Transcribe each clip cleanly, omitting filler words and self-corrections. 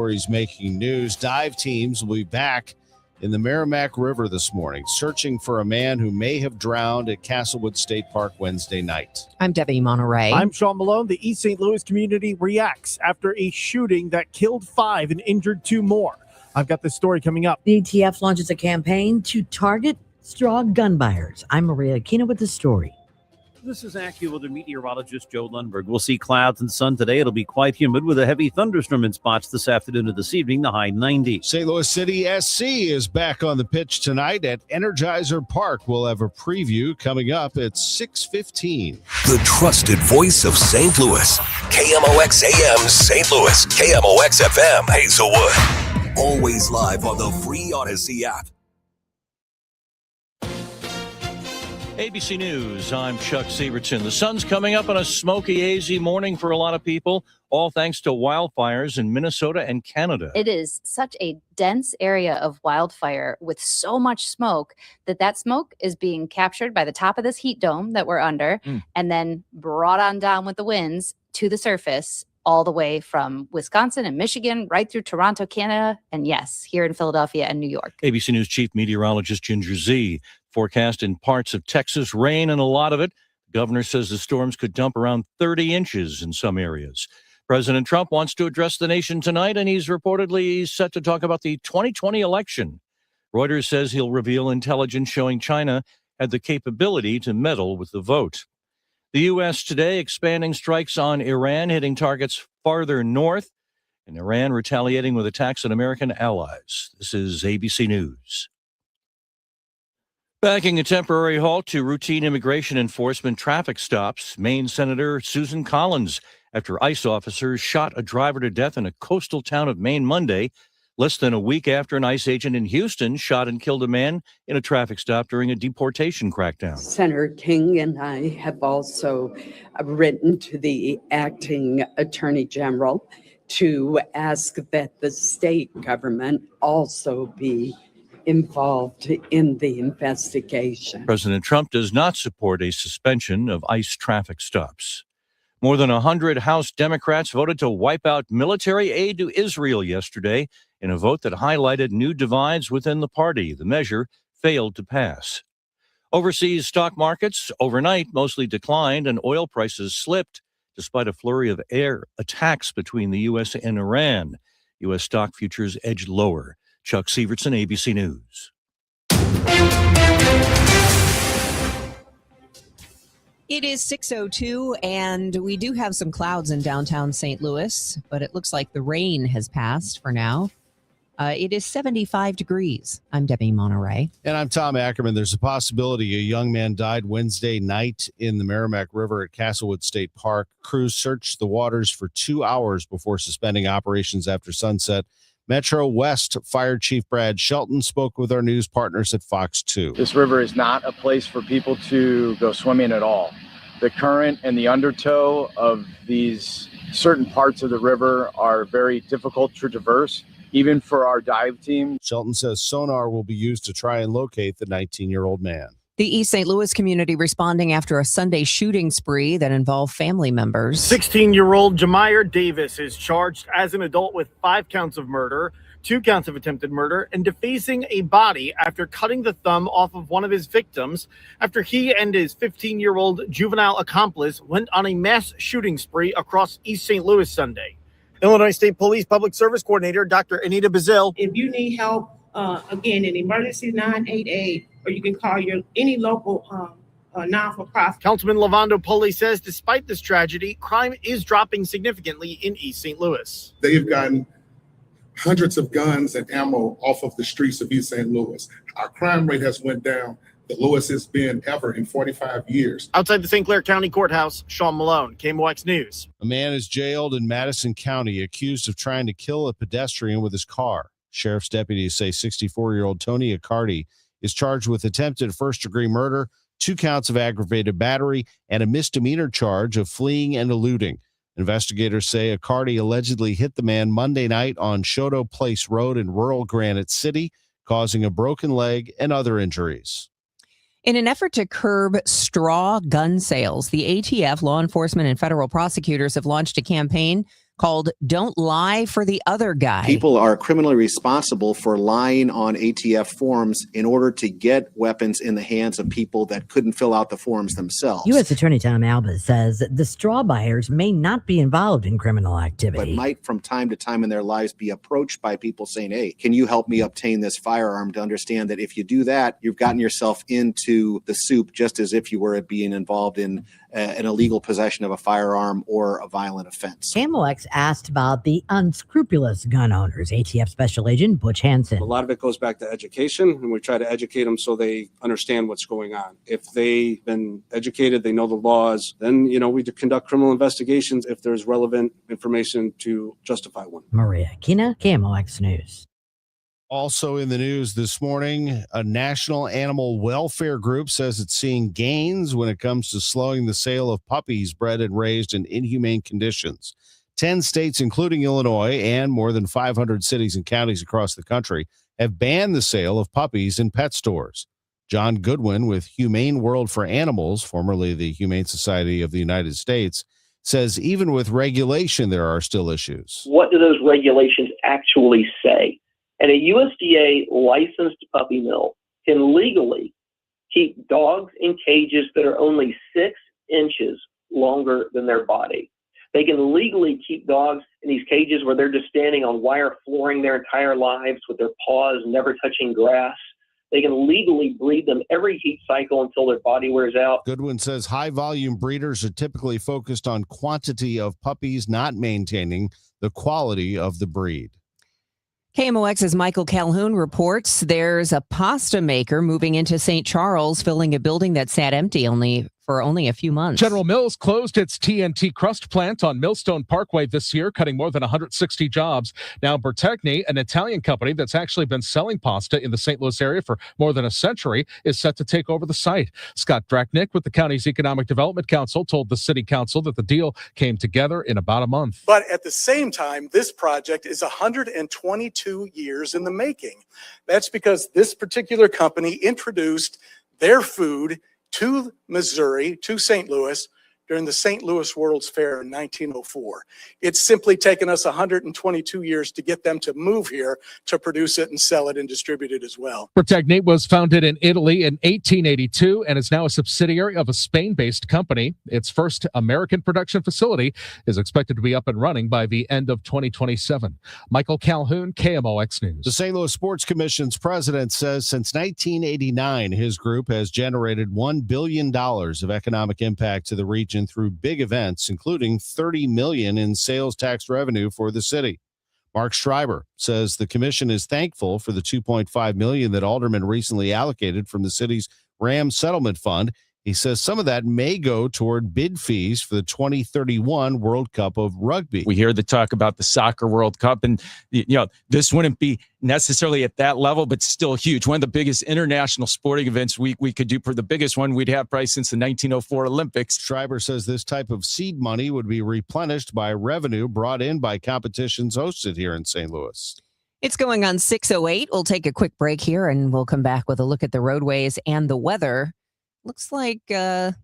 stories making news. Dive teams will be back in the Merrimack River this morning, searching for a man who may have drowned at Castlewood State Park Wednesday night. I'm Debbie Monterrey. I'm Sean Malone. The East St. Louis community reacts after a shooting that killed 5 and injured 2 more. I've got this story coming up. The ATF launches a campaign to target straw gun buyers. I'm Maria Aquino with the story. This is AccuWeather meteorologist Joe Lundberg. We'll see clouds and sun today. It'll be quite humid with a heavy thunderstorm in spots this afternoon and this evening, the high 90s. St. Louis City SC is back on the pitch tonight at Energizer Park. We'll have a preview coming up at 6:15. The trusted voice of St. Louis. KMOX AM St. Louis. KMOX FM Hazelwood. Always live on the free Odyssey app. ABC News, I'm Chuck Sievertson. The sun's coming up on a smoky, hazy morning for a lot of people, all thanks to wildfires in Minnesota and Canada. It is such a dense area of wildfire with so much smoke that smoke is being captured by the top of this heat dome that we're under and then brought on down with the winds to the surface all the way from Wisconsin and Michigan right through Toronto, Canada, and yes, here in Philadelphia and New York. ABC News Chief Meteorologist Ginger Z forecast in parts of Texas rain and a lot of it. The governor says the storms could dump around 30 inches in some areas. President Trump wants to address the nation tonight, and he's reportedly set to talk about the 2020 election. Reuters says he'll reveal intelligence showing China had the capability to meddle with the vote. The U.S. today expanding strikes on Iran, hitting targets farther north, and Iran retaliating with attacks on American allies. This is ABC News. Backing a temporary halt to routine immigration enforcement traffic stops, Maine Senator Susan Collins, after ICE officers shot a driver to death in a coastal town of Maine Monday, less than a week after an ICE agent in Houston shot and killed a man in a traffic stop during a deportation crackdown. Senator King and I have also written to the acting attorney general to ask that the state government also be involved in the investigation. President Trump does not support a suspension of ICE traffic stops. More than 100 House Democrats voted to wipe out military aid to Israel yesterday in a vote that highlighted new divides within the party. The measure failed to pass. Overseas stock markets overnight mostly declined and oil prices slipped despite a flurry of air attacks between the U.S. and Iran. U.S. stock futures edged lower. Chuck Sievertson, ABC News. It is 6:02, and we do have some clouds in downtown St. Louis, but it looks like the rain has passed for now. It is 75 degrees. I'm Debbie Monterrey. And I'm Tom Ackerman. There's a possibility a young man died Wednesday night in the Merrimack River at Castlewood State Park. Crews searched the waters for 2 hours before suspending operations after sunset. Metro West Fire Chief Brad Shelton spoke with our news partners at Fox 2. This river is not a place for people to go swimming at all. The current and the undertow of these certain parts of the river are very difficult to traverse, even for our dive team. Shelton says sonar will be used to try and locate the 19-year-old man. The East St. Louis community responding after a Sunday shooting spree that involved family members. 16-year-old Jamier Davis is charged as an adult with 5 counts of murder, 2 counts of attempted murder, and defacing a body after cutting the thumb off of one of his victims after he and his 15-year-old juvenile accomplice went on a mass shooting spree across East St. Louis Sunday. Illinois State Police Public Service Coordinator Dr. Anita Bazil. If you need help, again, in emergency 988, or you can call any local non-for-profit. Councilman Lavando Poli says despite this tragedy, crime is dropping significantly in East St. Louis. They've gotten hundreds of guns and ammo off of the streets of East St. Louis. Our crime rate has went down the lowest it's been ever in 45 years. Outside the St. Clair County Courthouse, Sean Malone, KMOX News. A man is jailed in Madison County accused of trying to kill a pedestrian with his car. Sheriff's deputies say 64-year-old Tony Accardi is charged with attempted first-degree murder, 2 counts of aggravated battery, and a misdemeanor charge of fleeing and eluding. Investigators say Accardi allegedly hit the man Monday night on Shoto Place Road in rural Granite City, causing a broken leg and other injuries. In an effort to curb straw gun sales, the ATF, law enforcement, and federal prosecutors have launched a campaign called Don't Lie for the Other Guy. People are criminally responsible for lying on ATF forms in order to get weapons in the hands of people that couldn't fill out the forms themselves. U.S. Attorney Tom Alba says the straw buyers may not be involved in criminal activity, but might from time to time in their lives be approached by people saying, hey, can you help me obtain this firearm, to understand that if you do that, you've gotten yourself into the soup just as if you were being involved in an illegal possession of a firearm or a violent offense. KMOX asked about the unscrupulous gun owners. ATF Special Agent Butch Hansen. A lot of it goes back to education, and we try to educate them so they understand what's going on. If they've been educated, they know the laws, then, we conduct criminal investigations if there's relevant information to justify one. Maria Kina, KMOX News. Also in the news this morning, a national animal welfare group says it's seeing gains when it comes to slowing the sale of puppies bred and raised in inhumane conditions. 10 states, including Illinois, and more than 500 cities and counties across the country have banned the sale of puppies in pet stores. John Goodwin with Humane World for Animals, formerly the Humane Society of the United States, says even with regulation, there are still issues. What do those regulations actually say? And a USDA licensed puppy mill can legally keep dogs in cages that are only 6 inches longer than their body. They can legally keep dogs in these cages where they're just standing on wire flooring their entire lives with their paws never touching grass. They can legally breed them every heat cycle until their body wears out. Goodwin says high-volume breeders are typically focused on quantity of puppies, not maintaining the quality of the breed. KMOX's Michael Calhoun reports there's a pasta maker moving into St. Charles, filling a building that sat empty for only a few months. General Mills closed its TNT crust plant on Millstone Parkway this year, cutting more than 160 jobs. Now Bertegni, an Italian company that's actually been selling pasta in the St. Louis area for more than a century, is set to take over the site. Scott Drachnick with the county's Economic Development Council told the city council that the deal came together in about a month. But at the same time, this project is 122 years in the making. That's because this particular company introduced their food to Missouri, to St. Louis, during the St. Louis World's Fair in 1904. It's simply taken us 122 years to get them to move here to produce it and sell it and distribute it as well. Bertegni was founded in Italy in 1882 and is now a subsidiary of a Spain-based company. Its first American production facility is expected to be up and running by the end of 2027. Michael Calhoun, KMOX News. The St. Louis Sports Commission's president says since 1989, his group has generated $1 billion of economic impact to the region through big events, including $30 million in sales tax revenue for the city. Mark Schreiber says the commission is thankful for the $2.5 million that aldermen recently allocated from the city's Ram Settlement Fund. He says some of that may go toward bid fees for the 2031 World Cup of Rugby. We hear the talk about the Soccer World Cup, and this wouldn't be necessarily at that level, but still huge. One of the biggest international sporting events we could do. For the biggest one we'd have probably since the 1904 Olympics. Schreiber says this type of seed money would be replenished by revenue brought in by competitions hosted here in St. Louis. It's going on 6:08. We'll take a quick break here, and we'll come back with a look at the roadways and the weather. Looks like, I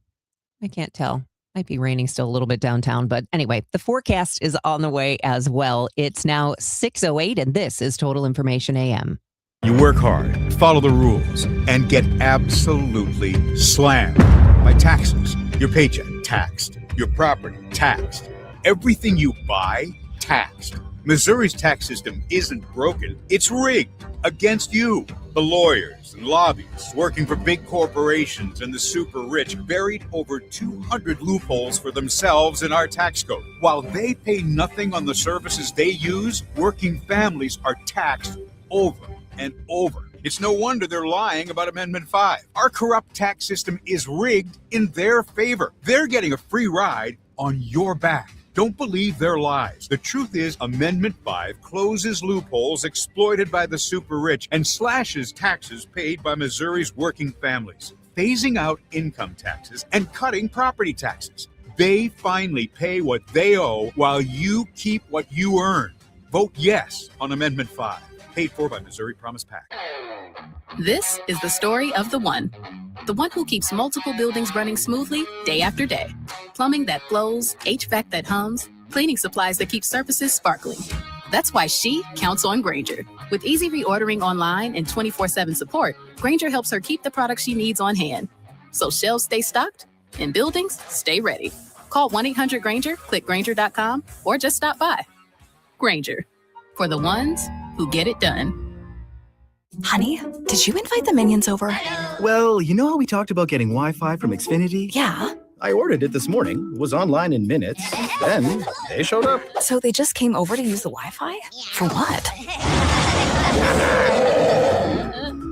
can't tell. Might be raining still a little bit downtown. But anyway, the forecast is on the way as well. It's now 6:08, and this is Total Information AM. You work hard, follow the rules, and get absolutely slammed by taxes. Your paycheck, taxed. Your property, taxed. Everything you buy, taxed. Missouri's tax system isn't broken. It's rigged against you. The lawyers and lobbyists working for big corporations and the super rich buried over 200 loopholes for themselves in our tax code. While they pay nothing on the services they use, working families are taxed over and over. It's no wonder they're lying about Amendment 5. Our corrupt tax system is rigged in their favor. They're getting a free ride on your back. Don't believe their lies. The truth is, Amendment 5 closes loopholes exploited by the super rich and slashes taxes paid by Missouri's working families, phasing out income taxes and cutting property taxes. They finally pay what they owe while you keep what you earn. Vote yes on Amendment 5. Paid for by Missouri Promise PAC. This is the story of the one who keeps multiple buildings running smoothly day after day. Plumbing that flows, HVAC that hums, Cleaning supplies that keep surfaces sparkling. That's why she counts on Grainger. With easy reordering online and 24/7 support, Grainger helps her keep the products she needs on hand. So shelves stay stocked and buildings stay ready. Call 1-800-GRAINGER, click Grainger.com, or just stop by. Grainger, for the ones who get it done. Honey, did you invite the minions over? Well, you know how we talked about getting Wi-Fi from Xfinity? Yeah. I ordered it this morning, was online in minutes, then they showed up. So they just came over to use the Wi-Fi? For what?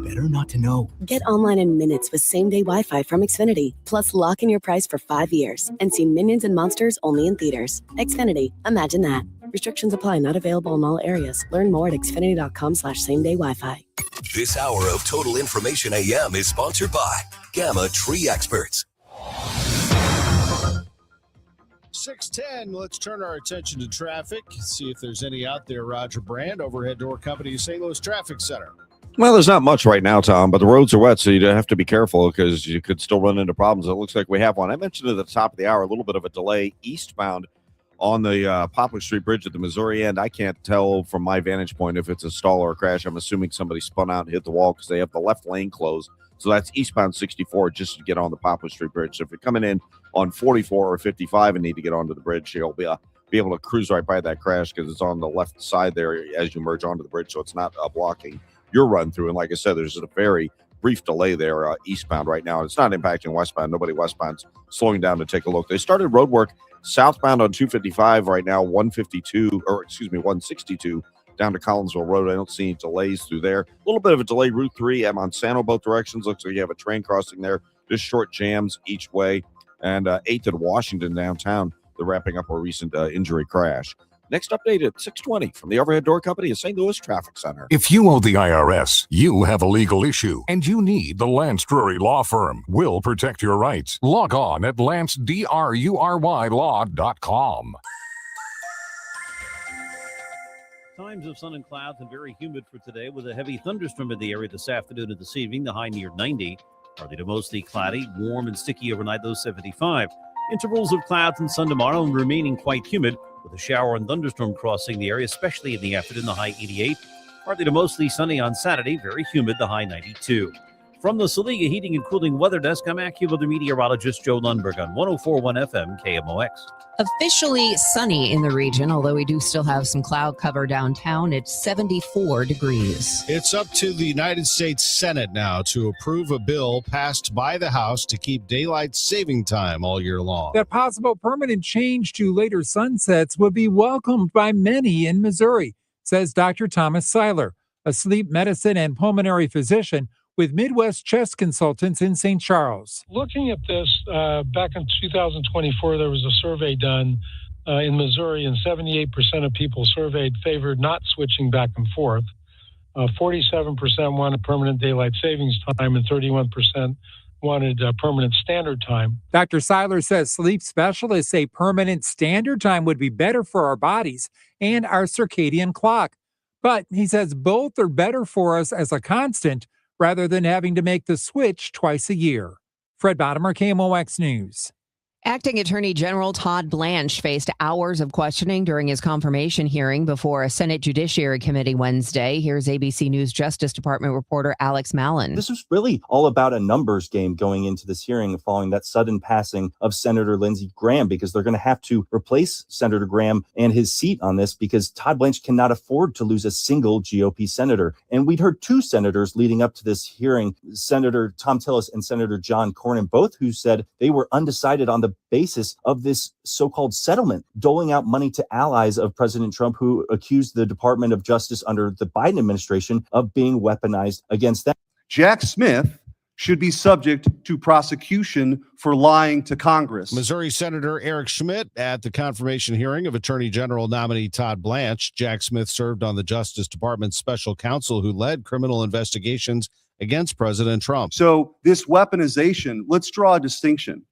Better not to know. Get online in minutes with same-day Wi-Fi from Xfinity. Plus, lock in your price for 5 years and see Minions and Monsters only in theaters. Xfinity. Imagine that. Restrictions apply. Not available in all areas. Learn more at xfinity.com/same-day Wi-Fi. This hour of Total Information AM is sponsored by Gamma Tree Experts. 6:10. Let's turn our attention to traffic. See if there's any out there. Roger Brand, Overhead Door Company, St. Louis Traffic Center. Well, there's not much right now, Tom, but the roads are wet, so you have to be careful because you could still run into problems. It looks like we have one. I mentioned at the top of the hour a little bit of a delay eastbound on the Poplar Street Bridge at the Missouri end. I can't tell from my vantage point if it's a stall or a crash. I'm assuming somebody spun out and hit the wall because they have the left lane closed. So that's eastbound 64 just to get on the Poplar Street Bridge. So if you're coming in on 44 or 55 and need to get onto the bridge, you'll be able to cruise right by that crash because it's on the left side there as you merge onto the bridge. So it's not blocking your run through. And like I said, there's a very brief delay there eastbound right now. It's not impacting westbound. Nobody westbound's slowing down to take a look. They started road work southbound on 255 right now, 162 down to Collinsville Road. I don't see any delays through there. A little bit of a delay, Route 3 at Monsanto, both directions. Looks like you have a train crossing there. Just short jams each way. And 8th at Washington downtown, they're wrapping up a recent injury crash. Next update at 6:20 from the Overhead Door Company at St. Louis Traffic Center. If you owe the IRS, you have a legal issue, and you need the Lance Drury Law Firm. We'll protect your rights. Log on at lancedrurylaw.com. Times of sun and clouds and very humid for today with a heavy thunderstorm in the area this afternoon and this evening. The high near 90. Partly to mostly cloudy, warm and sticky overnight, those 75. Intervals of clouds and sun tomorrow and remaining quite humid with a shower and thunderstorm crossing the area, especially in the afternoon, the high 88. Partly to mostly sunny on Saturday, very humid, the high 92. From the Saliga Heating and Cooling Weather Desk, I'm AccuWeather meteorologist Joe Lundberg on 104.1 FM KMOX. Officially sunny in the region, although we do still have some cloud cover downtown. It's 74 degrees. It's up to the United States Senate now to approve a bill passed by the House to keep daylight saving time all year long. That possible permanent change to later sunsets would be welcomed by many in Missouri, says Dr. Thomas Seiler, a sleep medicine and pulmonary physician with Midwest Chest Consultants in St. Charles. Looking at this, back in 2024, there was a survey done in Missouri, and 78% of people surveyed favored not switching back and forth. 47% wanted permanent daylight savings time, and 31% wanted permanent standard time. Dr. Seiler says sleep specialists say permanent standard time would be better for our bodies and our circadian clock. But he says both are better for us as a constant rather than having to make the switch twice a year. Fred Bottomer, KMOX News. Acting Attorney General Todd Blanche faced hours of questioning during his confirmation hearing before a Senate Judiciary Committee Wednesday. Here's ABC News Justice Department reporter Alex Mallon. This was really all about a numbers game going into this hearing following that sudden passing of Senator Lindsey Graham, because they're going to have to replace Senator Graham and his seat on this because Todd Blanche cannot afford to lose a single GOP senator. And we'd heard two senators leading up to this hearing, Senator Tom Tillis and Senator John Cornyn, both who said they were undecided on the basis of this so-called settlement, doling out money to allies of President Trump who accused the Department of Justice under the Biden administration of being weaponized against them. Jack Smith should be subject to prosecution for lying to Congress. Missouri Senator Eric Schmidt at the confirmation hearing of Attorney General nominee Todd Blanche. Jack Smith served on the Justice Department's special counsel who led criminal investigations against President Trump. So this weaponization, let's draw a distinction.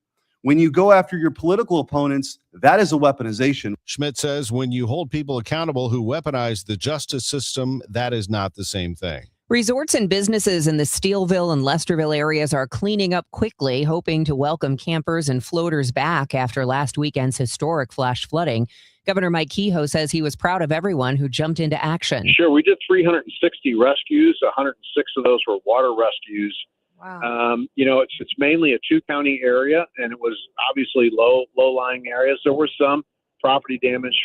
When you go after your political opponents, that is a weaponization. Schmidt says when you hold people accountable who weaponize the justice system, that is not the same thing. Resorts and businesses in the Steelville and Lesterville areas are cleaning up quickly, hoping to welcome campers and floaters back after last weekend's historic flash flooding. Governor Mike Kehoe says he was proud of everyone who jumped into action. Sure, we did 360 rescues. 106 of those were water rescues. Wow. It's mainly a 2-county area, and it was obviously low-lying areas. There were some property damage,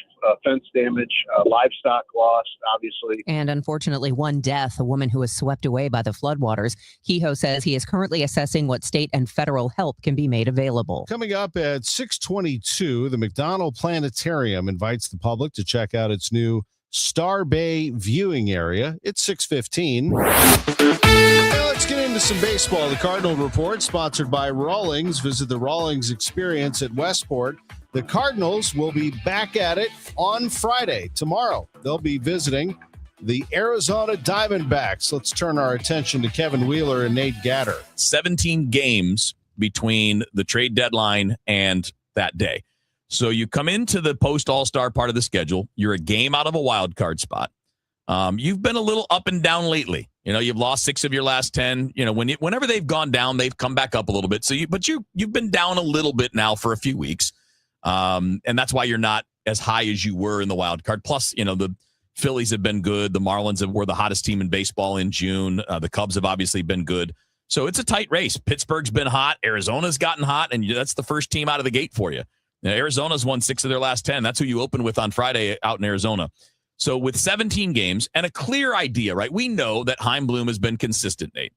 fence damage, livestock loss, obviously. And unfortunately, one death, a woman who was swept away by the floodwaters. Kehoe says he is currently assessing what state and federal help can be made available. Coming up at 6:22, the McDonald Planetarium invites the public to check out its new Star Bay viewing area. It's 6:15. Now let's get into some baseball. The Cardinal Report, sponsored by Rawlings. Visit the Rawlings Experience at Westport. The Cardinals will be back at it on Friday. Tomorrow, they'll be visiting the Arizona Diamondbacks. Let's turn our attention to Kevin Wheeler and Nate Gatter. 17 games between the trade deadline and that day. So you come into the post-All-Star part of the schedule. You're a game out of a wild card spot. You've been a little up and down lately. You've lost 6 of your last 10. Whenever they've gone down, they've come back up a little bit. You've been down a little bit now for a few weeks. And that's why you're not as high as you were in the wild card. Plus, the Phillies have been good. The Marlins were the hottest team in baseball in June. The Cubs have obviously been good. So it's a tight race. Pittsburgh's been hot. Arizona's gotten hot, and that's the first team out of the gate for you. Arizona's won 6 of their last 10. That's who you open with on Friday out in Arizona. So with 17 games and a clear idea, right? We know that Chaim Bloom has been consistent, Nate.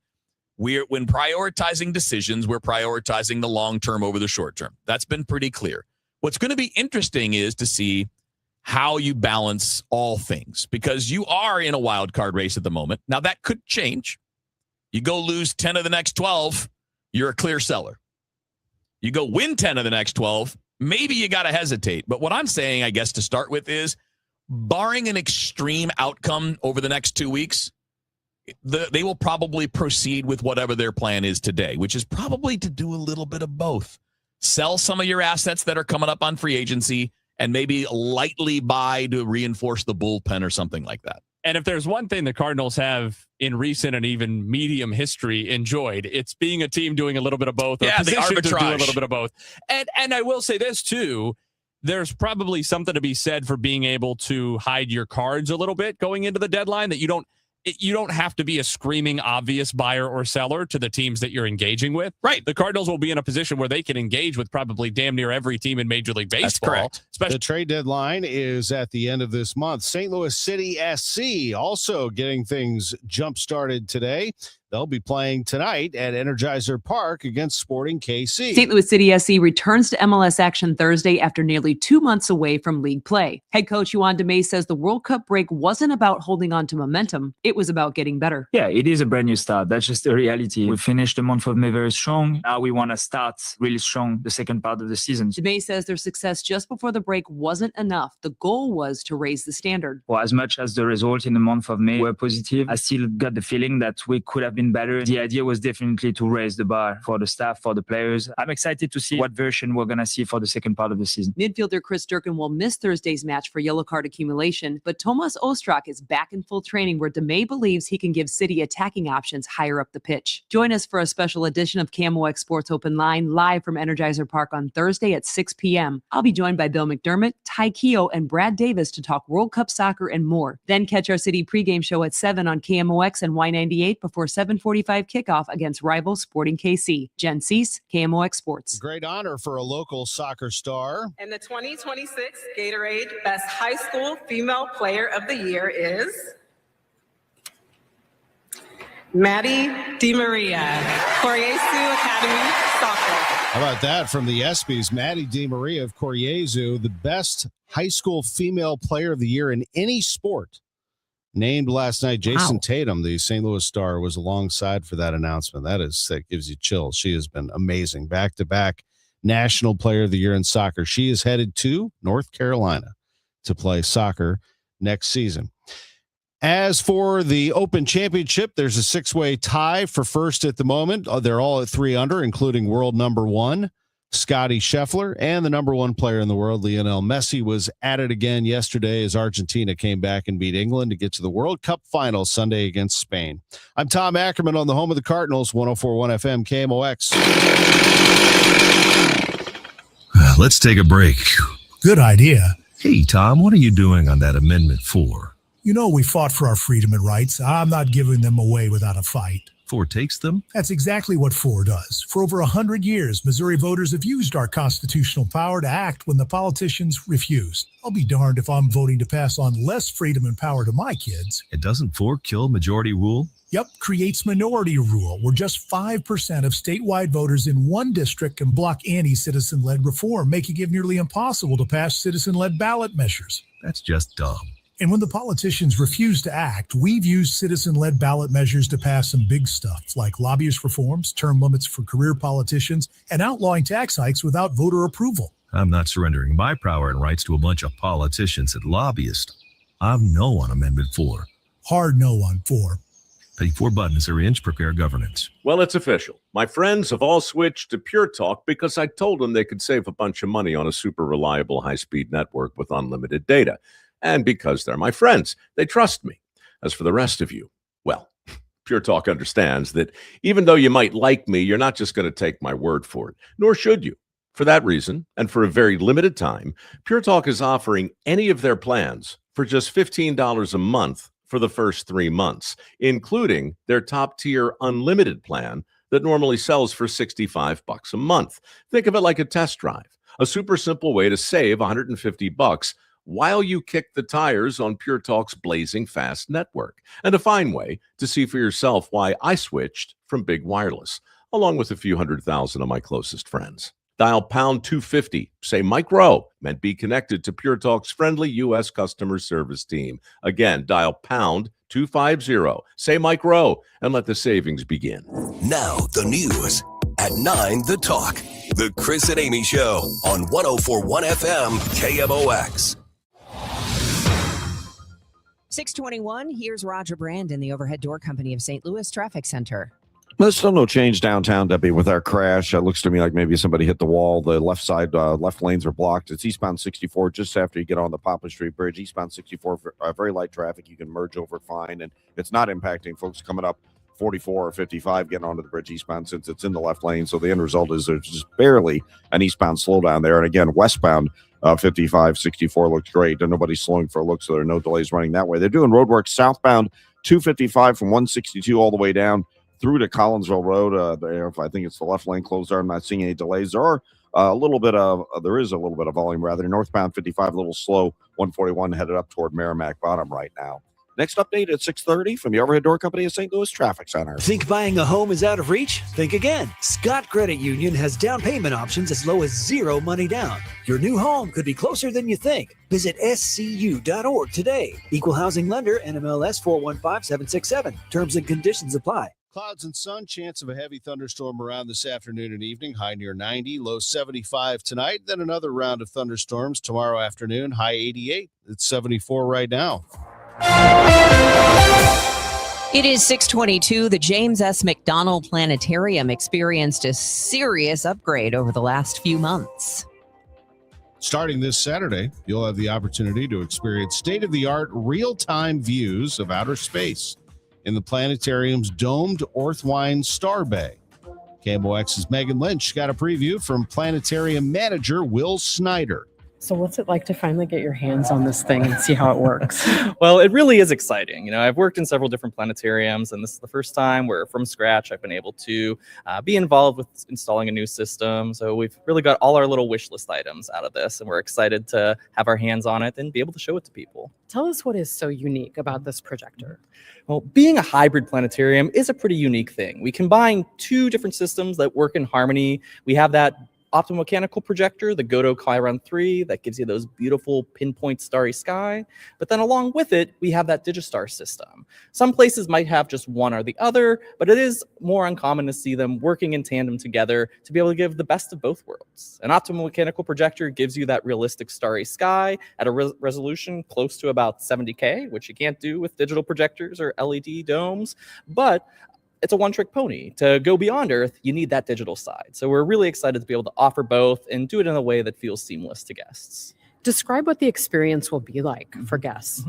When prioritizing decisions, we're prioritizing the long term over the short term. That's been pretty clear. What's going to be interesting is to see how you balance all things, because you are in a wild card race at the moment. Now, that could change. You go lose 10 of the next 12, you're a clear seller. You go win 10 of the next 12, maybe you got to hesitate. But what I'm saying, I guess, to start with is, barring an extreme outcome over the next 2 weeks, they will probably proceed with whatever their plan is today, which is probably to do a little bit of both. Sell some of your assets that are coming up on free agency and maybe lightly buy to reinforce the bullpen or something like that. And if there's one thing the Cardinals have in recent and even medium history enjoyed, it's being a team doing a little bit of both. Yeah, the arbitrage. To do a little bit of both. And I will say this too, there's probably something to be said for being able to hide your cards a little bit going into the deadline, that you don't have to be a screaming obvious buyer or seller to the teams that you're engaging with. Right. The Cardinals will be in a position where they can engage with probably damn near every team in Major League Baseball. That's correct. The trade deadline is at the end of this month. St. Louis City SC also getting things jump-started today. They'll be playing tonight at Energizer Park against Sporting KC. St. Louis City SC returns to MLS action Thursday after nearly 2 months away from league play. Head coach Juan DeMay says the World Cup break wasn't about holding on to momentum. It was about getting better. Yeah, it is a brand new start. That's just the reality. We finished the month of May very strong. Now we want to start really strong the second part of the season. DeMay says their success just before the break wasn't enough. The goal was to raise the standard. Well, as much as the result in the month of May were positive, I still got the feeling that we could have been better. The idea was definitely to raise the bar for the staff, for the players. I'm excited to see what version we're going to see for the second part of the season. Midfielder Chris Durkin will miss Thursday's match for yellow card accumulation, but Tomas Ostrak is back in full training where DeMay believes he can give City attacking options higher up the pitch. Join us for a special edition of KMOX Sports Open Line live from Energizer Park on Thursday at 6 p.m. I'll be joined by Bill McDermott, Ty Keogh, and Brad Davis to talk World Cup soccer and more. Then catch our City pregame show at 7 on KMOX and Y98 before 7:45 kickoff against rival Sporting KC. Jen Cease, KMOX Sports. Great honor for a local soccer star. And the 2026 Gatorade Best High School Female Player of the Year is Maddie DiMaria, Koryesu Academy Soccer. How about that from the ESPYs? Maddie DiMaria of Koryesu, the best high school female player of the year in any sport. Named last night. Jason Tatum, the St. Louis Star, was alongside for that announcement. That gives you chills. She has been amazing. Back-to-back National Player of the Year in soccer. She is headed to North Carolina to play soccer next season. As for the Open Championship, there's a 6-way tie for first at the moment. They're all at 3 under, including world number 1, Scotty Scheffler, and the number 1 player in the world, Lionel Messi, was at it again yesterday as Argentina came back and beat England to get to the World Cup final Sunday against Spain. I'm Tom Ackerman on the home of the Cardinals, 104.1 FM KMOX. Let's take a break. Good idea. Hey, Tom, what are you doing on that Amendment 4? You know we fought for our freedom and rights. I'm not giving them away without a fight. 4 takes them? That's exactly what 4 does. For over 100 years, Missouri voters have used our constitutional power to act when the politicians refused. I'll be darned if I'm voting to pass on less freedom and power to my kids. And doesn't 4 kill majority rule? Yep, creates minority rule, where just 5% of statewide voters in one district can block any citizen-led reform, making it nearly impossible to pass citizen-led ballot measures. That's just dumb. And when the politicians refuse to act, we've used citizen-led ballot measures to pass some big stuff, like lobbyist reforms, term limits for career politicians, and outlawing tax hikes without voter approval. I'm not surrendering my power and rights to a bunch of politicians and lobbyists. I'm no on Amendment 4. Hard no on 4. Pay 4 buttons every inch, prepare governance. Well, it's official. My friends have all switched to Pure Talk because I told them they could save a bunch of money on a super reliable high-speed network with unlimited data. And because they're my friends, they trust me. As for the rest of you, well, Pure Talk understands that even though you might like me, you're not just going to take my word for it, nor should you. For that reason, and for a very limited time, Pure Talk is offering any of their plans for just $15 a month for the first 3 months, including their top-tier unlimited plan that normally sells for $65 a month. Think of it like a test drive, a super simple way to save $150 while you kick the tires on Pure Talk's blazing fast network, and a fine way to see for yourself why I switched from big wireless, along with a few 100,000 of my closest friends. Dial pound 250, say Mike Rowe, and be connected to Pure Talk's friendly U.S. customer service team. Again, dial pound 250, say Mike Rowe, and let the savings begin. Now, the news at 9, The Talk. The Chris and Amy Show on 104.1 FM KMOX. 621, here's Roger Brand in the Overhead Door Company of St. Louis Traffic Center. There's still no change downtown, Debbie, with our crash. It looks to me like maybe somebody hit the wall. The left side, left lanes are blocked. It's eastbound 64 just after you get on the Poplar Street Bridge. Eastbound 64, very light traffic. You can merge over fine, and it's not impacting folks coming up 44 or 55 getting onto the bridge eastbound since it's in the left lane. So the end result is there's just barely an eastbound slowdown there. And again, westbound 55, 64 looks great. And nobody's slowing for a look, so there are no delays running that way. They're doing road work southbound 255 from 162 all the way down through to Collinsville Road. I think it's the left lane closed there. I'm not seeing any delays. There is a little bit of volume rather. Northbound 55 a little slow. 141 headed up toward Merrimack Bottom right now. Next update at 6:30 from the Overhead Door Company of St. Louis Traffic Center. Think buying a home is out of reach? Think again. Scott Credit Union has down payment options as low as zero money down. Your new home could be closer than you think. Visit scu.org today. Equal housing lender, NMLS 415767. Terms and conditions apply. Clouds and sun, chance of a heavy thunderstorm around this afternoon and evening, high near 90, low 75 tonight. Then another round of thunderstorms tomorrow afternoon, high 88. It's 74 right now. It is 622. The James S. McDonald Planetarium experienced a serious upgrade over the last few months. Starting this Saturday, you'll have the opportunity to experience state-of-the-art real-time views of outer space in the planetarium's domed Orthwine Star Bay. KMOX's Megan Lynch got a preview from planetarium manager Will Snyder. So what's it like to finally get your hands on this thing and see how it works? Well, it really is exciting. You know, I've worked in several different planetariums, and this is the first time where from scratch I've been able to be involved with installing a new system. So we've really got all our little wish list items out of this, and we're excited to have our hands on it and be able to show it to people. Tell us what is so unique about this projector. Well, being a hybrid planetarium is a pretty unique thing. We combine two different systems that work in harmony. We have that optomechanical projector, the Goto Chiron 3, that gives you those beautiful pinpoint starry sky. But then along with it, we have that Digistar system. Some places might have just one or the other, but it is more uncommon to see them working in tandem together to be able to give the best of both worlds. An optomechanical projector gives you that realistic starry sky at a resolution close to about 70K, which you can't do with digital projectors or LED domes, but it's a one-trick pony. To go beyond Earth, you need that digital side. So we're really excited to be able to offer both and do it in a way that feels seamless to guests. Describe what the experience will be like for guests.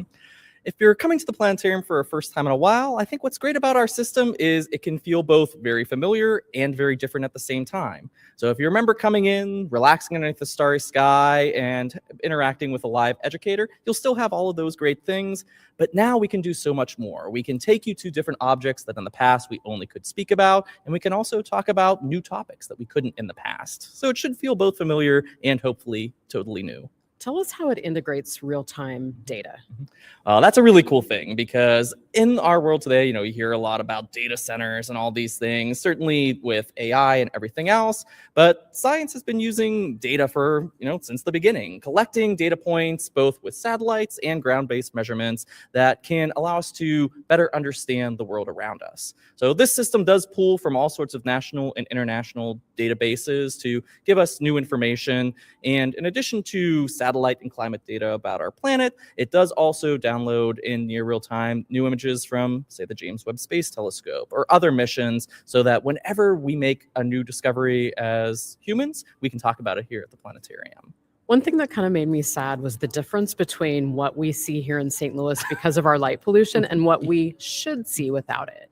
If you're coming to the planetarium for a first time in a while, I think what's great about our system is it can feel both very familiar and very different at the same time. So if you remember coming in, relaxing underneath the starry sky, and interacting with a live educator, you'll still have all of those great things. But now we can do so much more. We can take you to different objects that in the past we only could speak about, and we can also talk about new topics that we couldn't in the past. So it should feel both familiar and hopefully totally new. Tell us how it integrates real-time data. That's a really cool thing because in our world today, you hear a lot about data centers and all these things, certainly with AI and everything else. But science has been using data for, since the beginning, collecting data points, both with satellites and ground-based measurements that can allow us to better understand the world around us. So this system does pull from all sorts of national and international databases to give us new information. And in addition to satellite and climate data about our planet, it does also download in near real time new images from, say, the James Webb Space Telescope or other missions, so that whenever we make a new discovery as humans, we can talk about it here at the planetarium. One thing that kind of made me sad was the difference between what we see here in St. Louis because of our light pollution and what we should see without it.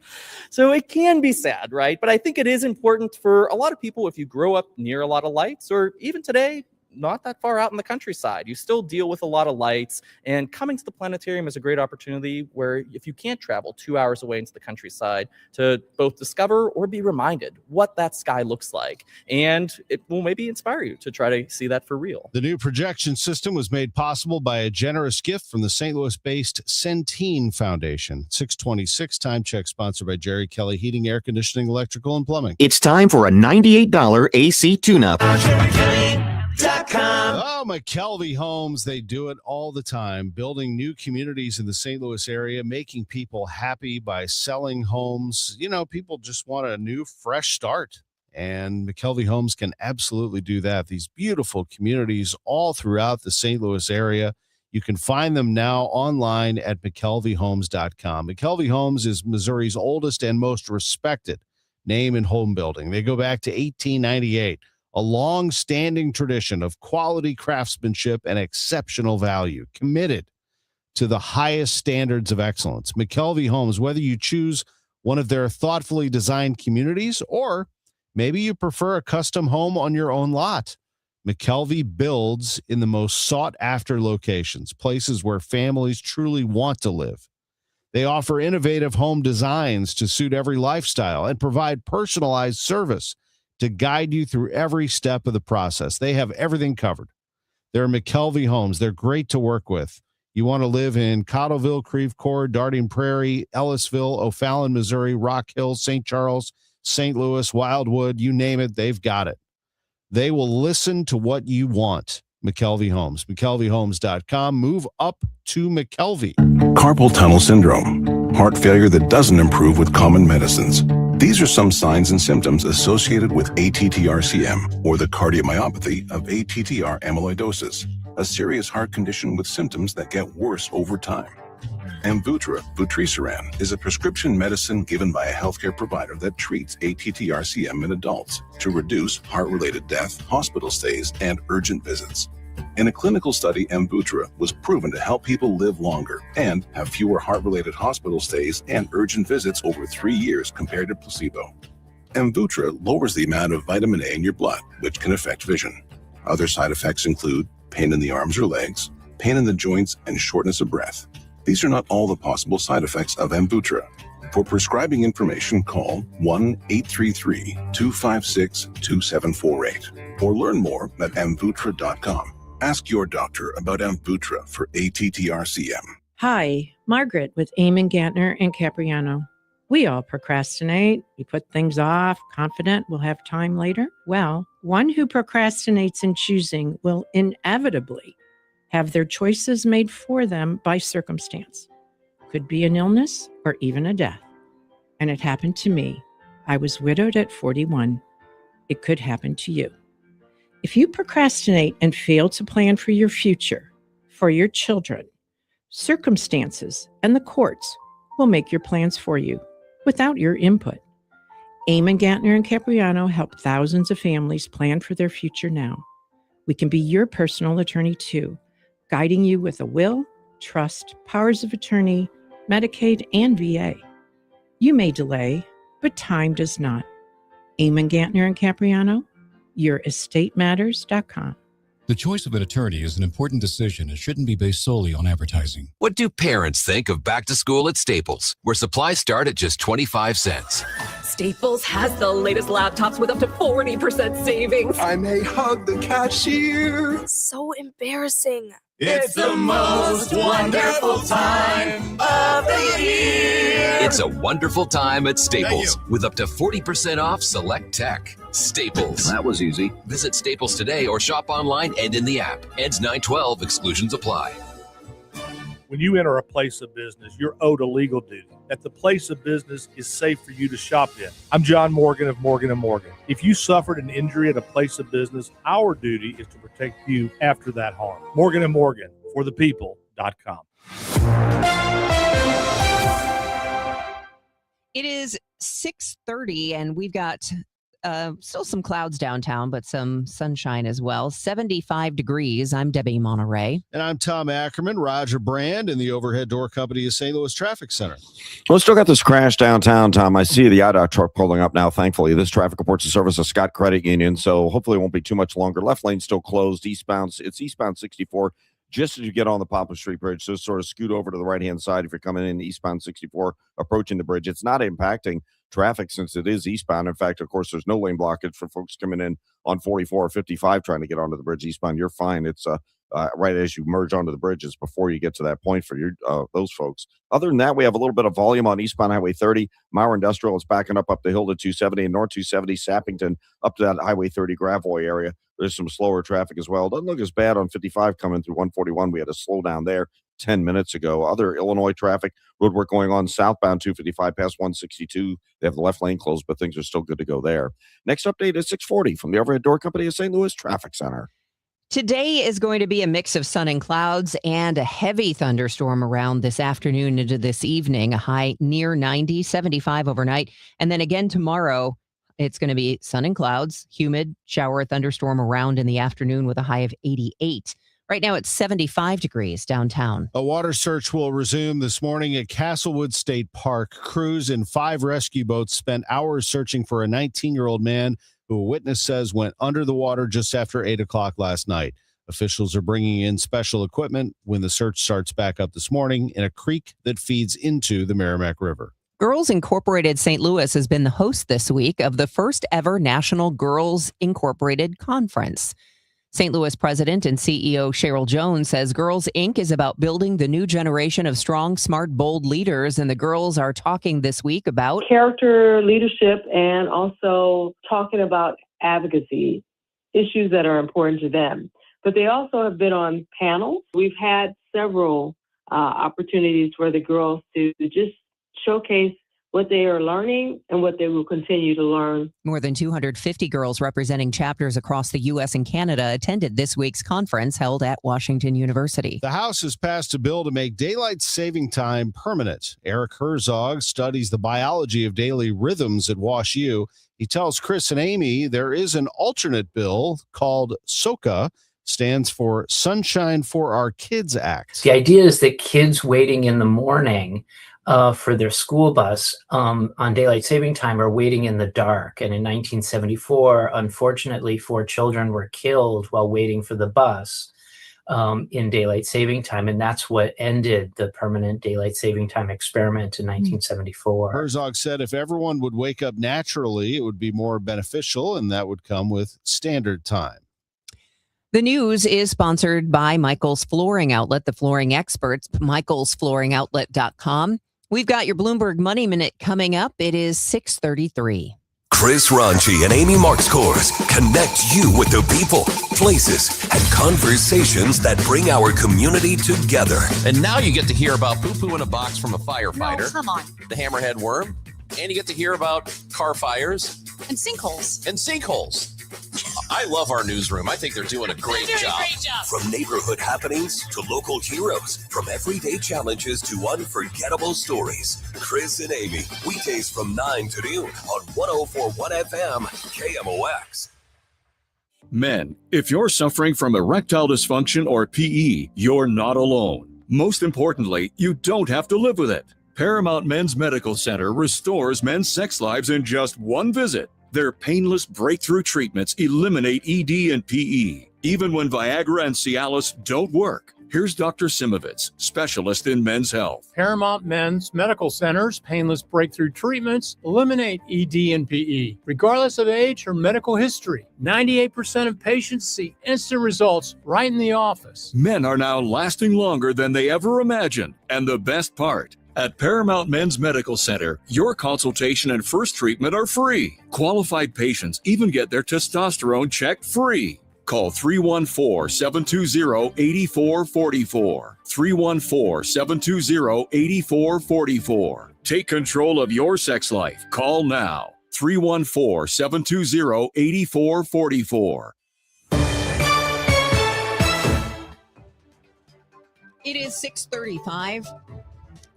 So it can be sad, right? But I think it is important for a lot of people, if you grow up near a lot of lights, or even today, not that far out in the countryside, you still deal with a lot of lights, and coming to the planetarium is a great opportunity where if you can't travel 2 hours away into the countryside, to both discover or be reminded what that sky looks like, and it will maybe inspire you to try to see that for real. The new projection system was made possible by a generous gift from the St. Louis-based Centene Foundation. 626 Time Check, sponsored by Jerry Kelly Heating, Air Conditioning, Electrical, and Plumbing. It's time for a $98 AC tune-up. Oh, McKelvey Homes, they do it all the time, building new communities in the St. Louis area, making people happy by selling homes. People just want a new, fresh start, and McKelvey Homes can absolutely do that. These beautiful communities all throughout the St. Louis area. You can find them now online at McKelveyHomes.com. McKelvey Homes is Missouri's oldest and most respected name in home building. They go back to 1898. A long-standing tradition of quality craftsmanship and exceptional value, committed to the highest standards of excellence. McKelvey Homes, whether you choose one of their thoughtfully designed communities or maybe you prefer a custom home on your own lot, McKelvey builds in the most sought-after locations, places where families truly want to live. They offer innovative home designs to suit every lifestyle and provide personalized service to guide you through every step of the process. They have everything covered. They're McKelvey Homes. They're great to work with. You want to live in Cottleville, Creve Coeur, Darting Prairie, Ellisville, O'Fallon, Missouri, Rock Hill, St. Charles, St. Louis, Wildwood, you name it, they've got it. They will listen to what you want. McKelvey Homes, McKelveyHomes.com. Move up to McKelvey. Carpal tunnel syndrome, heart failure that doesn't improve with common medicines. These are some signs and symptoms associated with ATTR-CM, or the cardiomyopathy of ATTR amyloidosis, a serious heart condition with symptoms that get worse over time. Amvuttra, vutrisiran, is a prescription medicine given by a healthcare provider that treats ATTR-CM in adults to reduce heart-related death, hospital stays, and urgent visits. In a clinical study, Amvuttra was proven to help people live longer and have fewer heart-related hospital stays and urgent visits over 3 years compared to placebo. Amvuttra lowers the amount of vitamin A in your blood, which can affect vision. Other side effects include pain in the arms or legs, pain in the joints, and shortness of breath. These are not all the possible side effects of Amvuttra. For prescribing information, call 1-833-256-2748 or learn more at amvuttra.com. Ask your doctor about Amvuttra for ATTR-CM. Hi, Margaret with Eamon Gantner and Capriano. We all procrastinate. We put things off, confident we'll have time later. Well, one who procrastinates in choosing will inevitably have their choices made for them by circumstance. Could be an illness or even a death. And it happened to me. I was widowed at 41. It could happen to you. If you procrastinate and fail to plan for your future, for your children, circumstances and the courts will make your plans for you without your input. Eamon Gantner and Capriano help thousands of families plan for their future now. We can be your personal attorney too, guiding you with a will, trust, powers of attorney, Medicaid, and VA. You may delay, but time does not. Eamon Gantner and Capriano, yourestateMatters.com. The choice of an attorney is an important decision and shouldn't be based solely on advertising. What do parents think of back to school at Staples, where supplies start at just 25 cents? Staples has the latest laptops with up to 40% savings. I may hug the cashier. So embarrassing. It's the most wonderful time of the year. It's a wonderful time at Staples with up to 40% off select tech. Staples. That was easy. Visit Staples today or shop online and in the app. Ends 9/12. Exclusions apply. When you enter a place of business, you're owed a legal duty that the place of business is safe for you to shop in. I'm John Morgan of Morgan & Morgan. If you suffered an injury at a place of business, our duty is to protect you after that harm. Morgan & Morgan, for the people.com. It is 6:30, and we've got still some clouds downtown, but some sunshine as well. 75 degrees. I'm Debbie Monterrey. And I'm Tom Ackerman. Roger Brand in the Overhead Door Company of St. Louis Traffic Center. Well, still got this crash downtown, Tom. I see the IDOT truck pulling up now, thankfully. This traffic reports the service of Scott Credit Union, so hopefully it won't be too much longer. Left lane still closed. Eastbound, it's eastbound 64, just as you get on the Poplar Street Bridge. So sort of scoot over to the right-hand side if you're coming in eastbound 64, approaching the bridge. It's not impacting traffic since it is eastbound. In fact, of course, there's no lane blockage for folks coming in on 44 or 55 trying to get onto the bridge eastbound. You're fine. It's right as you merge onto the bridges before you get to that point for your those folks. Other than that, we have a little bit of volume on eastbound Highway 30. Mauer Industrial is backing up the hill to 270 and North 270, Sappington up to that Highway 30 Gravois area. There's some slower traffic as well. Doesn't look as bad on 55 coming through 141. We had a slowdown there 10 minutes ago. Other Illinois traffic, roadwork going on southbound 255 past 162. They have the left lane closed, but things are still good to go there. Next update is 640 from the Overhead Door Company of St. Louis Traffic Center. Today is going to be a mix of sun and clouds and a heavy thunderstorm around this afternoon into this evening, a high near 90, 75 overnight. And then again tomorrow, it's going to be sun and clouds, humid, shower, thunderstorm around in the afternoon with a high of 88. Right now, it's 75 degrees downtown. A water search will resume this morning at Castlewood State Park. Crews in 5 rescue boats spent hours searching for a 19-year-old man who a witness says went under the water just after 8 o'clock last night. Officials are bringing in special equipment when the search starts back up this morning in a creek that feeds into the Merrimack River. Girls Incorporated St. Louis has been the host this week of the first ever National Girls Incorporated Conference. St. Louis President and CEO Cheryl Jones says Girls Inc. is about building the new generation of strong, smart, bold leaders, and the girls are talking this week about character, leadership, and also talking about advocacy, issues that are important to them. But they also have been on panels. We've had several opportunities for the girls to just showcase what they are learning and what they will continue to learn. More than 250 girls representing chapters across the U.S. and Canada attended this week's conference held at Washington University. The House has passed a bill to make daylight saving time permanent. Eric Herzog studies the biology of daily rhythms at WashU. He tells Chris and Amy there is an alternate bill called SOCA, stands for Sunshine for Our Kids Act. The idea is that kids waiting in the morning for their school bus on daylight saving time are waiting in the dark. And in 1974, unfortunately, 4 children were killed while waiting for the bus in daylight saving time. And that's what ended the permanent daylight saving time experiment in 1974. Herzog said if everyone would wake up naturally, it would be more beneficial, and that would come with standard time. The news is sponsored by Michael's Flooring Outlet, the flooring experts, michaelsflooringoutlet.com. We've got your Bloomberg Money Minute coming up. It is 6:33. Chris Ranchi and Amy Markscours connect you with the people, places, and conversations that bring our community together. And now you get to hear about poo-poo in a box from a firefighter. No, come on. The hammerhead worm. And you get to hear about car fires. And sinkholes. And sinkholes. I love our newsroom. I think they're doing a great job. From neighborhood happenings to local heroes, from everyday challenges to unforgettable stories. Chris and Amy, weekdays from 9 to noon on 104.1 FM, KMOX. Men, if you're suffering from erectile dysfunction or PE, you're not alone. Most importantly, you don't have to live with it. Paramount Men's Medical Center restores men's sex lives in just one visit. Their painless breakthrough treatments eliminate ED and PE, even when Viagra and Cialis don't work. Here's Dr. Simovitz, specialist in men's health. Paramount Men's Medical Center's painless breakthrough treatments eliminate ED and PE, regardless of age or medical history. 98% of patients see instant results right in the office. Men are now lasting longer than they ever imagined. And the best part, at Paramount Men's Medical Center, your consultation and first treatment are free. Qualified patients even get their testosterone checked free. Call 314-720-8444. 314-720-8444. Take control of your sex life. Call now. 314-720-8444. It is 6:35.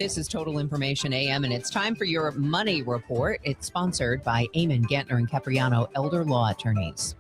This is Total Information AM, and it's time for your money report. It's sponsored by Eamon, Gantner, and Capriano, elder law attorneys.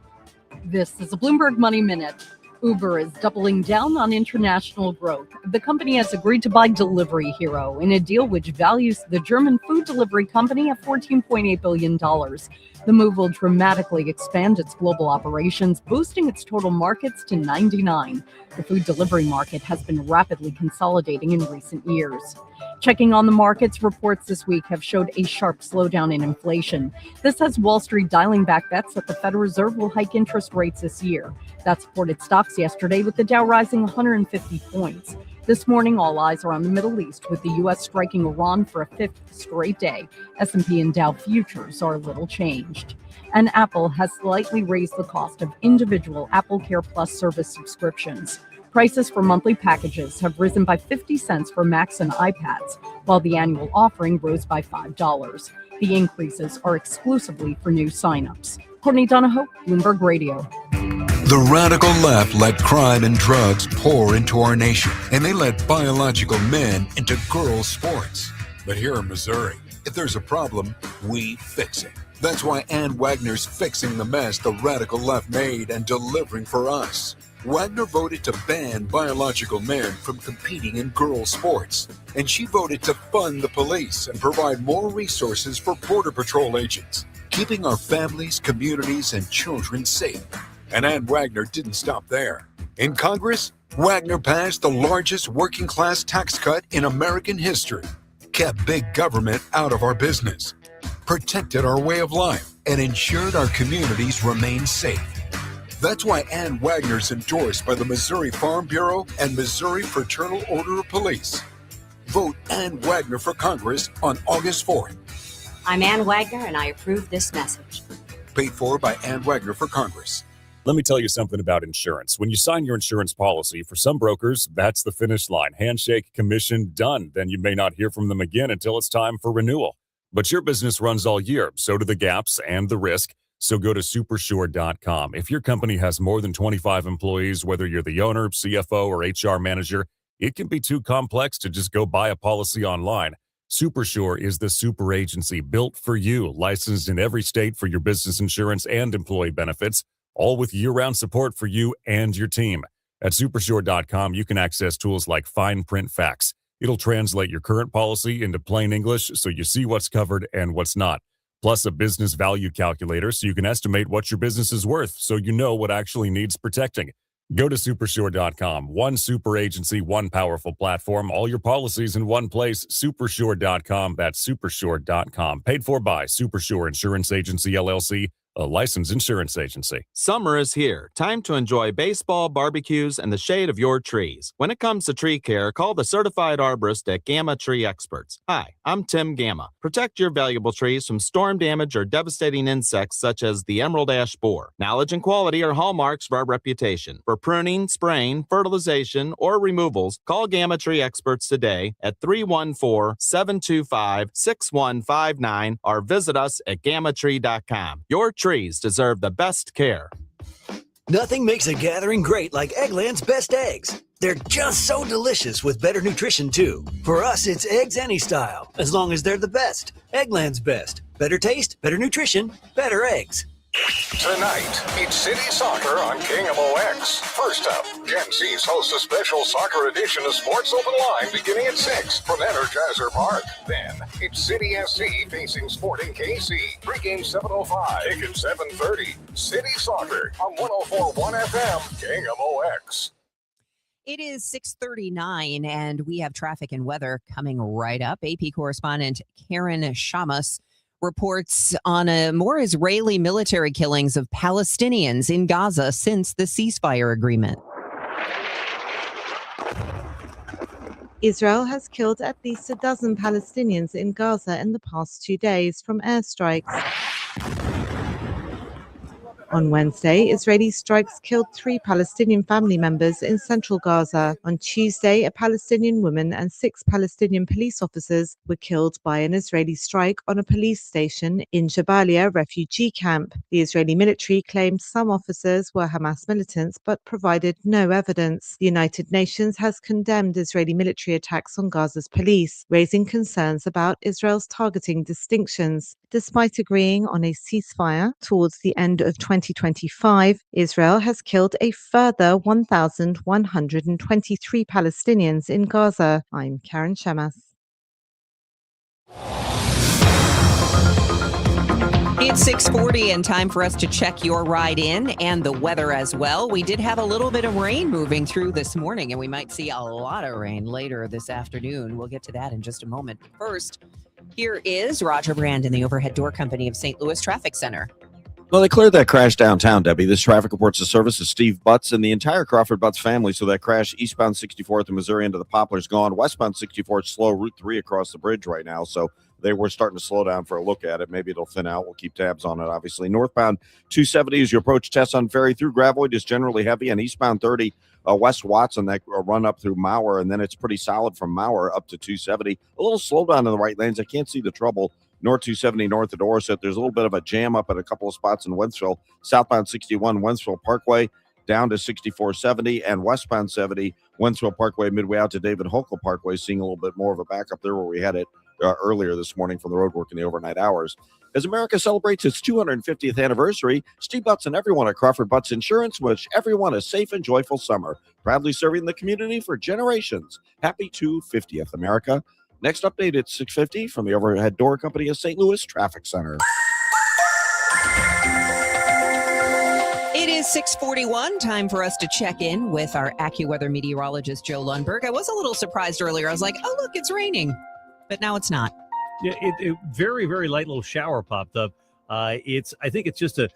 This is a Bloomberg Money Minute. Uber is doubling down on international growth. The company has agreed to buy Delivery Hero in a deal which values the German food delivery company at $14.8 billion. The move will dramatically expand its global operations, boosting its total markets to 99. The food delivery market has been rapidly consolidating in recent years. Checking on the markets, reports this week have showed a sharp slowdown in inflation. This has Wall Street dialing back bets that the Federal Reserve will hike interest rates this year. That supported stocks yesterday, with the Dow rising 150 points. This morning, all eyes are on the Middle East, with the U.S. striking Iran for a fifth straight day. S&P and Dow futures are little changed. And Apple has slightly raised the cost of individual Apple Care Plus service subscriptions. Prices for monthly packages have risen by 50 cents for Macs and iPads, while the annual offering rose by $5. The increases are exclusively for new signups. Courtney Donahoe, Bloomberg Radio. The radical left let crime and drugs pour into our nation, and they let biological men into girls' sports. But here in Missouri, if there's a problem, we fix it. That's why Ann Wagner's fixing the mess the radical left made and delivering for us. Wagner voted to ban biological men from competing in girls' sports, and she voted to fund the police and provide more resources for Border Patrol agents, keeping our families, communities, and children safe. And Ann Wagner didn't stop there. In Congress, Wagner passed the largest working-class tax cut in American history, kept big government out of our business, protected our way of life, and ensured our communities remain safe. That's why Ann Wagner's endorsed by the Missouri Farm Bureau and Missouri Fraternal Order of Police. Vote Ann Wagner for Congress on August 4th. I'm Ann Wagner, and I approve this message. Paid for by Ann Wagner for Congress. Let me tell you something about insurance. When you sign your insurance policy, for some brokers, that's the finish line. Handshake, commission, done. Then you may not hear from them again until it's time for renewal. But your business runs all year, so do the gaps and the risk. So go to supersure.com. If your company has more than 25 employees, whether you're the owner, CFO, or HR manager, it can be too complex to just go buy a policy online. Supersure is the super agency built for you, licensed in every state for your business insurance and employee benefits, all with year-round support for you and your team. At supersure.com, you can access tools like fine print facts. It'll translate your current policy into plain English so you see what's covered and what's not. Plus a business value calculator so you can estimate what your business is worth so you know what actually needs protecting. Go to supersure.com. One super agency, one powerful platform, all your policies in one place. Supersure.com. That's supersure.com. Paid for by Supersure Insurance Agency, LLC, a licensed insurance agency. Summer is here. Time to enjoy baseball, barbecues, and the shade of your trees. When it comes to tree care, call the certified arborist at Gamma Tree Experts. Hi, I'm Tim Gamma. Protect your valuable trees from storm damage or devastating insects such as the emerald ash borer. Knowledge and quality are hallmarks of our reputation. For pruning, spraying, fertilization, or removals, call Gamma Tree Experts today at 314-725-6159 or visit us at gammatree.com. Your trees deserve the best care. Nothing makes a gathering great like Eggland's best eggs. They're just so delicious with better nutrition, too. For us, it's eggs any style, as long as they're the best. Eggland's best. Better taste, better nutrition, better eggs. Tonight, it's City Soccer on KMOX. First up, Gen C's host a special soccer edition of Sports Open Line beginning at 6 from Energizer Park. Then, it's City SC facing Sporting KC. Pre-game 7:05, ticket 7:30. City Soccer on 104.1 FM, KMOX. It is 6:39, and we have traffic and weather coming right up. AP correspondent Karen Shamas reports on more Israeli military killings of Palestinians in Gaza since the ceasefire agreement. Israel has killed at least a dozen Palestinians in Gaza in the past 2 days from airstrikes. On Wednesday, Israeli strikes killed 3 Palestinian family members in central Gaza. On Tuesday, a Palestinian woman and 6 Palestinian police officers were killed by an Israeli strike on a police station in Jabalia refugee camp. The Israeli military claimed some officers were Hamas militants but provided no evidence. The United Nations has condemned Israeli military attacks on Gaza's police, raising concerns about Israel's targeting distinctions. Despite agreeing on a ceasefire towards the end of 2025, Israel has killed a further 1,123 Palestinians in Gaza. I'm Karen Shamas. It's 6:40 and time for us to check your ride in and the weather as well. We did have a little bit of rain moving through this morning, and we might see a lot of rain later this afternoon. We'll get to that in just a moment. First, here is Roger Brand in the Overhead Door Company of St. Louis Traffic Center. Well, they cleared that crash downtown, Debbie. This traffic reports the service of Steve Butts and the entire Crawford Butts family. So that crash eastbound 64th and Missouri into the Poplars gone. Westbound 64th slow, Route 3 across the bridge right now. So they were starting to slow down for a look at it. Maybe it'll thin out. We'll keep tabs on it, obviously. Northbound 270 as you approach Tesson Ferry through Gravoid is generally heavy. And eastbound 30 West Watson, that run up through Mauer. And then it's pretty solid from Mauer up to 270. A little slowdown in the right lanes. I can't see the trouble. North 270 north of Dorset. There's a little bit of a jam up at a couple of spots in Wentzville. Southbound 61 Wentzville Parkway down to 6470 and westbound 70 Wentzville Parkway midway out to David Hochul Parkway, seeing a little bit more of a backup there where we had it earlier this morning from the road work in the overnight hours. As America celebrates its 250th anniversary, Steve Butts and everyone at Crawford Butts Insurance wish everyone a safe and joyful summer. Proudly serving the community for generations. Happy 250th, America. Next update at 6:50 from the Overhead Door Company of St. Louis Traffic Center. It is 6:41. Time for us to check in with our AccuWeather meteorologist, Joe Lundberg. I was a little surprised earlier. I was like, oh, look, it's raining. But now it's not. Yeah, it very, very light little shower popped up. I think it's just a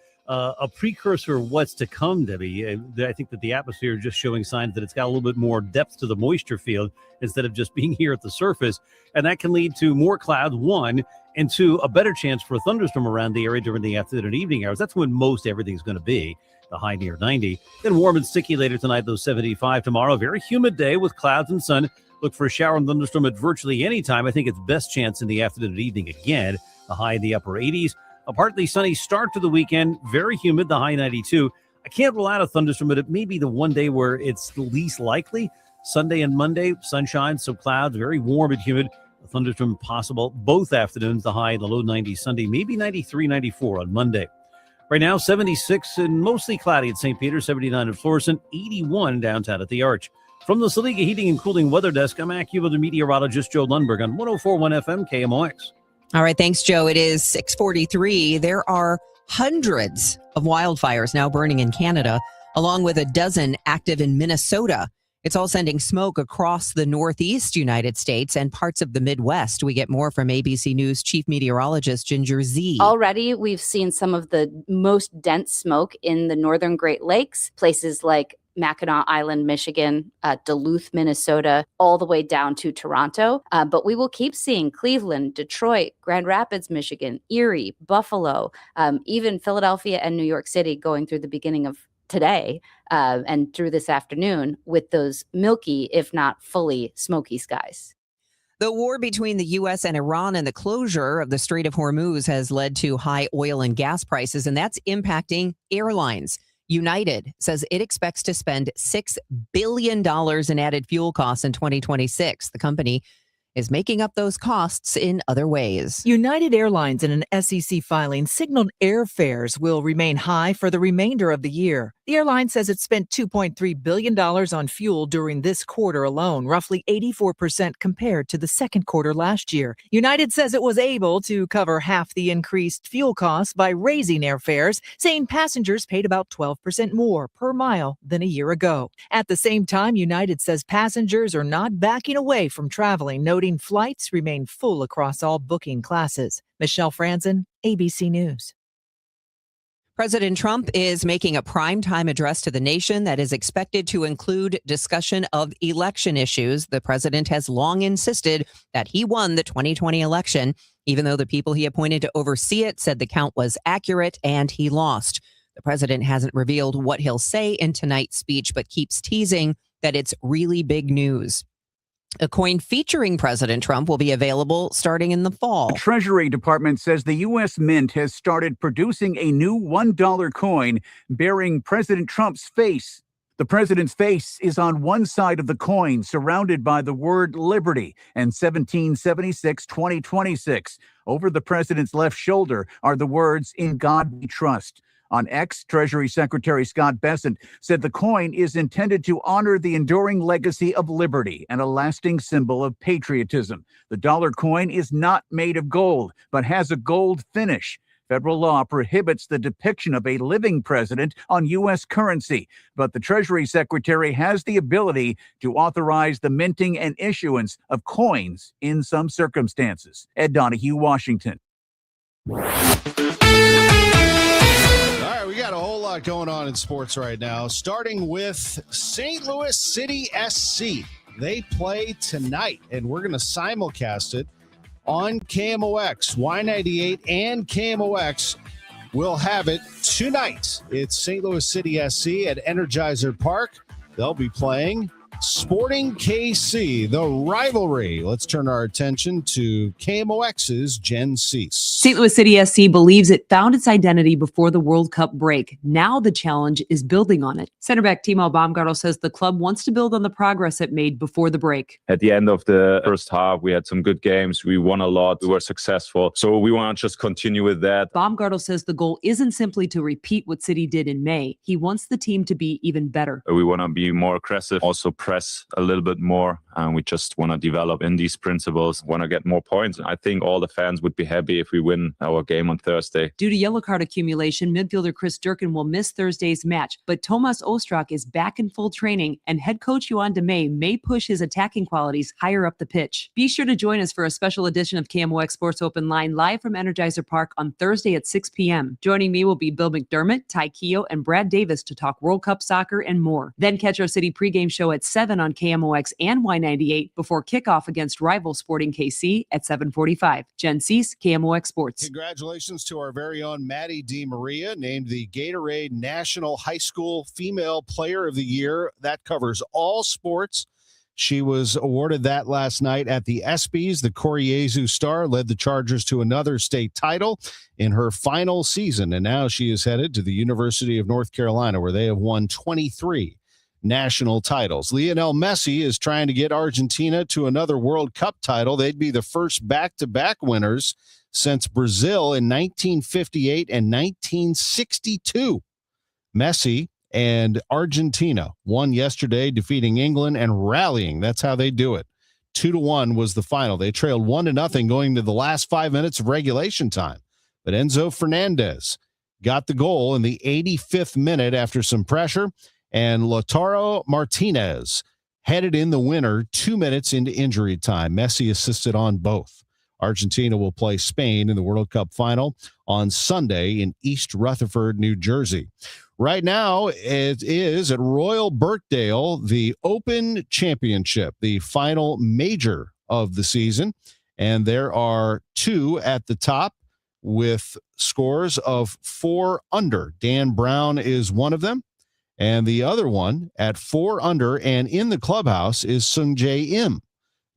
precursor of what's to come, Debbie. I think that the atmosphere is just showing signs that it's got a little bit more depth to the moisture field instead of just being here at the surface. And that can lead to more clouds, one, and two, a better chance for a thunderstorm around the area during the afternoon and evening hours. That's when most everything's going to be, the high near 90. Then warm and sticky later tonight, those 75 tomorrow. Very humid day with clouds and sun. Look for a shower and thunderstorm at virtually any time. I think it's best chance in the afternoon and evening again. The high in the upper 80s. A partly sunny start to the weekend. Very humid, the high 92. I can't rule out a thunderstorm, but it may be the one day where it's the least likely. Sunday and Monday, sunshine, some clouds, very warm and humid. A thunderstorm possible both afternoons, the high in the low 90s Sunday, maybe 93, 94 on Monday. Right now, 76 and mostly cloudy at St. Peter, 79 at Florissant, 81 downtown at the Arch. From the Saliga Heating and Cooling Weather Desk, I'm AccuWeather meteorologist Joe Lundberg on 104.1 FM KMOX. All right, thanks, Joe. It is 6:43. There are hundreds of wildfires now burning in Canada, along with a dozen active in Minnesota. It's all sending smoke across the Northeast United States and parts of the Midwest. We get more from ABC News Chief Meteorologist Ginger Z. Already, we've seen some of the most dense smoke in the northern Great Lakes, places like Mackinac Island, Michigan, Duluth, Minnesota, all the way down to Toronto. But we will keep seeing Cleveland, Detroit, Grand Rapids, Michigan, Erie, Buffalo, even Philadelphia and New York City going through the beginning of today and through this afternoon with those milky, if not fully smoky skies. The war between the U.S. and Iran and the closure of the Strait of Hormuz has led to high oil and gas prices, and that's impacting airlines. United says it expects to spend $6 billion in added fuel costs in 2026. The company is making up those costs in other ways. United Airlines in an SEC filing signaled airfares will remain high for the remainder of the year. The airline says it spent $2.3 billion on fuel during this quarter alone, roughly 84% compared to the second quarter last year. United says it was able to cover half the increased fuel costs by raising airfares, saying passengers paid about 12% more per mile than a year ago. At the same time, United says passengers are not backing away from traveling, noting flights remain full across all booking classes. Michelle Franzen, ABC News. President Trump is making a primetime address to the nation that is expected to include discussion of election issues. The president has long insisted that he won the 2020 election, even though the people he appointed to oversee it said the count was accurate and he lost. The president hasn't revealed what he'll say in tonight's speech, but keeps teasing that it's really big news. A coin featuring President Trump will be available starting in the fall. The Treasury Department says the U.S. Mint has started producing a new $1 coin bearing President Trump's face. The president's face is on one side of the coin, surrounded by the word liberty and 1776-2026. Over the president's left shoulder are the words, "In God we trust." On X, Treasury Secretary Scott Bessent said the coin is intended to honor the enduring legacy of liberty and a lasting symbol of patriotism. The dollar coin is not made of gold, but has a gold finish. Federal law prohibits the depiction of a living president on U.S. currency, but the Treasury Secretary has the ability to authorize the minting and issuance of coins in some circumstances. Ed Donahue, Washington. We got a whole lot going on in sports right now, starting with St. Louis City SC. They play tonight, and we're going to simulcast it on KMOX. Y98 and KMOX will have it tonight. It's St. Louis City SC at Energizer Park. They'll be playing Sporting KC, the rivalry. Let's turn our attention to KMOX's Jen Cease. St. Louis City SC believes it found its identity before the World Cup break. Now the challenge is building on it. Center back Timo Baumgartel says the club wants to build on the progress it made before the break. At the end of the first half, we had some good games. We won a lot. We were successful. So we want to just continue with that. Baumgartel says the goal isn't simply to repeat what City did in May. He wants the team to be even better. We want to be more aggressive, also press a little bit more. And we just want to develop in these principles, want to get more points. I think all the fans would be happy if we win our game on Thursday. Due to yellow card accumulation, midfielder Chris Durkin will miss Thursday's match, but Tomas Ostrak is back in full training, and head coach Yoann Demey may push his attacking qualities higher up the pitch. Be sure to join us for a special edition of KMOX Sports Open Line live from Energizer Park on Thursday at 6 p.m. Joining me will be Bill McDermott, Ty Keogh, and Brad Davis to talk World Cup soccer and more. Then catch our City pregame show at 7 on KMOX and Y98 before kickoff against rival Sporting KC at 7:45. Jen Cease, KMOX Sports. Congratulations to our very own Maddie DiMaria, named the Gatorade National High School Female Player of the Year. That covers all sports. She was awarded that last night at the ESPYs. The Koriezu star led the Chargers to another state title in her final season, and now she is headed to the University of North Carolina, where they have won 23 national titles. Lionel Messi is trying to get Argentina to another World Cup title. They'd be the first back-to-back winners since Brazil in 1958 and 1962. Messi and Argentina won yesterday, defeating England and rallying. That's how they do it. 2-1 was the final. They trailed 1-0 going to the last 5 minutes of regulation time. But Enzo Fernandez got the goal in the 85th minute after some pressure, and Lautaro Martinez headed in the winner 2 minutes into injury time. Messi assisted on both. Argentina will play Spain in the World Cup final on Sunday in East Rutherford, New Jersey. Right now, it is at Royal Birkdale, the Open Championship, the final major of the season. And there are two at the top with scores of 4 under. Dan Brown is one of them. And the other one at 4 under and in the clubhouse is Sung Jae Im.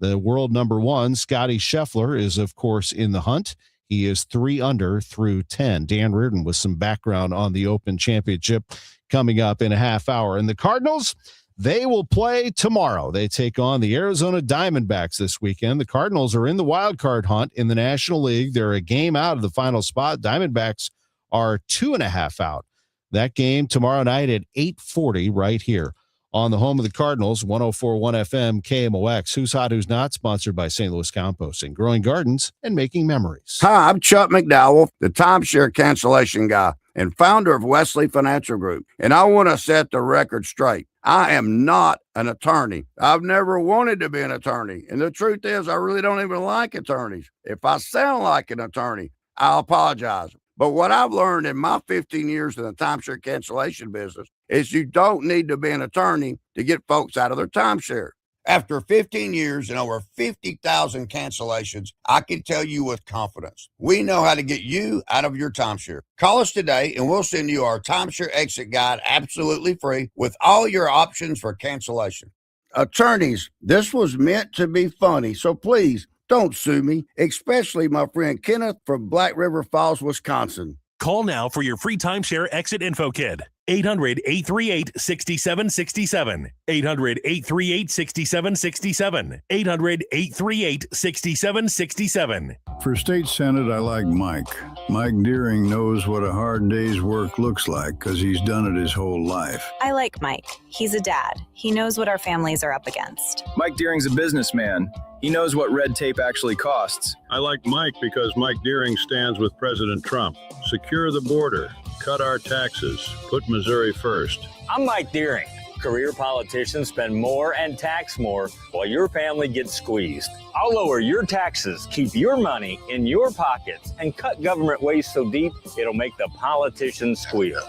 The world number 1, Scotty Scheffler, is, of course, in the hunt. He is 3 under through 10. Dan Reardon with some background on the Open Championship coming up in a half hour. And the Cardinals, They will play tomorrow. They take on the Arizona Diamondbacks this weekend. The Cardinals are in the wild card hunt in the National League. They're a game out of the final spot. Diamondbacks are 2.5 out. That game tomorrow night at 8:40 right here on the home of the Cardinals, 104.1 FM KMOX. Who's Hot, Who's Not, sponsored by St. Louis Composting, growing gardens and making memories. Hi, I'm Chuck McDowell, the timeshare cancellation guy and founder of Wesley Financial Group. And I want to set the record straight. I am not an attorney. I've never wanted to be an attorney. And the truth is, I really don't even like attorneys. If I sound like an attorney, I'll apologize. But what I've learned in my 15 years in the timeshare cancellation business is you don't need to be an attorney to get folks out of their timeshare. After 15 years and over 50,000 cancellations, I can tell you with confidence, we know how to get you out of your timeshare. Call us today and we'll send you our timeshare exit guide absolutely free with all your options for cancellation. Attorneys, this was meant to be funny, so please don't sue me, especially my friend Kenneth from Black River Falls, Wisconsin. Call now for your free timeshare exit info kit. 800-838-6767. 800-838-6767. 800-838-6767. For state senate, I like Mike. Mike Deering knows what a hard day's work looks like because he's done it his whole life. I like Mike. He's a dad. He knows what our families are up against. Mike Deering's a businessman. He knows what red tape actually costs. I like Mike because Mike Deering stands with President Trump. Secure the border. Cut our taxes. Put Missouri first. I'm Mike Deering. Career politicians spend more and tax more while your family gets squeezed. I'll lower your taxes, keep your money in your pockets, and cut government waste so deep it'll make the politicians squeal.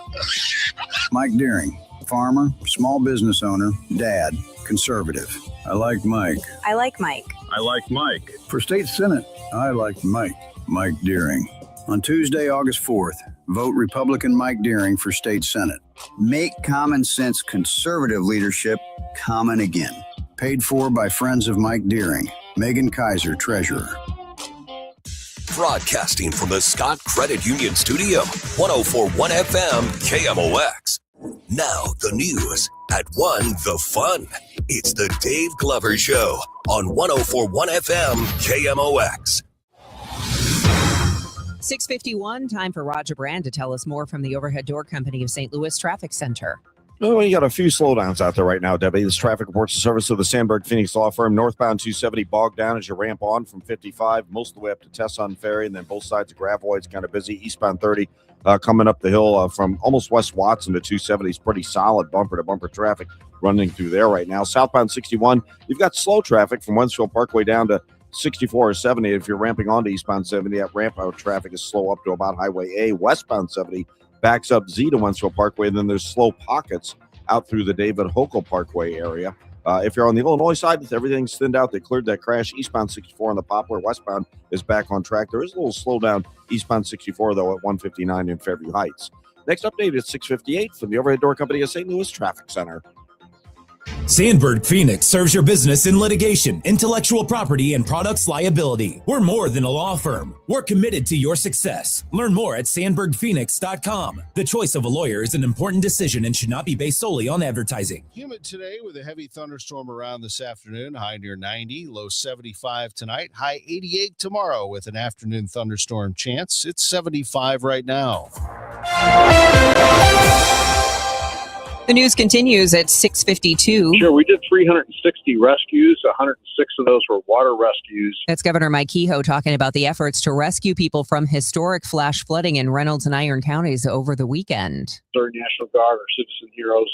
Mike Deering, farmer, small business owner, dad, conservative. I like Mike. I like Mike. I like Mike. For state senate, I like Mike. Mike Deering. On Tuesday, August 4th, vote Republican Mike Deering for state senate. Make common sense conservative leadership common again. Paid for by friends of Mike Deering. Megan Kaiser, treasurer. Broadcasting from the Scott Credit Union Studio, 104.1 FM KMOX. Now the news at 1 the fun. It's the Dave Glover Show on 104.1 FM KMOX. 6:51, time for Roger Brand to tell us more from the Overhead Door Company of St. Louis Traffic Center. Well, you got a few slowdowns out there right now, Debbie. This traffic reports the service of the Sandberg Phoenix Law Firm. Northbound 270 bogged down as you ramp on from 55, most of the way up to Tesson Ferry, and then both sides of Gravois, it's kind of busy. Eastbound 30 coming up the hill from almost West Watson to 270 is pretty solid bumper-to-bumper traffic running through there right now. Southbound 61, you've got slow traffic from Wensfield Parkway down to 64 or 70. If you're ramping onto eastbound 70, that ramp out traffic is slow up to about Highway A. Westbound 70 backs up Z to Wensfield Parkway, and then there's slow pockets out through the David Hokel Parkway area. If you're on the Illinois side, everything's thinned out. They cleared that crash. Eastbound 64 on the Poplar. Westbound is back on track. There is a little slowdown eastbound 64, though, at 159 in Fairview Heights. Next update is 6:58 from the Overhead Door Company of St. Louis Traffic Center. Sandberg Phoenix serves your business in litigation, intellectual property, and products liability. We're more than a law firm. We're committed to your success. Learn more at sandbergphoenix.com. The choice of a lawyer is an important decision and should not be based solely on advertising. Humid today with a heavy thunderstorm around this afternoon. High near 90, low 75 tonight. High 88 tomorrow with an afternoon thunderstorm chance. It's 75 right now. The news continues at 6:52. Sure, we did 360 rescues. 106 of those were water rescues. That's Governor Mike Kehoe talking about the efforts to rescue people from historic flash flooding in Reynolds and Iron counties over the weekend. Our National Guard, our citizen heroes,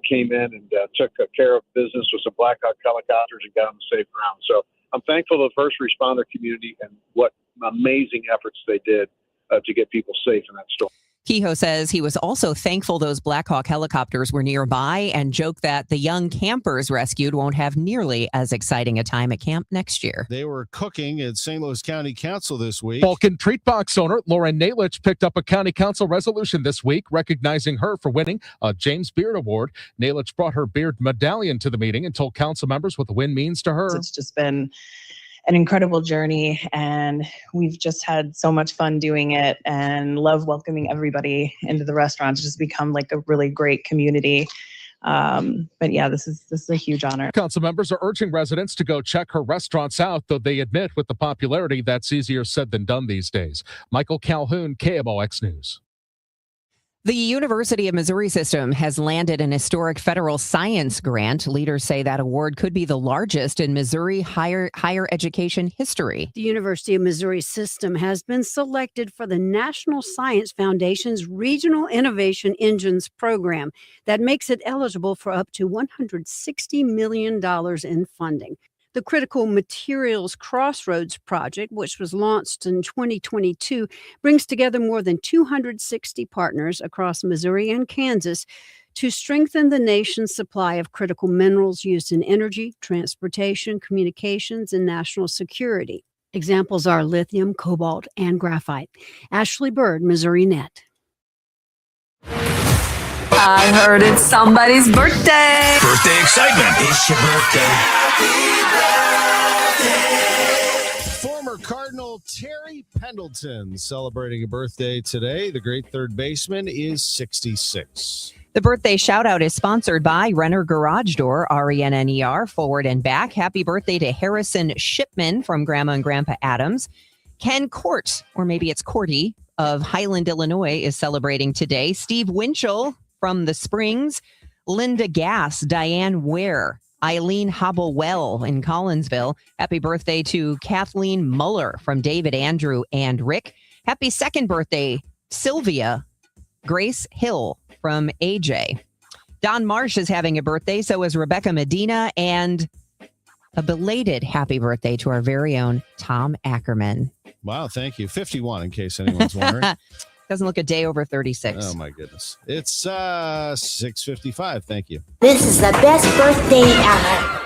came in and took care of business with some Black Hawk helicopters and got them safe ground. So I'm thankful to the first responder community and what amazing efforts they did to get people safe in that storm. Kehoe says he was also thankful those Black Hawk helicopters were nearby and joked that the young campers rescued won't have nearly as exciting a time at camp next year. They were cooking at St. Louis County Council this week. Vulcan Treat Box owner Lauren Nalich picked up a county council resolution this week recognizing her for winning a James Beard Award. Nalich brought her Beard medallion to the meeting and told council members what the win means to her. It's just been an incredible journey, and we've just had so much fun doing it and love welcoming everybody into the restaurant. It's just become like a really great community. But yeah, this is a huge honor. Council members are urging residents to go check her restaurants out, though they admit with the popularity that's easier said than done these days. Michael Calhoun, KMOX News. The University of Missouri system has landed an historic federal science grant. Leaders say that award could be the largest in Missouri higher education history. The University of Missouri system has been selected for the National Science Foundation's Regional Innovation Engines program that makes it eligible for up to $160 million in funding. The Critical Materials Crossroads Project, which was launched in 2022, brings together more than 260 partners across Missouri and Kansas to strengthen the nation's supply of critical minerals used in energy, transportation, communications, and national security. Examples are lithium, cobalt, and graphite. Ashley Bird, Missouri Net. I heard it's somebody's birthday. Birthday excitement. It's your birthday. Former Cardinal Terry Pendleton celebrating a birthday today. The great third baseman is 66. The birthday shout out is sponsored by Renner Garage Door, RENNER, forward and back. Happy birthday to Harrison Shipman from Grandma and Grandpa Adams. Ken Court, or maybe it's Cordy, of Highland, Illinois, is celebrating today. Steve Winchell from the Springs. Linda Gass, Diane Ware, Eileen Hobblewell in Collinsville. Happy birthday to Kathleen Muller from David, Andrew, and Rick. Happy second birthday, Sylvia Grace Hill from AJ. Don Marsh is having a birthday, so is Rebecca Medina, and a belated happy birthday to our very own Tom Ackerman. Wow, thank you. 51, in case anyone's wondering. Doesn't look a day over 36. Oh, my goodness. It's 6:55. Thank you. This is the best birthday ever.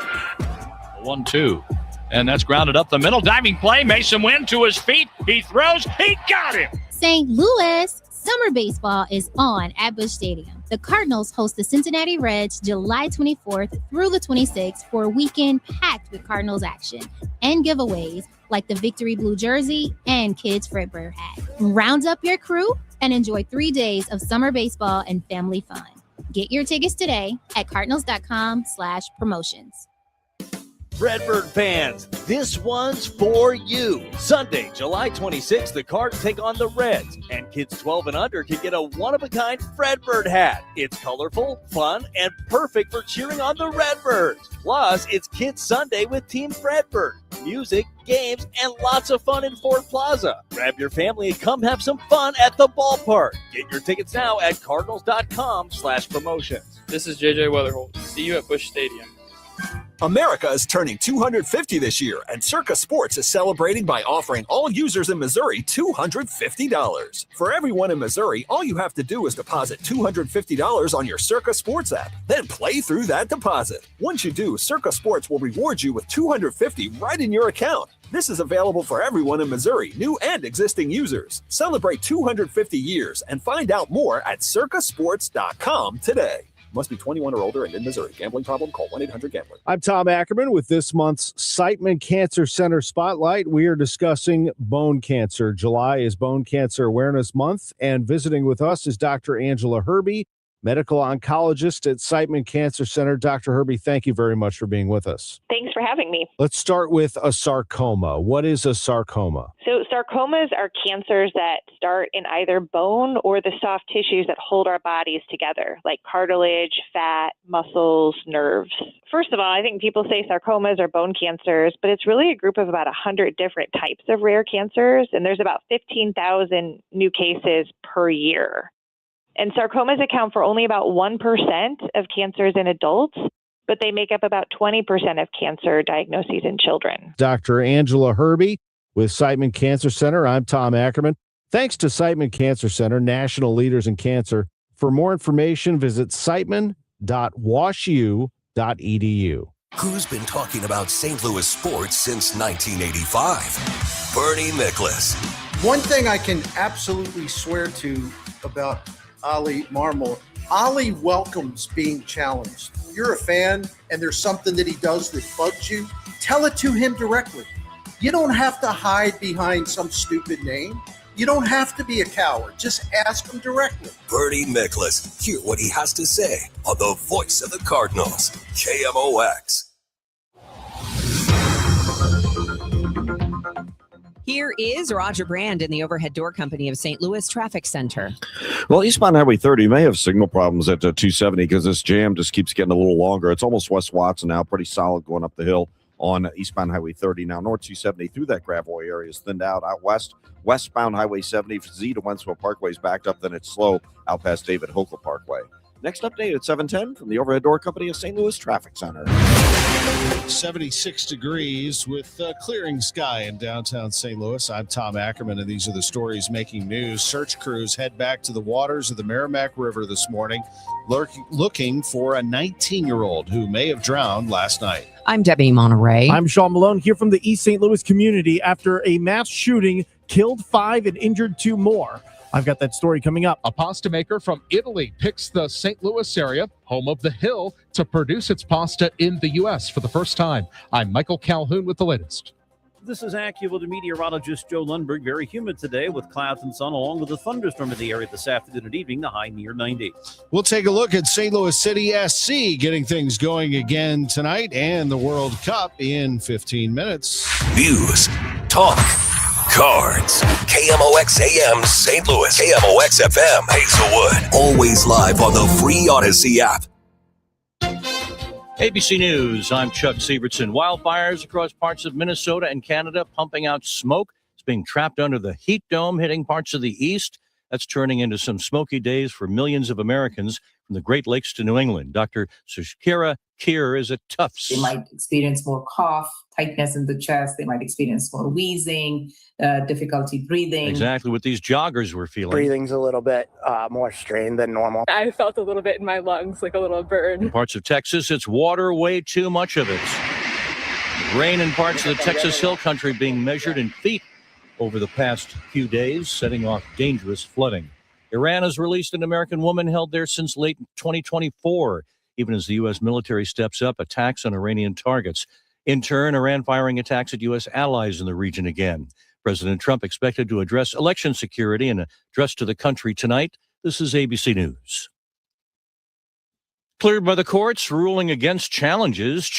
1-2. And that's grounded up the middle. Diving play. Mason Wynn to his feet. He throws. He got him. St. Louis. Summer baseball is on at Busch Stadium. The Cardinals host the Cincinnati Reds July 24th through the 26th for a weekend packed with Cardinals action and giveaways like the Victory Blue jersey and Kids Fredbear hat. Round up your crew and enjoy 3 days of summer baseball and family fun. Get your tickets today at cardinals.com/promotions. Redbird fans, this one's for you. Sunday, July 26th, the Cards take on the Reds, and kids 12 and under can get a one-of-a-kind Redbird hat. It's colorful, fun, and perfect for cheering on the Redbirds. Plus, it's Kids Sunday with Team Redbird. Music, games, and lots of fun in Ford Plaza. Grab your family and come have some fun at the ballpark. Get your tickets now at cardinals.com/promotions. This is JJ Weatherholt. See you at Busch Stadium. America is turning 250 this year, and Circa Sports is celebrating by offering all users in Missouri $250. For everyone in Missouri, all you have to do is deposit $250 on your Circa Sports app, then play through that deposit. Once you do, Circa Sports will reward you with $250 right in your account. This is available for everyone in Missouri, new and existing users. Celebrate 250 years and find out more at circasports.com today. Must be 21 or older and in Missouri. Gambling problem? Call 1-800-GAMBLER. I'm Tom Ackerman with this month's Siteman Cancer Center Spotlight. We are discussing bone cancer. July is Bone Cancer Awareness Month, and visiting with us is Dr. Angela Herbie, medical oncologist at Siteman Cancer Center. Dr. Herbie, thank you very much for being with us. Thanks for having me. Let's start with a sarcoma. What is a sarcoma? So sarcomas are cancers that start in either bone or the soft tissues that hold our bodies together, like cartilage, fat, muscles, nerves. First of all, I think people say sarcomas are bone cancers, but it's really a group of about 100 different types of rare cancers, and there's about 15,000 new cases per year. And sarcomas account for only about 1% of cancers in adults, but they make up about 20% of cancer diagnoses in children. Dr. Angela Herbie with Siteman Cancer Center. I'm Tom Ackerman. Thanks to Siteman Cancer Center, national leaders in cancer. For more information, visit siteman.washu.edu. Who's been talking about St. Louis sports since 1985? Bernie Nicholas. One thing I can absolutely swear to about Ali Marmol, Ali welcomes being challenged. You're a fan and there's something that he does that bugs you, tell it to him directly. You don't have to hide behind some stupid name. You don't have to be a coward. Just ask them directly. Bernie Nicholas, hear what he has to say on the voice of the Cardinals, KMOX. Here is Roger Brand in the Overhead Door Company of St. Louis Traffic Center. Well, eastbound Highway 30 may have signal problems at 270 because this jam just keeps getting a little longer. It's almost West Watson now, pretty solid going up the hill on eastbound Highway 30. Now, North 270 through that Gravois area is thinned out. Out west, westbound Highway 70 from Z to Wentzville Parkway is backed up. Then it's slow out past David Hochul Parkway. Next update at 7:10 from the Overhead Door Company of St. Louis Traffic Center. 76 degrees with clearing sky in downtown St. Louis. I'm Tom Ackerman, and these are the stories making news. Search crews head back to the waters of the Merrimack River this morning, looking for a 19-year-old who may have drowned last night. I'm Debbie Monterrey. I'm Sean Malone here from the East St. Louis community after a mass shooting killed 5 and injured 2 more. I've got that story coming up. A pasta maker from Italy picks the St. Louis area, home of the Hill, to produce its pasta in the U.S. for the first time. I'm Michael Calhoun with the latest. This is AccuWeather meteorologist Joe Lundberg. Very humid today with clouds and sun, along with a thunderstorm in the area this afternoon and evening, the high near 90. We'll take a look at St. Louis City SC getting things going again tonight and the World Cup in 15 minutes. News, talk, cards. KMOX AM St. Louis. KMOX FM Hazelwood. Always live on the free Odyssey app. ABC News, I'm Chuck Sievertson. Wildfires across parts of Minnesota and Canada pumping out smoke. It's being trapped under the heat dome hitting parts of the east. That's turning into some smoky days for millions of Americans from the Great Lakes to New England. Dr. Sushkira Kier is at Tufts. They might experience more cough, tightness in the chest. They might experience more wheezing, difficulty breathing. Exactly what these joggers were feeling. Breathing's a little bit more strained than normal. I felt a little bit in my lungs, like a little burn. In parts of Texas, it's water, way too much of it. Rain in parts of the Texas Hill Country being measured in feet over the past few days, setting off dangerous flooding. Iran has released an American woman held there since late 2024, even as the U.S. military steps up attacks on Iranian targets. In turn, Iran firing attacks at U.S. allies in the region again. President Trump expected to address election security in an address to the country tonight. This is ABC News. Cleared by the courts, ruling against changes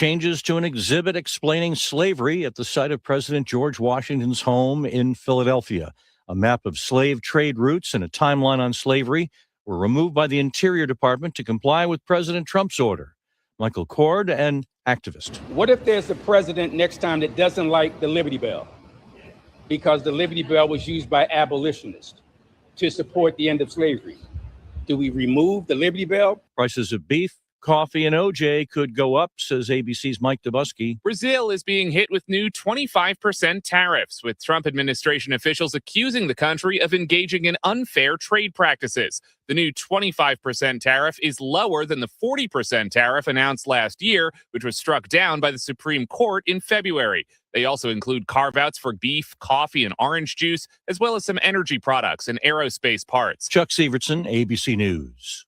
to an exhibit explaining slavery at the site of President George Washington's home in Philadelphia. A map of slave trade routes and a timeline on slavery were removed by the Interior Department to comply with President Trump's order. Michael Cord, an activist. What if there's a president next time that doesn't like the Liberty Bell? Because the Liberty Bell was used by abolitionists to support the end of slavery. Do we remove the Liberty Bell? Prices of beef, coffee, and OJ could go up, says ABC's Mike Dubusky. Brazil is being hit with new 25% tariffs, with Trump administration officials accusing the country of engaging in unfair trade practices. The new 25% tariff is lower than the 40% tariff announced last year, which was struck down by the Supreme Court in February. They also include carve-outs for beef, coffee, and orange juice, as well as some energy products and aerospace parts. Chuck Sievertson, ABC News.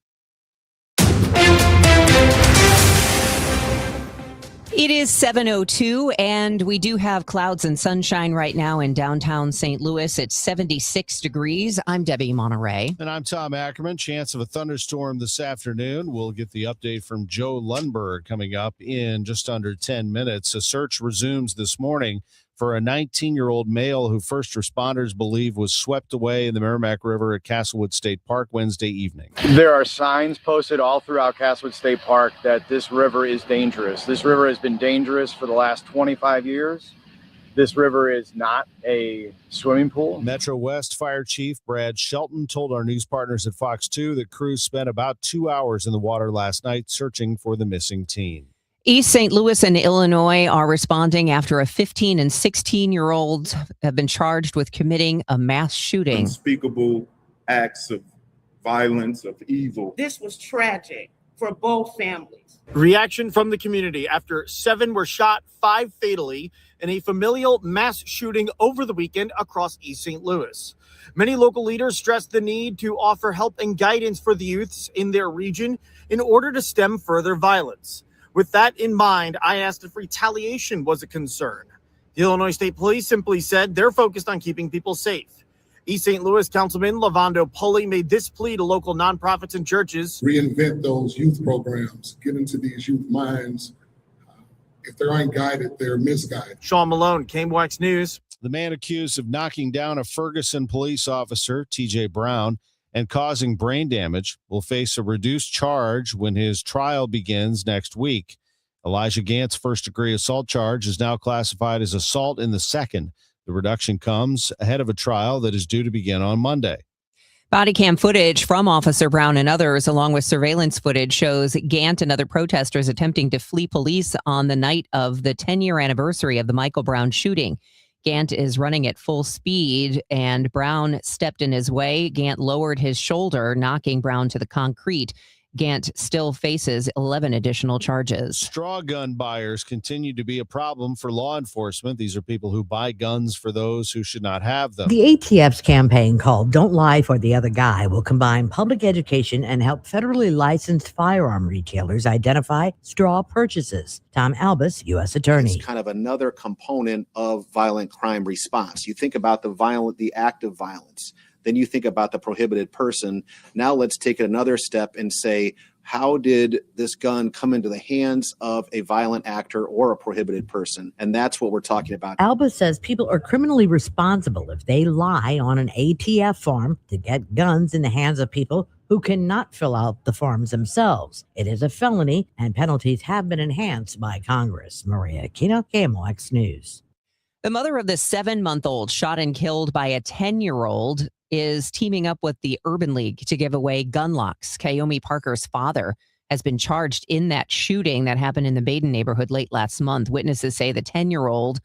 It is 7:02, and we do have clouds and sunshine right now in downtown St. Louis. It's 76 degrees. I'm Debbie Monterrey. And I'm Tom Ackerman. Chance of a thunderstorm this afternoon. We'll get the update from Joe Lundberg coming up in just under 10 minutes. A search resumes this morning for a 19-year-old male who first responders believe was swept away in the Merrimack River at Castlewood State Park Wednesday evening. There are signs posted all throughout Castlewood State Park that this river is dangerous. This river has been dangerous for the last 25 years. This river is not a swimming pool. Metro West Fire Chief Brad Shelton told our news partners at Fox 2 that crews spent about 2 hours in the water last night searching for the missing teen. East St. Louis and Illinois are responding after a 15 and 16-year-olds have been charged with committing a mass shooting. Unspeakable acts of violence, of evil. This was tragic for both families. Reaction from the community after 7 were shot, 5 fatally, in a familial mass shooting over the weekend across East St. Louis. Many local leaders stressed the need to offer help and guidance for the youths in their region in order to stem further violence. With that in mind, I asked if retaliation was a concern. The Illinois State Police simply said they're focused on keeping people safe. East St. Louis Councilman Lavando Pulley made this plea to local nonprofits and churches. Reinvent those youth programs, get into these youth minds. If they aren't guided, they're misguided. Sean Malone, KMOX News. The man accused of knocking down a Ferguson police officer, TJ Brown, and causing brain damage will face a reduced charge when his trial begins next week. Elijah Gant's first-degree assault charge is now classified as assault in the second. The reduction comes ahead of a trial that is due to begin on Monday. Body cam footage from Officer Brown and others, along with surveillance footage, shows Gant and other protesters attempting to flee police on the night of the 10-year anniversary of the Michael Brown shooting. Gant is running at full speed, and Brown stepped in his way. Gant lowered his shoulder, knocking Brown to the concrete. Gant still faces 11 additional charges. Straw gun buyers continue to be a problem for law enforcement. These are people who buy guns for those who should not have them. The ATF's campaign called Don't Lie for the Other Guy will combine public education and help federally licensed firearm retailers identify straw purchases. Tom Albus, U.S. Attorney. It's kind of another component of violent crime response. You think about the act of violence. Then you think about the prohibited person. Now let's take it another step and say, how did this gun come into the hands of a violent actor or a prohibited person? And that's what we're talking about. Alba says people are criminally responsible if they lie on an ATF form to get guns in the hands of people who cannot fill out the forms themselves. It is a felony, and penalties have been enhanced by Congress. Maria Aquino, KMOX News. The mother of the 7-month-old shot and killed by a 10-year-old is teaming up with the Urban League to give away gun locks. Kayomi Parker's father has been charged in that shooting that happened in the Baden neighborhood late last month. Witnesses say the 10-year-old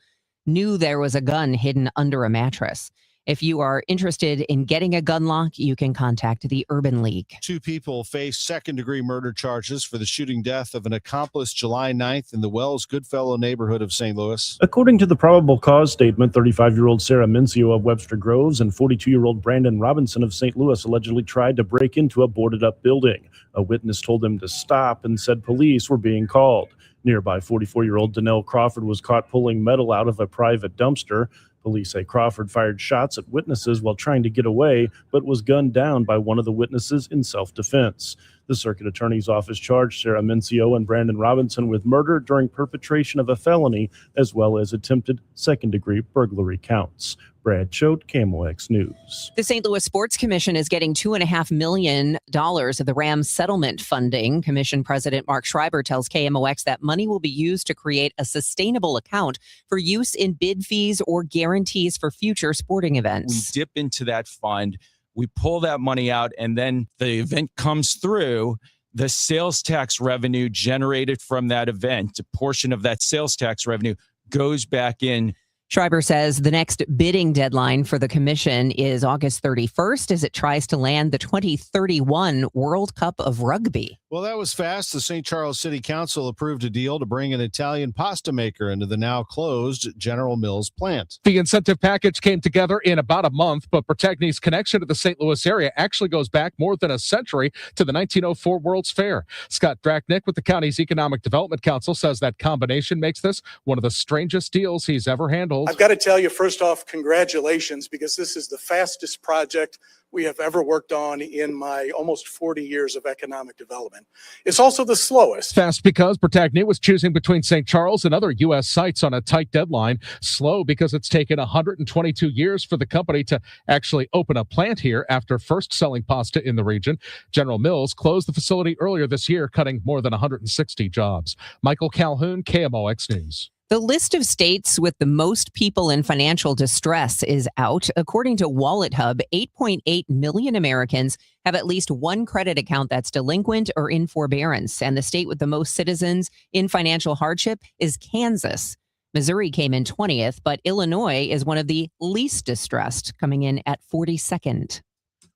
knew there was a gun hidden under a mattress. If you are interested in getting a gun lock, you can contact the Urban League. 2 people face second-degree murder charges for the shooting death of an accomplice July 9th in the Wells Goodfellow neighborhood of St. Louis. According to the probable cause statement, 35-year-old Sarah Mincio of Webster Groves and 42-year-old Brandon Robinson of St. Louis allegedly tried to break into a boarded-up building. A witness told them to stop and said police were being called. Nearby, 44-year-old Danelle Crawford was caught pulling metal out of a private dumpster. Police say Crawford fired shots at witnesses while trying to get away, but was gunned down by one of the witnesses in self-defense. The circuit attorney's office charged Sarah Mincio and Brandon Robinson with murder during perpetration of a felony, as well as attempted second-degree burglary counts. Brad Choate, KMOX News. The St. Louis Sports Commission is getting $2.5 million of the Rams settlement funding. Commission President Mark Schreiber tells KMOX that money will be used to create a sustainable account for use in bid fees or guarantees for future sporting events. We dip into that fund, we pull that money out, and then the event comes through. The sales tax revenue generated from that event, a portion of that sales tax revenue goes back in. Schreiber says the next bidding deadline for the commission is August 31st as it tries to land the 2031 World Cup of Rugby. Well, that was fast. The St. Charles City Council approved a deal to bring an Italian pasta maker into the now closed General Mills plant. The incentive package came together in about a month, but Bertagny's connection to the St. Louis area actually goes back more than a century to the 1904 World's Fair. Scott Drachnick with the county's Economic Development Council says that combination makes this one of the strangest deals he's ever handled. I've got to tell you, first off, congratulations, because this is the fastest project we have ever worked on in my almost 40 years of economic development. It's also the slowest. Fast because Bertagny was choosing between St. Charles and other U.S. sites on a tight deadline. Slow because it's taken 122 years for the company to actually open a plant here after first selling pasta in the region. General Mills closed the facility earlier this year, cutting more than 160 jobs. Michael Calhoun, KMOX News. The list of states with the most people in financial distress is out. According to Wallet Hub, 8.8 million Americans have at least one credit account that's delinquent or in forbearance. And the state with the most citizens in financial hardship is Kansas. Missouri came in 20th, but Illinois is one of the least distressed, coming in at 42nd.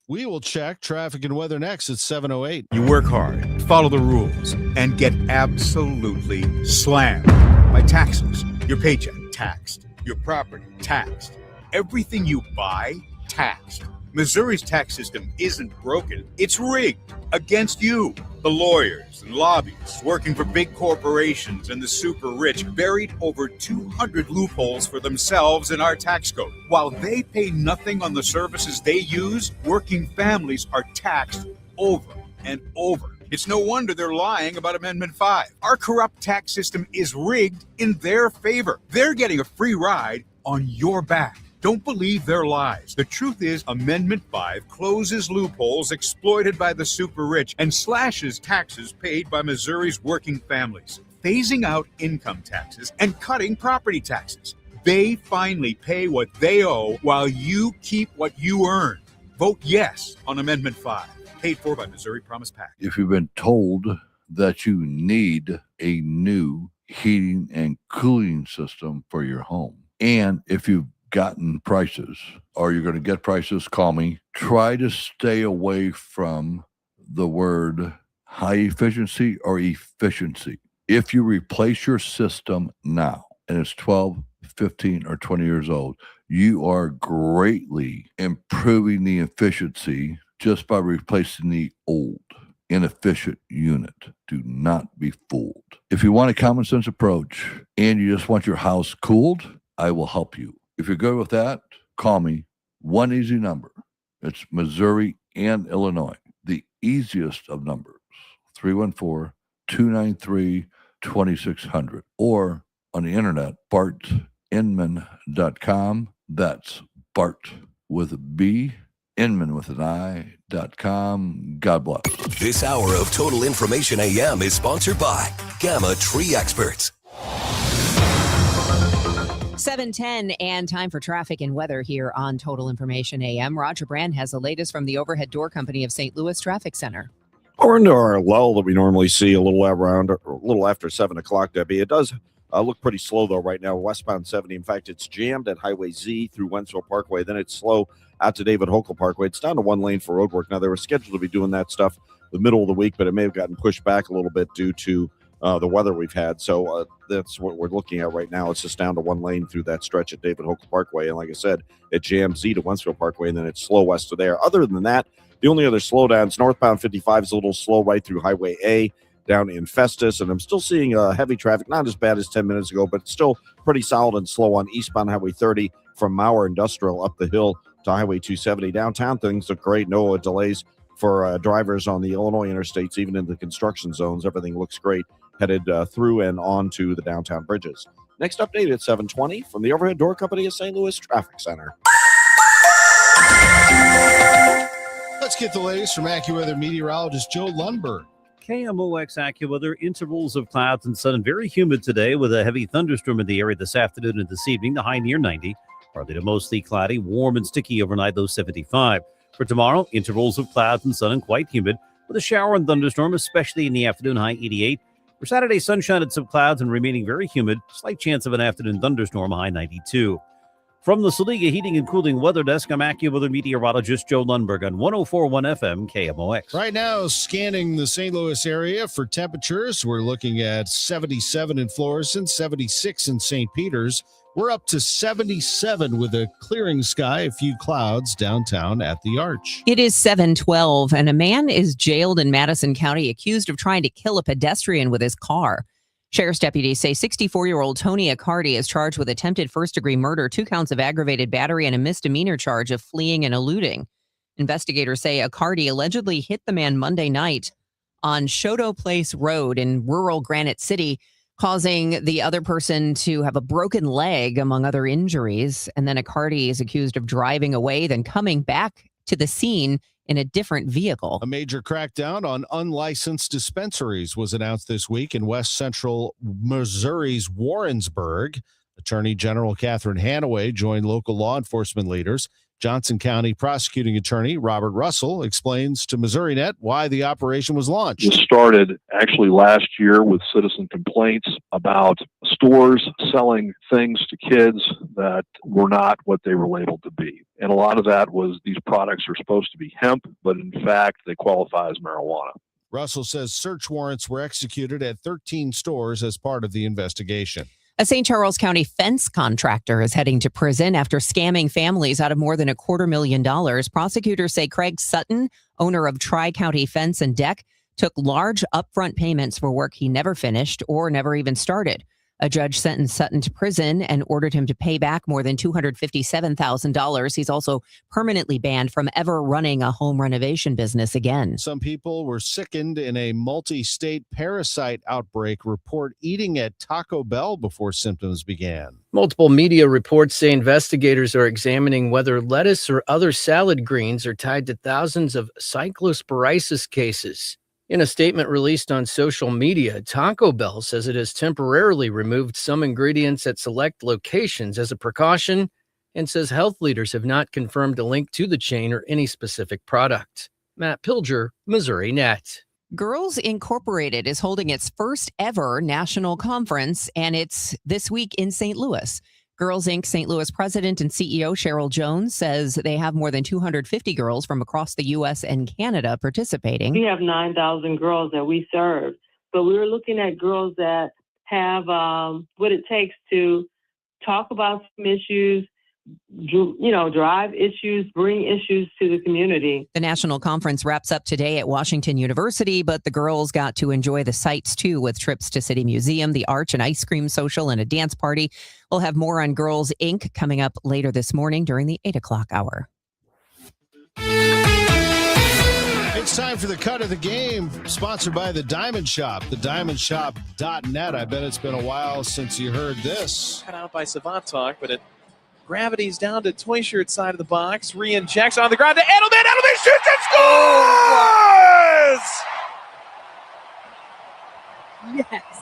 We will check traffic and weather next at 7:08. You work hard, follow the rules, and get absolutely slammed by taxes. Your paycheck taxed, your property taxed, everything you buy taxed. Missouri's tax system isn't broken, it's rigged against you. The lawyers and lobbyists working for big corporations and the super rich buried over 200 loopholes for themselves in our tax code. While they pay nothing on the services they use, working families are taxed over and over. It's no wonder they're lying about Amendment 5. Our corrupt tax system is rigged in their favor. They're getting a free ride on your back. Don't believe their lies. The truth is, Amendment 5 closes loopholes exploited by the super rich and slashes taxes paid by Missouri's working families, phasing out income taxes and cutting property taxes. They finally pay what they owe while you keep what you earn. Vote yes on Amendment 5, paid for by Missouri Promise PAC. If you've been told that you need a new heating and cooling system for your home, and if you've gotten prices or you're going to get prices, call me. Try to stay away from the word high efficiency or efficiency. If you replace your system now and it's 12, 15, or 20 years old, you are greatly improving the efficiency just by replacing the old inefficient unit. Do not be fooled. If you want a common sense approach and you just want your house cooled, I will help you. If you're good with that, call me. One easy number. It's Missouri and Illinois. The easiest of numbers, 314-293-2600. Or on the internet, bartinman.com. That's Bart with a B, Inman with an I.com. God bless. This hour of Total Information AM is sponsored by Gamma Tree Experts. 7:10 and time for traffic and weather here on Total Information AM. Roger Brand has the latest from the Overhead Door Company of St. Louis Traffic Center. We're into our lull that we normally see a little after 7 o'clock, Debbie. It does look pretty slow, though, right now. Westbound 70. In fact, it's jammed at Highway Z through Wentzville Parkway. Then it's slow out to David Hokel Parkway. It's down to one lane for road work. Now, they were scheduled to be doing that stuff the middle of the week, but it may have gotten pushed back a little bit due to the weather we've had. So that's what we're looking at right now. It's just down to one lane through that stretch at David Hokel Parkway. And like I said, it jams Z to Wentzville Parkway, and then it's slow west of there. Other than that, the only other slowdowns, northbound 55 is a little slow right through Highway A down in Festus. And I'm still seeing heavy traffic, not as bad as 10 minutes ago, but still pretty solid and slow on eastbound Highway 30 from Mauer Industrial up the hill to Highway 270. Downtown, things look great. No delays for drivers on the Illinois interstates, even in the construction zones. Everything looks great headed through and on to the downtown bridges. Next update at 7:20 from the Overhead Door Company of St. Louis Traffic Center. Let's get the latest from AccuWeather meteorologist Joe Lundberg. KMOX AccuWeather, intervals of clouds and sun, and very humid today with a heavy thunderstorm in the area this afternoon and this evening. The high near 90, partly to mostly cloudy, warm and sticky overnight, low 75. For tomorrow, intervals of clouds and sun and quite humid with a shower and thunderstorm, especially in the afternoon, high 88. For Saturday, sunshine and some clouds and remaining very humid. Slight chance of an afternoon thunderstorm, high 92. From the Saliga Heating and Cooling Weather Desk, I'm AccuWeather meteorologist Joe Lundberg on 104.1 FM KMOX. Right now, scanning the St. Louis area for temperatures, we're looking at 77 in Florissant, 76 in St. Peters. We're up to 77 with a clearing sky, a few clouds downtown at the Arch. It is 7:12, and a man is jailed in Madison County accused of trying to kill a pedestrian with his car. Sheriff's deputies say 64-year-old Tony Accardi is charged with attempted first-degree murder, 2 counts of aggravated battery, and a misdemeanor charge of fleeing and eluding. Investigators say Accardi allegedly hit the man Monday night on Shoto Place Road in rural Granite City, causing the other person to have a broken leg, among other injuries. And then Accardi is accused of driving away, then coming back to the scene in a different vehicle. A major crackdown on unlicensed dispensaries was announced this week in west central Missouri's Warrensburg. Attorney General Catherine Hanaway joined local law enforcement leaders. Johnson County prosecuting attorney Robert Russell explains to MissouriNet why the operation was launched. It started actually last year with citizen complaints about stores selling things to kids that were not what they were labeled to be. And a lot of that was these products are supposed to be hemp, but in fact, they qualify as marijuana. Russell says search warrants were executed at 13 stores as part of the investigation. A St. Charles County fence contractor is heading to prison after scamming families out of more than $250,000. Prosecutors say Craig Sutton, owner of Tri-County Fence and Deck, took large upfront payments for work he never finished or never even started. A judge sentenced Sutton to prison and ordered him to pay back more than $257,000. He's also permanently banned from ever running a home renovation business again. Some people were sickened in a multi-state parasite outbreak. Report eating at Taco Bell before symptoms began. Multiple media reports say investigators are examining whether lettuce or other salad greens are tied to thousands of cyclosporiasis cases. In a statement released on social media, Taco Bell says it has temporarily removed some ingredients at select locations as a precaution and says health leaders have not confirmed a link to the chain or any specific product. Matt Pilger, Missouri Net. Girls Incorporated is holding its first ever national conference, and it's this week in St. Louis. Girls Inc. St. Louis president and CEO Cheryl Jones says they have more than 250 girls from across the U.S. and Canada participating. We have 9,000 girls that we serve, but we were looking at girls that have what it takes to talk about some issues, drive issues, bring issues to the community. The national conference wraps up today at Washington University, but the girls got to enjoy the sights too with trips to City Museum, the Arch and Ice Cream Social, and a dance party. We'll have more on Girls Inc. coming up later this morning during the 8 o'clock hour. It's time for the cut of the game, sponsored by The Diamond Shop, thediamondshop.net. I bet it's been a while since you heard this. Cut out by Savant Talk, but gravity's down to Toy Shirt side of the box. Re-injects on the ground to Edelman. Edelman shoots and scores! Yes.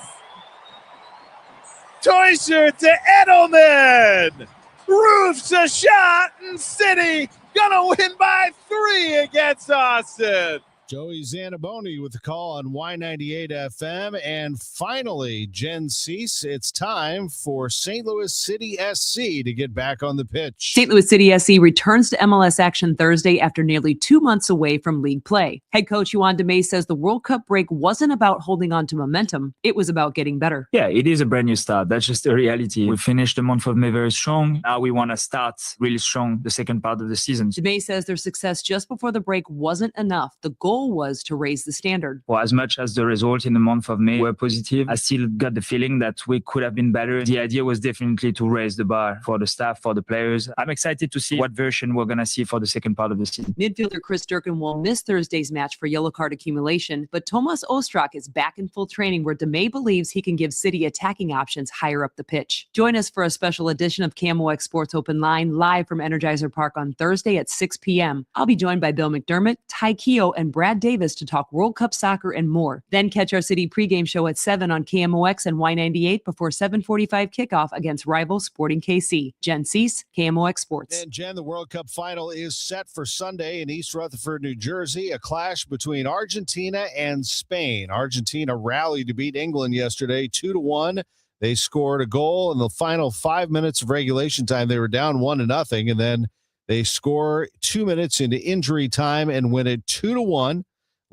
Toy Shirt to Edelman. Roofs a shot, and City gonna win by 3 against Austin. Joey Zanaboni with the call on Y98 FM. And finally, Jen Cease, it's time for St. Louis City SC to get back on the pitch. St. Louis City SC returns to MLS action Thursday after nearly 2 months away from league play. Head coach Juan DeMay says the World Cup break wasn't about holding on to momentum. It was about getting better. Yeah, it is a brand new start. That's just the reality. We finished the month of May very strong. Now we want to start really strong the second part of the season. DeMay says their success just before the break wasn't enough. The goal was to raise the standard. For as much as the result in the month of May were positive, I still got the feeling that we could have been better. The idea was definitely to raise the bar for the staff, for the players. I'm excited to see what version we're going to see for the second part of the season. Midfielder Chris Durkin will miss Thursday's match for yellow card accumulation, but Tomas Ostrak is back in full training where DeMay believes he can give City attacking options higher up the pitch. Join us for a special edition of KMOX Sports Open Line live from Energizer Park on Thursday at 6 p.m. I'll be joined by Bill McDermott, Ty Keogh, and Brad Davis to talk World Cup soccer and more. Then catch our City pregame show at 7 on KMOX and Y98 before 7:45 kickoff against rival Sporting KC. Jen Cease, KMOX Sports. And Jen, the World Cup final is set for Sunday in East Rutherford, New Jersey, a clash between Argentina and Spain. Argentina rallied to beat England yesterday 2-1. They scored a goal in the final 5 minutes of regulation time. They were down 1-0, and then they score 2 minutes into injury time and win it 2-1.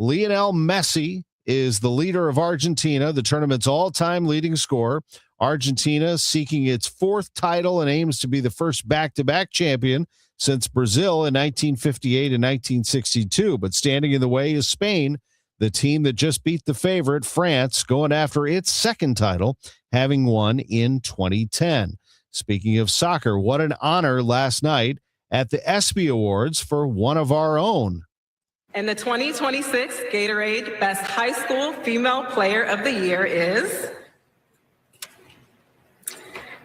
Lionel Messi is the leader of Argentina, the tournament's all-time leading scorer. Argentina seeking its 4th title and aims to be the first back-to-back champion since Brazil in 1958 and 1962. But standing in the way is Spain, the team that just beat the favorite, France, going after its 2nd title, having won in 2010. Speaking of soccer, what an honor last night at the ESPY Awards for one of our own. And the 2026 Gatorade Best High School Female Player of the Year is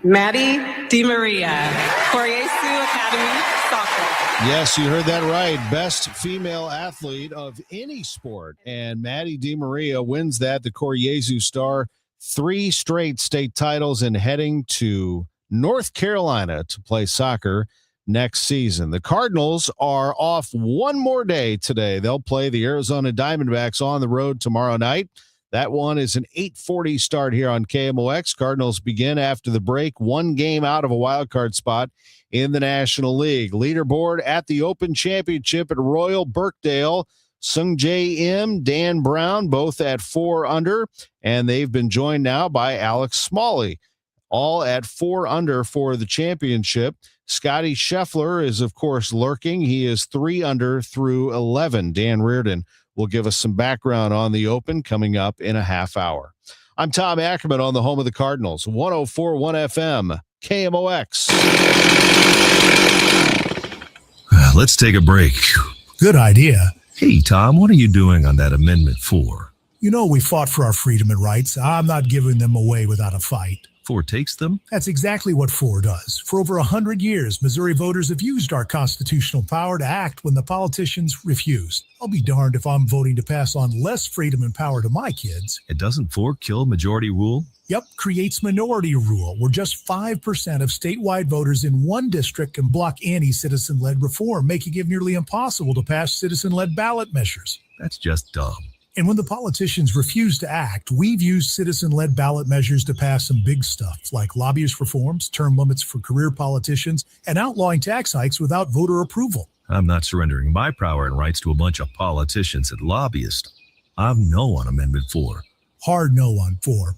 Maddie DiMaria, Koryesu Academy Soccer. Yes, you heard that right. Best female athlete of any sport. And Maddie DiMaria wins that. The Koryesu star, 3 straight state titles and heading to North Carolina to play soccer next season. The Cardinals are off one more day today. They'll play the Arizona Diamondbacks on the road tomorrow night. That one is an 8:40 start here on KMOX. Cardinals begin after the break, 1 game out of a wild card spot in the National League. Leaderboard at the Open Championship at Royal Birkdale. Sung Jae Im, Dan Brown, both at 4 under, and they've been joined now by Alex Smalley. all at 4 under for the championship. Scotty Scheffler is, of course, lurking. He is 3 under through 11. Dan Reardon will give us some background on the Open coming up in a half hour. I'm Tom Ackerman on the home of the Cardinals, 104.1 FM, KMOX. Let's take a break. Good idea. Hey, Tom, what are you doing on that Amendment 4? You know, we fought for our freedom and rights. I'm not giving them away without a fight. 4 takes them? That's exactly what 4 does. For over 100 years, Missouri voters have used our constitutional power to act when the politicians refused. I'll be darned if I'm voting to pass on less freedom and power to my kids. It doesn't 4 kill majority rule? Yep, creates minority rule, where just 5% of statewide voters in one district can block anti-citizen-led reform, making it nearly impossible to pass citizen-led ballot measures. That's just dumb. And when the politicians refuse to act, we've used citizen-led ballot measures to pass some big stuff, like lobbyist reforms, term limits for career politicians, and outlawing tax hikes without voter approval. I'm not surrendering my power and rights to a bunch of politicians and lobbyists. I'm no on Amendment 4. Hard no on 4.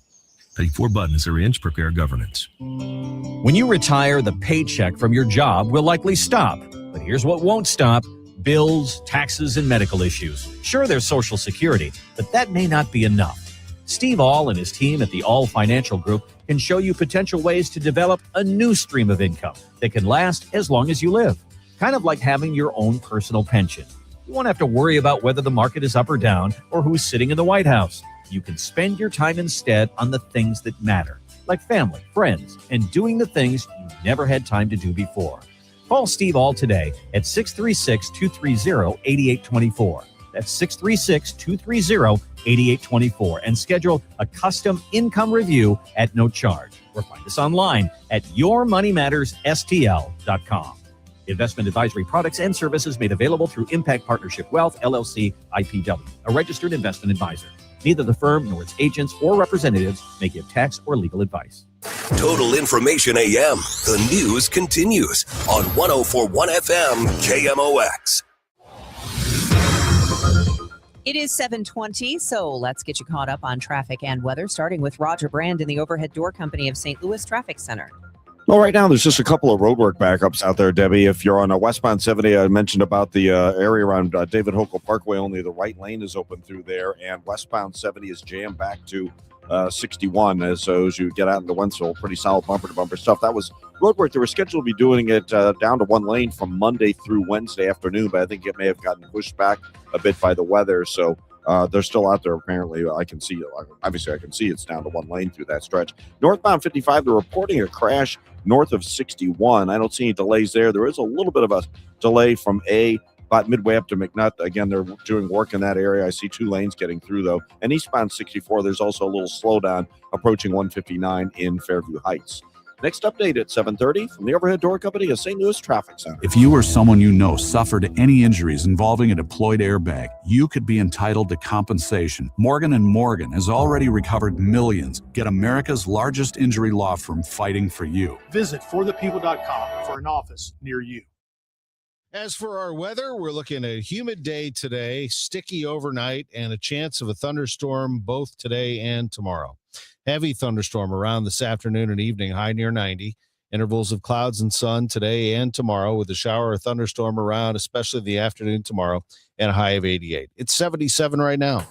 Pay 4 buttons or inch, prepare governance. When you retire, the paycheck from your job will likely stop. But here's what won't stop: bills, taxes, and medical issues. Sure, there's Social Security, but that may not be enough. Steve All and his team at the All Financial Group can show you potential ways to develop a new stream of income that can last as long as you live. Kind of like having your own personal pension. You won't have to worry about whether the market is up or down or who's sitting in the White House. You can spend your time instead on the things that matter, like family, friends, and doing the things you never had time to do before. Call Steve All today at 636-230-8824. That's 636-230-8824, and schedule a custom income review at no charge. Or find us online at yourmoneymattersstl.com. Investment advisory products and services made available through Impact Partnership Wealth, LLC, IPW, a registered investment advisor. Neither the firm nor its agents or representatives may give tax or legal advice. Total Information AM. The news continues on 104.1 FM KMOX. It is 7:20, so let's get you caught up on traffic and weather, starting with Roger Brand in the Overhead Door Company of St. Louis Traffic Center. Well, right now, there's just a couple of roadwork backups out there, Debbie. If you're on a westbound 70, I mentioned about the area around David Hochul Parkway. Only the right lane is open through there, and westbound 70 is jammed back to 61. So as you get out into Wentzville, pretty solid bumper-to-bumper stuff. That was roadwork. They were scheduled to be doing it down to one lane from Monday through Wednesday afternoon, but I think it may have gotten pushed back a bit by the weather. So they're still out there, apparently. I can see, obviously, I can see it's down to one lane through that stretch. Northbound 55, they're reporting a crash north of 61. I don't see any delays there. There is a little bit of a delay from about midway up to McNutt. Again, they're doing work in that area. I see 2 lanes getting through, though. And eastbound 64, there's also a little slowdown approaching 159 in Fairview Heights. Next update at 7:30 from the Overhead Door Company of St. Louis Traffic Center. If you or someone you know suffered any injuries involving a deployed airbag, you could be entitled to compensation. Morgan & Morgan has already recovered millions. Get America's largest injury law firm fighting for you. Visit forthepeople.com for an office near you. As for our weather, we're looking at a humid day today, sticky overnight, and a chance of a thunderstorm both today and tomorrow. Heavy thunderstorm around this afternoon and evening, high near 90. Intervals of clouds and sun today and tomorrow, with a shower or thunderstorm around, especially the afternoon tomorrow, and a high of 88. It's 77 right now.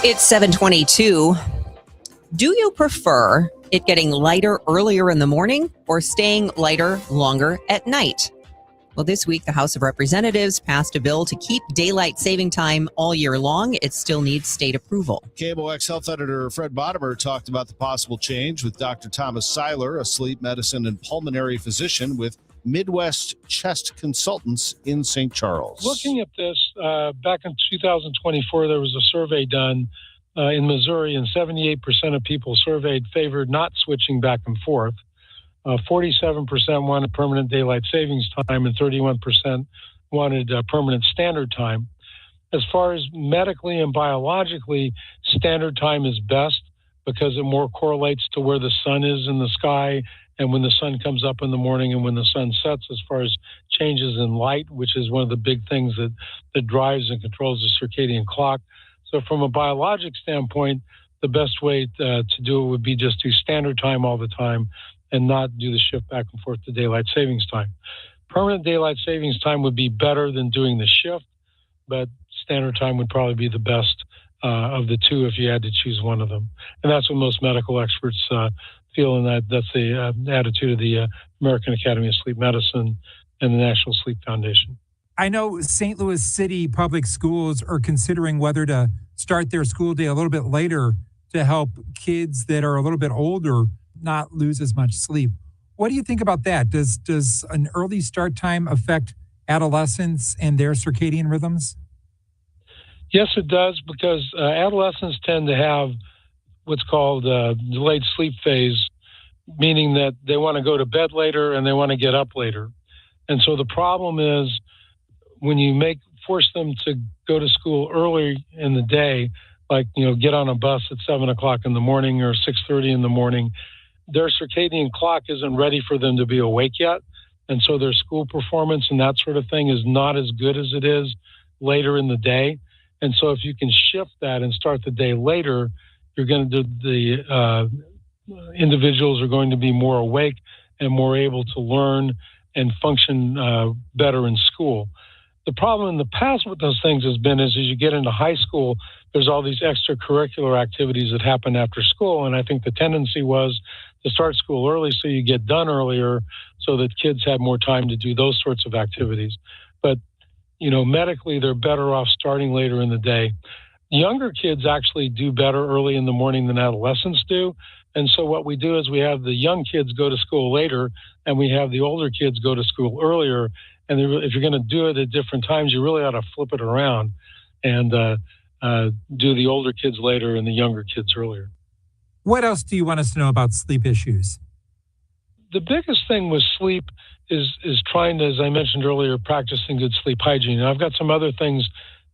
It's 7:22. Do you prefer it getting lighter earlier in the morning or staying lighter longer at night? Well, this week, the House of Representatives passed a bill to keep daylight saving time all year long. It still needs state approval. KMOX Health Editor Fred Bottomer talked about the possible change with Dr. Thomas Seiler, a sleep medicine and pulmonary physician with Midwest Chest Consultants in St. Charles. Looking at this, back in 2024, there was a survey done in Missouri, and 78% of people surveyed favored not switching back and forth. 47% wanted permanent daylight savings time, and 31% wanted permanent standard time. As far as medically and biologically, standard time is best because it more correlates to where the sun is in the sky and when the sun comes up in the morning and when the sun sets, as far as changes in light, which is one of the big things that drives and controls the circadian clock. So from a biologic standpoint, the best way to do it would be just do standard time all the time and not do the shift back and forth to daylight savings time. Permanent daylight savings time would be better than doing the shift, but standard time would probably be the best of the two if you had to choose one of them. And that's what most medical experts feel, and that's the attitude of the American Academy of Sleep Medicine and the National Sleep Foundation. I know St. Louis City public schools are considering whether to start their school day a little bit later to help kids that are a little bit older not lose as much sleep. What do you think about that? Does an early start time affect adolescents and their circadian rhythms? Yes, it does, because adolescents tend to have what's called delayed sleep phase, meaning that they want to go to bed later and they want to get up later. And so the problem is when you force them to go to school early in the day, like, get on a bus at 7 o'clock in the morning or 6:30 in the morning, their circadian clock isn't ready for them to be awake yet. And so their school performance and that sort of thing is not as good as it is later in the day. And so if you can shift that and start the day later, you're going to do the individuals are going to be more awake and more able to learn and function better in school. The problem in the past with those things has been is as you get into high school, there's all these extracurricular activities that happen after school. And I think the tendency was to start school early so you get done earlier so that kids have more time to do those sorts of activities. But, medically, they're better off starting later in the day. Younger kids actually do better early in the morning than adolescents do. And so what we do is we have the young kids go to school later and we have the older kids go to school earlier. And if you're going to do it at different times, you really ought to flip it around and do the older kids later and the younger kids earlier. What else do you want us to know about sleep issues? The biggest thing with sleep is trying to, as I mentioned earlier, practicing good sleep hygiene. And I've got some other things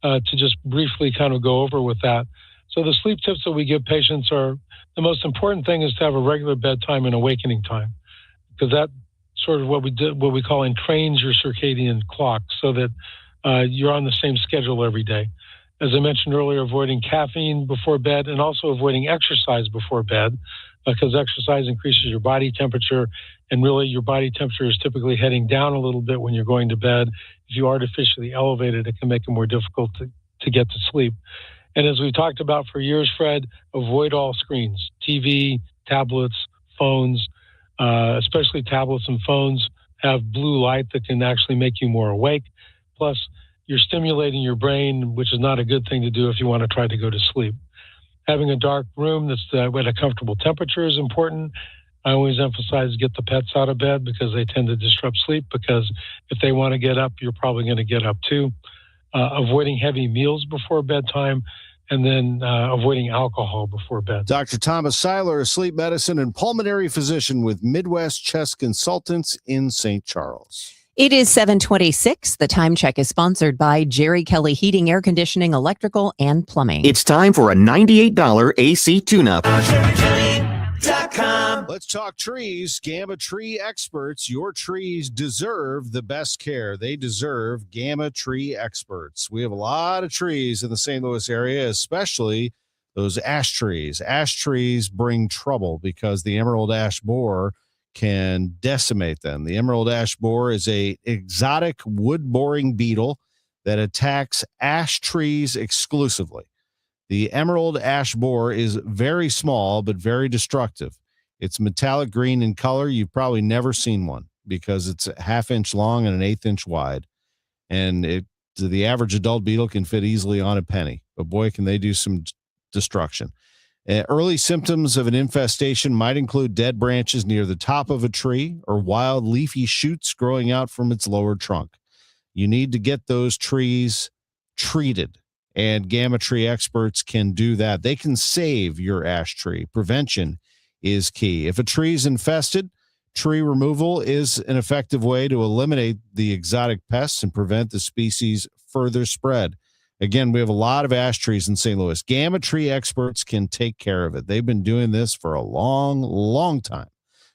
to just briefly kind of go over with that. So the sleep tips that we give patients are, the most important thing is to have a regular bedtime and awakening time, because that sort of what we call entrains your circadian clock so that you're on the same schedule every day. As I mentioned earlier, avoiding caffeine before bed and also avoiding exercise before bed, because exercise increases your body temperature, and really your body temperature is typically heading down a little bit when you're going to bed. If you artificially elevate it, it can make it more difficult to get to sleep. And as we've talked about for years, Fred, avoid all screens, TV, tablets, phones, especially tablets and phones have blue light that can actually make you more awake. Plus, you're stimulating your brain, which is not a good thing to do if you want to try to go to sleep. Having a dark room that's at a comfortable temperature is important. I always emphasize get the pets out of bed because they tend to disrupt sleep, because if they want to get up, you're probably going to get up too. Avoiding heavy meals before bedtime, and then avoiding alcohol before bed. Dr. Thomas Seiler, a sleep medicine and pulmonary physician with Midwest Chest Consultants in St. Charles. It is 7:26. The time check is sponsored by Jerry Kelly Heating, Air Conditioning, Electrical, and Plumbing. It's time for a $98 AC tune-up. Let's talk trees. Gamma Tree Experts. Your trees deserve the best care. They deserve Gamma Tree Experts. We have a lot of trees in the St. Louis area, especially those ash trees. Ash trees bring trouble because the emerald ash borer can decimate them. The emerald ash borer is a exotic wood-boring beetle that attacks ash trees exclusively. The emerald ash borer is very small but very destructive. It's metallic green in color. You've probably never seen one because it's a half-inch long and an eighth-inch wide. And the average adult beetle can fit easily on a penny. But boy, can they do some destruction. Early symptoms of an infestation might include dead branches near the top of a tree or wild leafy shoots growing out from its lower trunk. You need to get those trees treated, and Gamma Tree Experts can do that. They can save your ash tree. Prevention is key. If a tree is infested, tree removal is an effective way to eliminate the exotic pests and prevent the species' further spread. Again, we have a lot of ash trees in St. Louis. Gamma Tree Experts can take care of it. They've been doing this for a long, long time,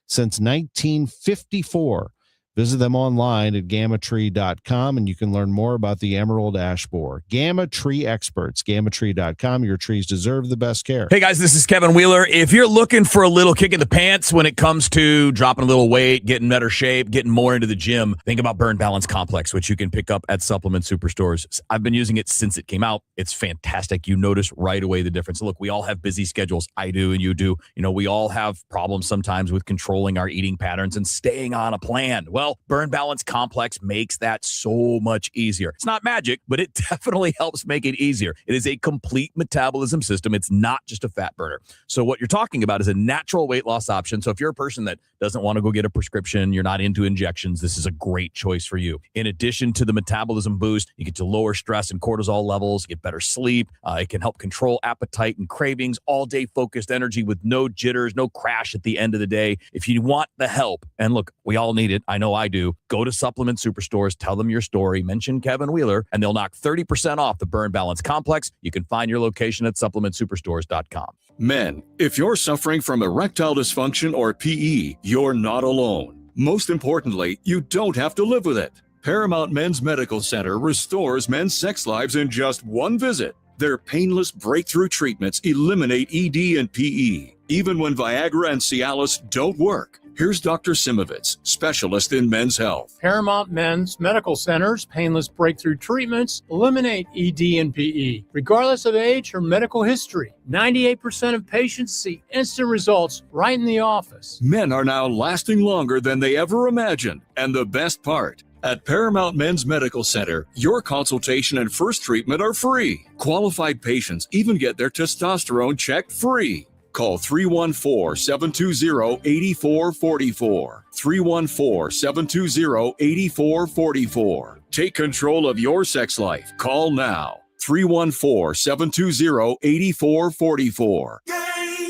since 1954. Visit them online at gammatree.com, and you can learn more about the Emerald Ash Borer. Gamma Tree Experts, gammatree.com. Your trees deserve the best care. Hey guys, this is Kevin Wheeler. If you're looking for a little kick in the pants when it comes to dropping a little weight, getting better shape, getting more into the gym, think about Burn Balance Complex, which you can pick up at Supplement Superstores. I've been using it since it came out. It's fantastic. You notice right away the difference. Look, we all have busy schedules. I do, and you do. You know, we all have problems sometimes with controlling our eating patterns and staying on a plan. Well, Burn Balance Complex makes that so much easier. It's not magic, but it definitely helps make it easier. It is a complete metabolism system. It's not just a fat burner. So what you're talking about is a natural weight loss option. So if you're a person that doesn't want to go get a prescription, you're not into injections, this is a great choice for you. In addition to the metabolism boost, you get to lower stress and cortisol levels, get better sleep. It can help control appetite and cravings, all-day focused energy with no jitters, no crash at the end of the day. If you want the help, and look, we all need it. I know I do. Go to Supplement Superstores, tell them your story, mention Kevin Wheeler, and they'll knock 30% off the Burn Balance Complex. You can find your location at supplementsuperstores.com. Men, if you're suffering from erectile dysfunction or PE, you're not alone. Most importantly, you don't have to live with it. Paramount Men's Medical Center restores men's sex lives in just one visit. Their painless breakthrough treatments eliminate ED and PE, even when Viagra and Cialis don't work. Here's Dr. Simovitz, specialist in men's health. Paramount Men's Medical Center's painless breakthrough treatments eliminate ED and PE, regardless of age or medical history. 98% of patients see instant results right in the office. Men are now lasting longer than they ever imagined. And the best part, at Paramount Men's Medical Center, your consultation and first treatment are free. Qualified patients even get their testosterone checked free. Call 314-720-8444. 314-720-8444. Take control of your sex life. Call now. 314-720-8444.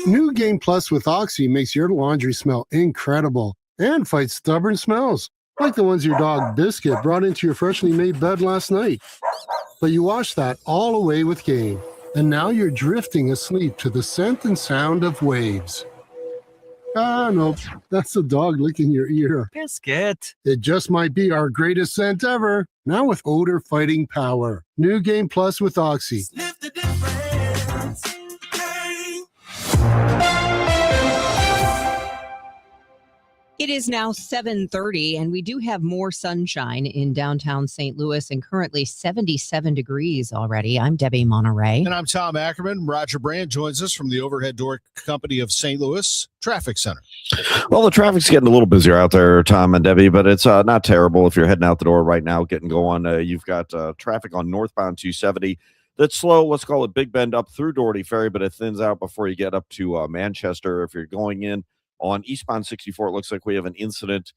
New Game Plus with Oxy makes your laundry smell incredible and fights stubborn smells, like the ones your dog Biscuit brought into your freshly made bed last night. But you wash that all away with Game. And now you're drifting asleep to the scent and sound of waves. Ah, no, that's the dog licking your ear. Biscuit. It just might be our greatest scent ever. Now with odor fighting power. New Game Plus with Oxy. It is now 7:30, and we do have more sunshine in downtown St. Louis, and currently 77 degrees already. I'm Debbie Monterrey. And I'm Tom Ackerman. Roger Brand joins us from the Overhead Door Company of St. Louis Traffic Center. Well, the traffic's getting a little busier out there, Tom and Debbie, but it's not terrible. If you're heading out the door right now, getting going, you've got traffic on northbound 270. That's slow. Let's call it Big Bend up through Doherty Ferry, but it thins out before you get up to Manchester. If you're going in on eastbound 64, it looks like we have an incident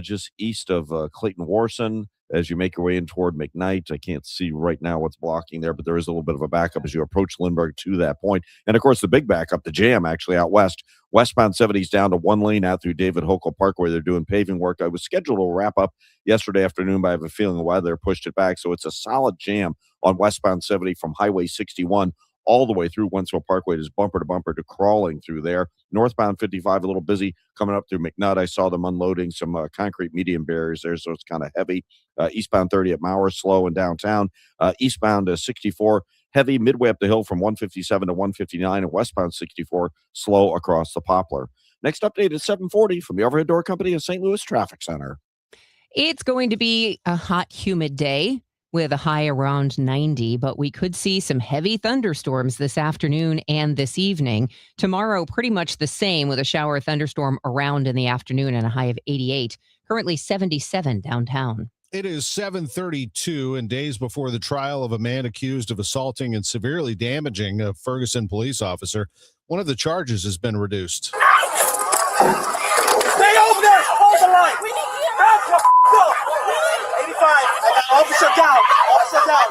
just east of Clayton Warson as you make your way in toward McKnight. I can't see right now what's blocking there, but there is a little bit of a backup as you approach Lindbergh to that point. And, of course, the big backup, the jam actually out west. Westbound 70 is down to one lane out through David Hochul Parkway. They're doing paving work. I was scheduled to wrap up yesterday afternoon, but I have a feeling the weather pushed it back. So it's a solid jam on westbound 70 from Highway 61 all the way through Wentzville Parkway, just bumper to bumper to crawling through there. Northbound 55, a little busy coming up through McNutt. I saw them unloading some concrete median barriers there, so it's kind of heavy. Eastbound 30 at Mauer, slow in downtown. Eastbound 64, heavy midway up the hill from 157 to 159, and westbound 64, slow across the Poplar. Next update is 740 from the Overhead Door Company of St. Louis Traffic Center. It's going to be a hot, humid day with a high around 90, but we could see some heavy thunderstorms this afternoon and this evening. Tomorrow, pretty much the same with a shower thunderstorm around in the afternoon and a high of 88. Currently 77 downtown. It is 7:32, and days before the trial of a man accused of assaulting and severely damaging a Ferguson police officer, one of the charges has been reduced. Stay over there! Hold the line! Back the up! 85, I got officer down! Officer down!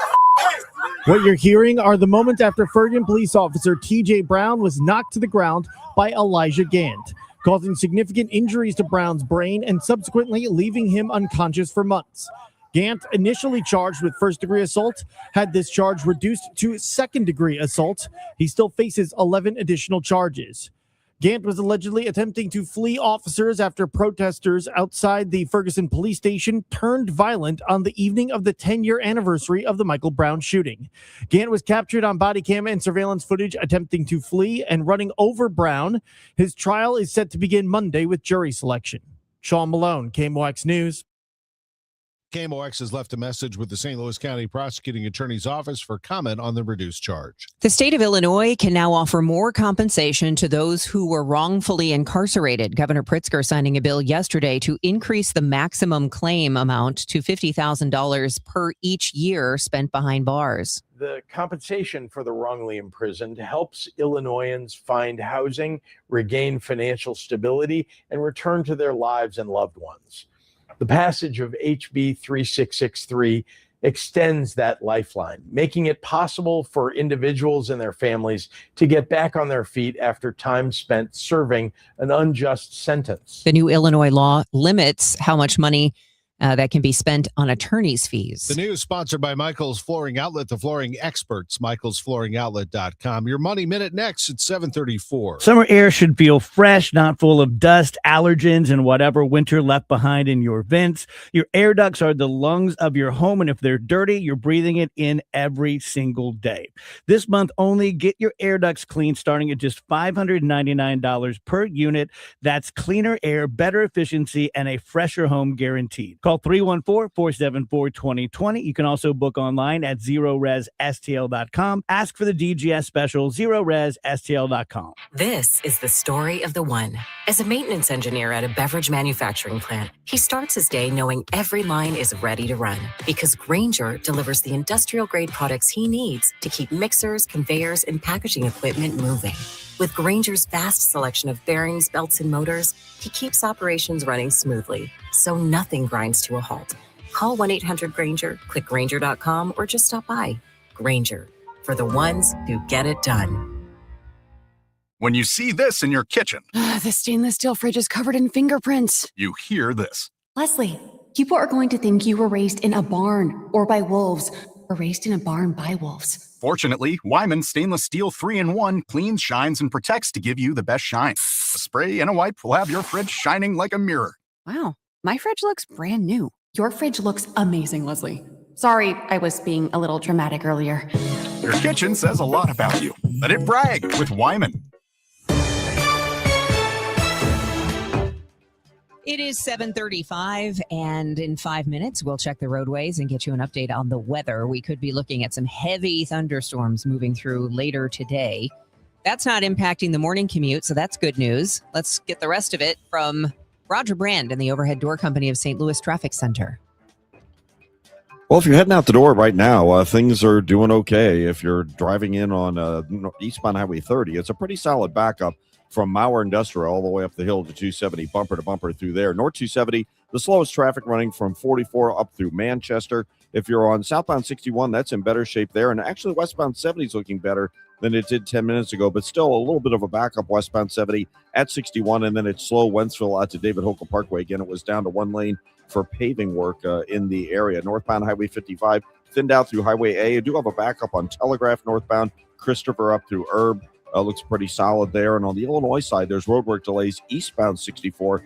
What you're hearing are the moments after Ferguson police officer T.J. Brown was knocked to the ground by Elijah Gant, causing significant injuries to Brown's brain and subsequently leaving him unconscious for months. Gant, initially charged with first-degree assault, had this charge reduced to second-degree assault. He still faces 11 additional charges. Gant was allegedly attempting to flee officers after protesters outside the Ferguson police station turned violent on the evening of the 10-year anniversary of the Michael Brown shooting. Gant was captured on body cam and surveillance footage attempting to flee and running over Brown. His trial is set to begin Monday with jury selection. Sean Malone, KMOX News. KMOX has left a message with the St. Louis County Prosecuting Attorney's Office for comment on the reduced charge. The state of Illinois can now offer more compensation to those who were wrongfully incarcerated. Governor Pritzker signing a bill yesterday to increase the maximum claim amount to $50,000 per each year spent behind bars. The compensation for the wrongly imprisoned helps Illinoisans find housing, regain financial stability, and return to their lives and loved ones. The passage of HB 3663 extends that lifeline, making it possible for individuals and their families to get back on their feet after time spent serving an unjust sentence. The new Illinois law limits how much money that can be spent on attorney's fees. The news sponsored by Michael's Flooring Outlet, the flooring experts, michaelsflooringoutlet.com. Your Money Minute next at 7:34. Summer air should feel fresh, not full of dust, allergens, and whatever winter left behind in your vents. Your air ducts are the lungs of your home, and if they're dirty, you're breathing it in every single day. This month only, get your air ducts clean starting at just $599 per unit. That's cleaner air, better efficiency, and a fresher home guaranteed. Call 314-474-2020. You can also book online at ZeroResSTL.com. Ask for the DGS special, ZeroResSTL.com. This is the story of the one. As a maintenance engineer at a beverage manufacturing plant, he starts his day knowing every line is ready to run because Grainger delivers the industrial-grade products he needs to keep mixers, conveyors, and packaging equipment moving. With Grainger's vast selection of bearings, belts, and motors, he keeps operations running smoothly, so nothing grinds to a halt. Call 1-800-GRAINGER, click Grainger.com, or just stop by. Grainger, for the ones who get it done. When you see this in your kitchen, The stainless steel fridge is covered in fingerprints. you hear this. Leslie, people are going to think you were raised in a barn or by wolves or raised in a barn by wolves. Fortunately, Wyman Stainless Steel 3-in-1 cleans, shines, and protects to give you the best shine. A spray and a wipe will have your fridge shining like a mirror. Wow, my fridge looks brand new. Your fridge looks amazing, Leslie. Sorry, I was being a little dramatic earlier. Your kitchen says a lot about you. Let it brag with Wyman. It is 7:35, and in 5 minutes, we'll check the roadways and get you an update on the weather. We could be looking at some heavy thunderstorms moving through later today. That's not impacting the morning commute, so that's good news. Let's get the rest of it from Roger Brand in the Overhead Door Company of St. Louis Traffic Center. Well, if you're heading out the door right now, things are doing okay. If you're driving in on eastbound Highway 30, it's a pretty solid backup from Mauer Industrial all the way up the hill to 270, bumper to bumper through there. North 270, the slowest traffic running from 44 up through Manchester. If you're on southbound 61, that's in better shape there. And actually, westbound 70 is looking better than it did 10 minutes ago, but still a little bit of a backup westbound 70 at 61, and then it's slow Wentzville out to David Hokel Parkway. Again, it was down to one lane for paving work in the area. Northbound Highway 55, thinned out through Highway A. You do have a backup on Telegraph northbound, Christopher up through Herb. Looks pretty solid there. And on the Illinois side, there's roadwork delays eastbound 64,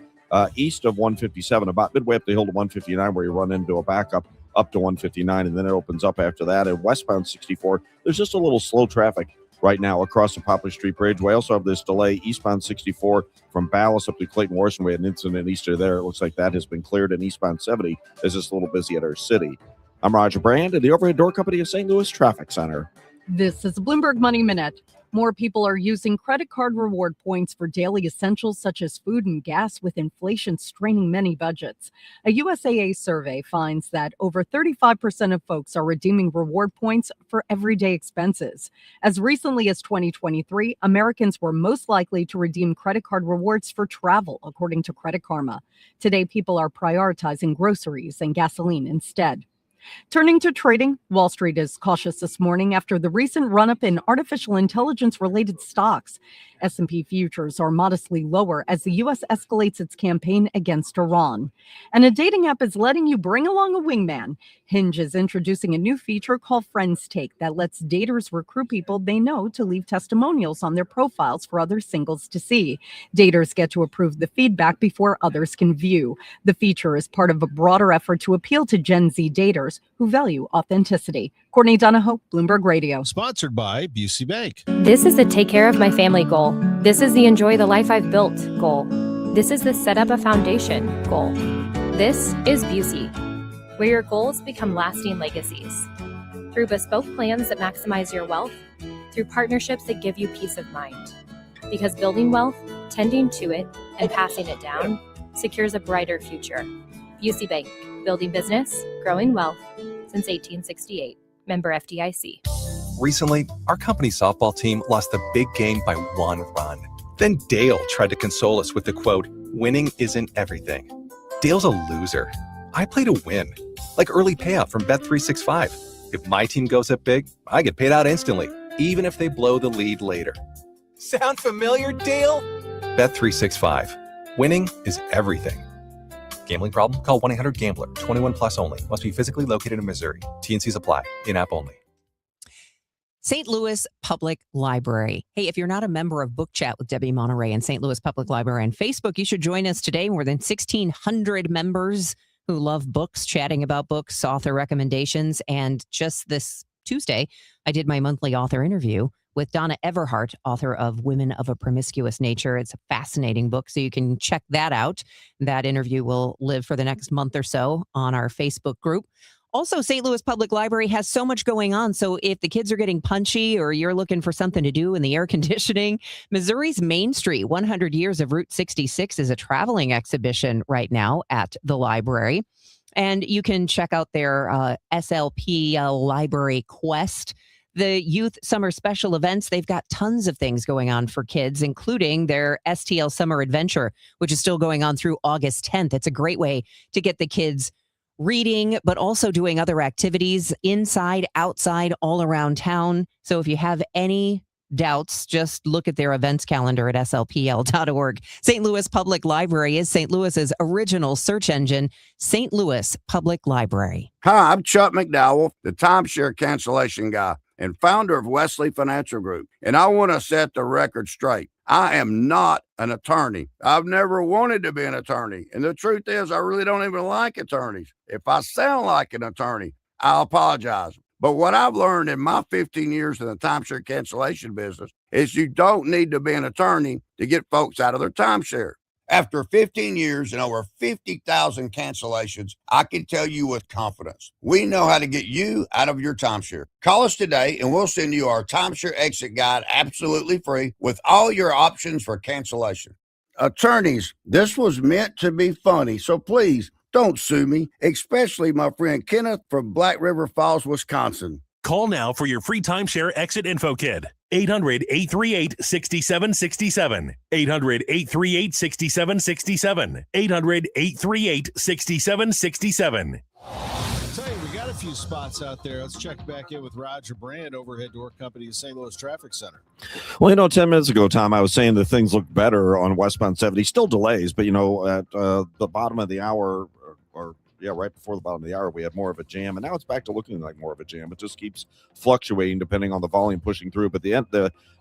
east of 157, about midway up the hill to 159, where you run into a backup up to 159, and then it opens up after that. And westbound 64, there's just a little slow traffic right now across the Poplar Street Bridge. We also have this delay eastbound 64 from Ballas up to Clayton Morrison. We had an incident easter there. It looks like that has been cleared. And eastbound 70 is just a little busy at our city. I'm Roger Brand at the Overhead Door Company of St. Louis Traffic Center. This is Bloomberg Money Minute. More people are using credit card reward points for daily essentials such as food and gas, with inflation straining many budgets. A USAA survey finds that over 35% of folks are redeeming reward points for everyday expenses. As recently as 2023, Americans were most likely to redeem credit card rewards for travel, according to Credit Karma. Today, people are prioritizing groceries and gasoline instead. Turning to trading, Wall Street is cautious this morning after the recent run-up in artificial intelligence-related stocks. S&P futures are modestly lower as the U.S. escalates its campaign against Iran. And a dating app is letting you bring along a wingman. Hinge is introducing a new feature called Friends Take that lets daters recruit people they know to leave testimonials on their profiles for other singles to see. Daters get to approve the feedback before others can view. The feature is part of a broader effort to appeal to Gen Z daters who value authenticity. Courtney Donahoe, Bloomberg Radio. Sponsored by Busey Bank. This is the take care of my family goal. This is the enjoy the life I've built goal. This is the set up a foundation goal. This is Busey, where your goals become lasting legacies. Through bespoke plans that maximize your wealth, through partnerships that give you peace of mind. Because building wealth, tending to it, and passing it down secures a brighter future. Busey Bank, building business, growing wealth since 1868. Member FDIC. Recently, our company softball team lost the big game by 1 run. Then Dale tried to console us with the quote, "Winning isn't everything." Dale's a loser. I play to win, like early payout from Bet365. If my team goes up big, I get paid out instantly, even if they blow the lead later. Sound familiar, Dale? Bet365. Winning is everything. Gambling problem? Call 1-800-GAMBLER. 21 plus only. Must be physically located in Missouri. T&Cs apply. In-app only. St. Louis Public Library. Hey, if you're not a member of Book Chat with Debbie Monterrey and St. Louis Public Library on Facebook, you should join us today. More than 1,600 members who love books, chatting about books, author recommendations. And just this Tuesday, I did my monthly author interview with Donna Everhart, author of Women of a Promiscuous Nature. It's a fascinating book, so you can check that out. That interview will live for the next month or so on our Facebook group. Also, St. Louis Public Library has so much going on. So if the kids are getting punchy or you're looking for something to do in the air conditioning, Missouri's Main Street, 100 Years of Route 66 is a traveling exhibition right now at the library. And you can check out their SLPL Library Quest. The youth summer special events, they've got tons of things going on for kids, including their STL Summer Adventure, which is still going on through August 10th. It's a great way to get the kids reading, but also doing other activities inside, outside, all around town. So if you have any doubts, just look at their events calendar at slpl.org. St. Louis Public Library is St. Louis's original search engine, St. Louis Public Library. Hi, I'm Chuck McDowell, the timeshare cancellation guy and founder of Wesley Financial Group. And I want to set the record straight. I am not an attorney. I've never wanted to be an attorney. And the truth is, I really don't even like attorneys. If I sound like an attorney, I apologize. But what I've learned in my 15 years in the timeshare cancellation business is you don't need to be an attorney to get folks out of their timeshare. After 15 years and over 50,000 cancellations, I can tell you with confidence, we know how to get you out of your timeshare. Call us today and we'll send you our timeshare exit guide absolutely free with all your options for cancellation. Attorneys, this was meant to be funny, so please don't sue me, especially my friend Kenneth from Black River Falls, Wisconsin. Call now for your free timeshare exit info kit. 800-838-6767. 800-838-6767. 800-838-6767. Tell you, we got a few spots out there. Let's check back in with Roger Brand, overhead door company at St. Louis Traffic Center. Well, 10 minutes ago, Tom, I was saying that things look better on westbound 70. Still delays, but, at the bottom of the hour right before the bottom of the hour, we had more of a jam, and now it's back to looking like more of a jam. It just keeps fluctuating depending on the volume pushing through. But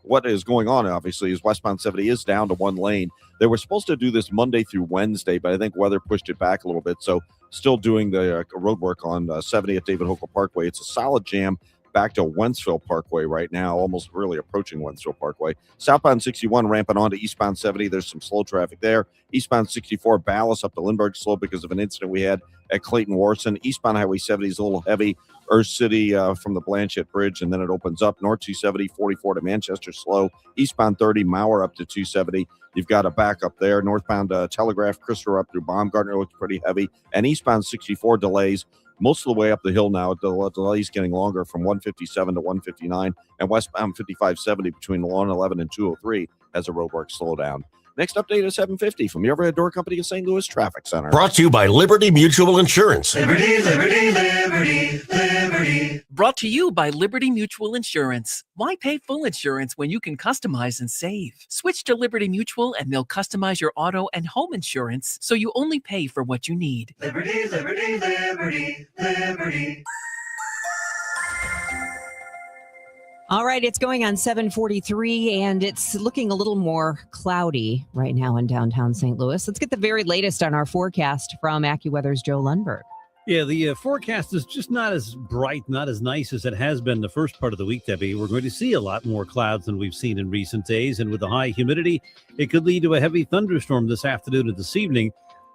what is going on, obviously, is westbound 70 is down to one lane. They were supposed to do this Monday through Wednesday, but I think weather pushed it back a little bit. So still doing the road work on 70 at David Hochul Parkway. It's a solid jam back to Wentzville Parkway right now, almost really approaching Wentzville Parkway. Southbound 61 ramping on to eastbound 70. There's some slow traffic there. Eastbound 64 ballast up to Lindbergh slow because of an incident we had at Clayton Warson. Eastbound Highway 70 is a little heavy. Earth City from the Blanchette Bridge, and then it opens up. North 270, 44 to Manchester slow. Eastbound 30, Mauer up to 270. You've got a backup there. Northbound Telegraph, Christopher up through Baumgartner looks pretty heavy. And eastbound 64 delays most of the way up the hill now. The delays getting longer from 157 to 159. And westbound 5570 between 111 and 203 has a roadwork slowdown. Next update at 7:50 from the Overhead Door Company of St. Louis Traffic Center. Brought to you by Liberty Mutual Insurance. Liberty, liberty, liberty, liberty. Brought to you by Liberty Mutual Insurance. Why pay full insurance when you can customize and save? Switch to Liberty Mutual and they'll customize your auto and home insurance so you only pay for what you need. Liberty, liberty, liberty, liberty. All right, it's going on 7:43, and it's looking a little more cloudy right now in downtown St. Louis. Let's get the very latest on our forecast from AccuWeather's Joe Lundberg. Yeah, the forecast is just not as bright, not as nice as it has been the first part of the week, Debbie. We're going to see a lot more clouds than we've seen in recent days, and with the high humidity, it could lead to a heavy thunderstorm this afternoon and this evening.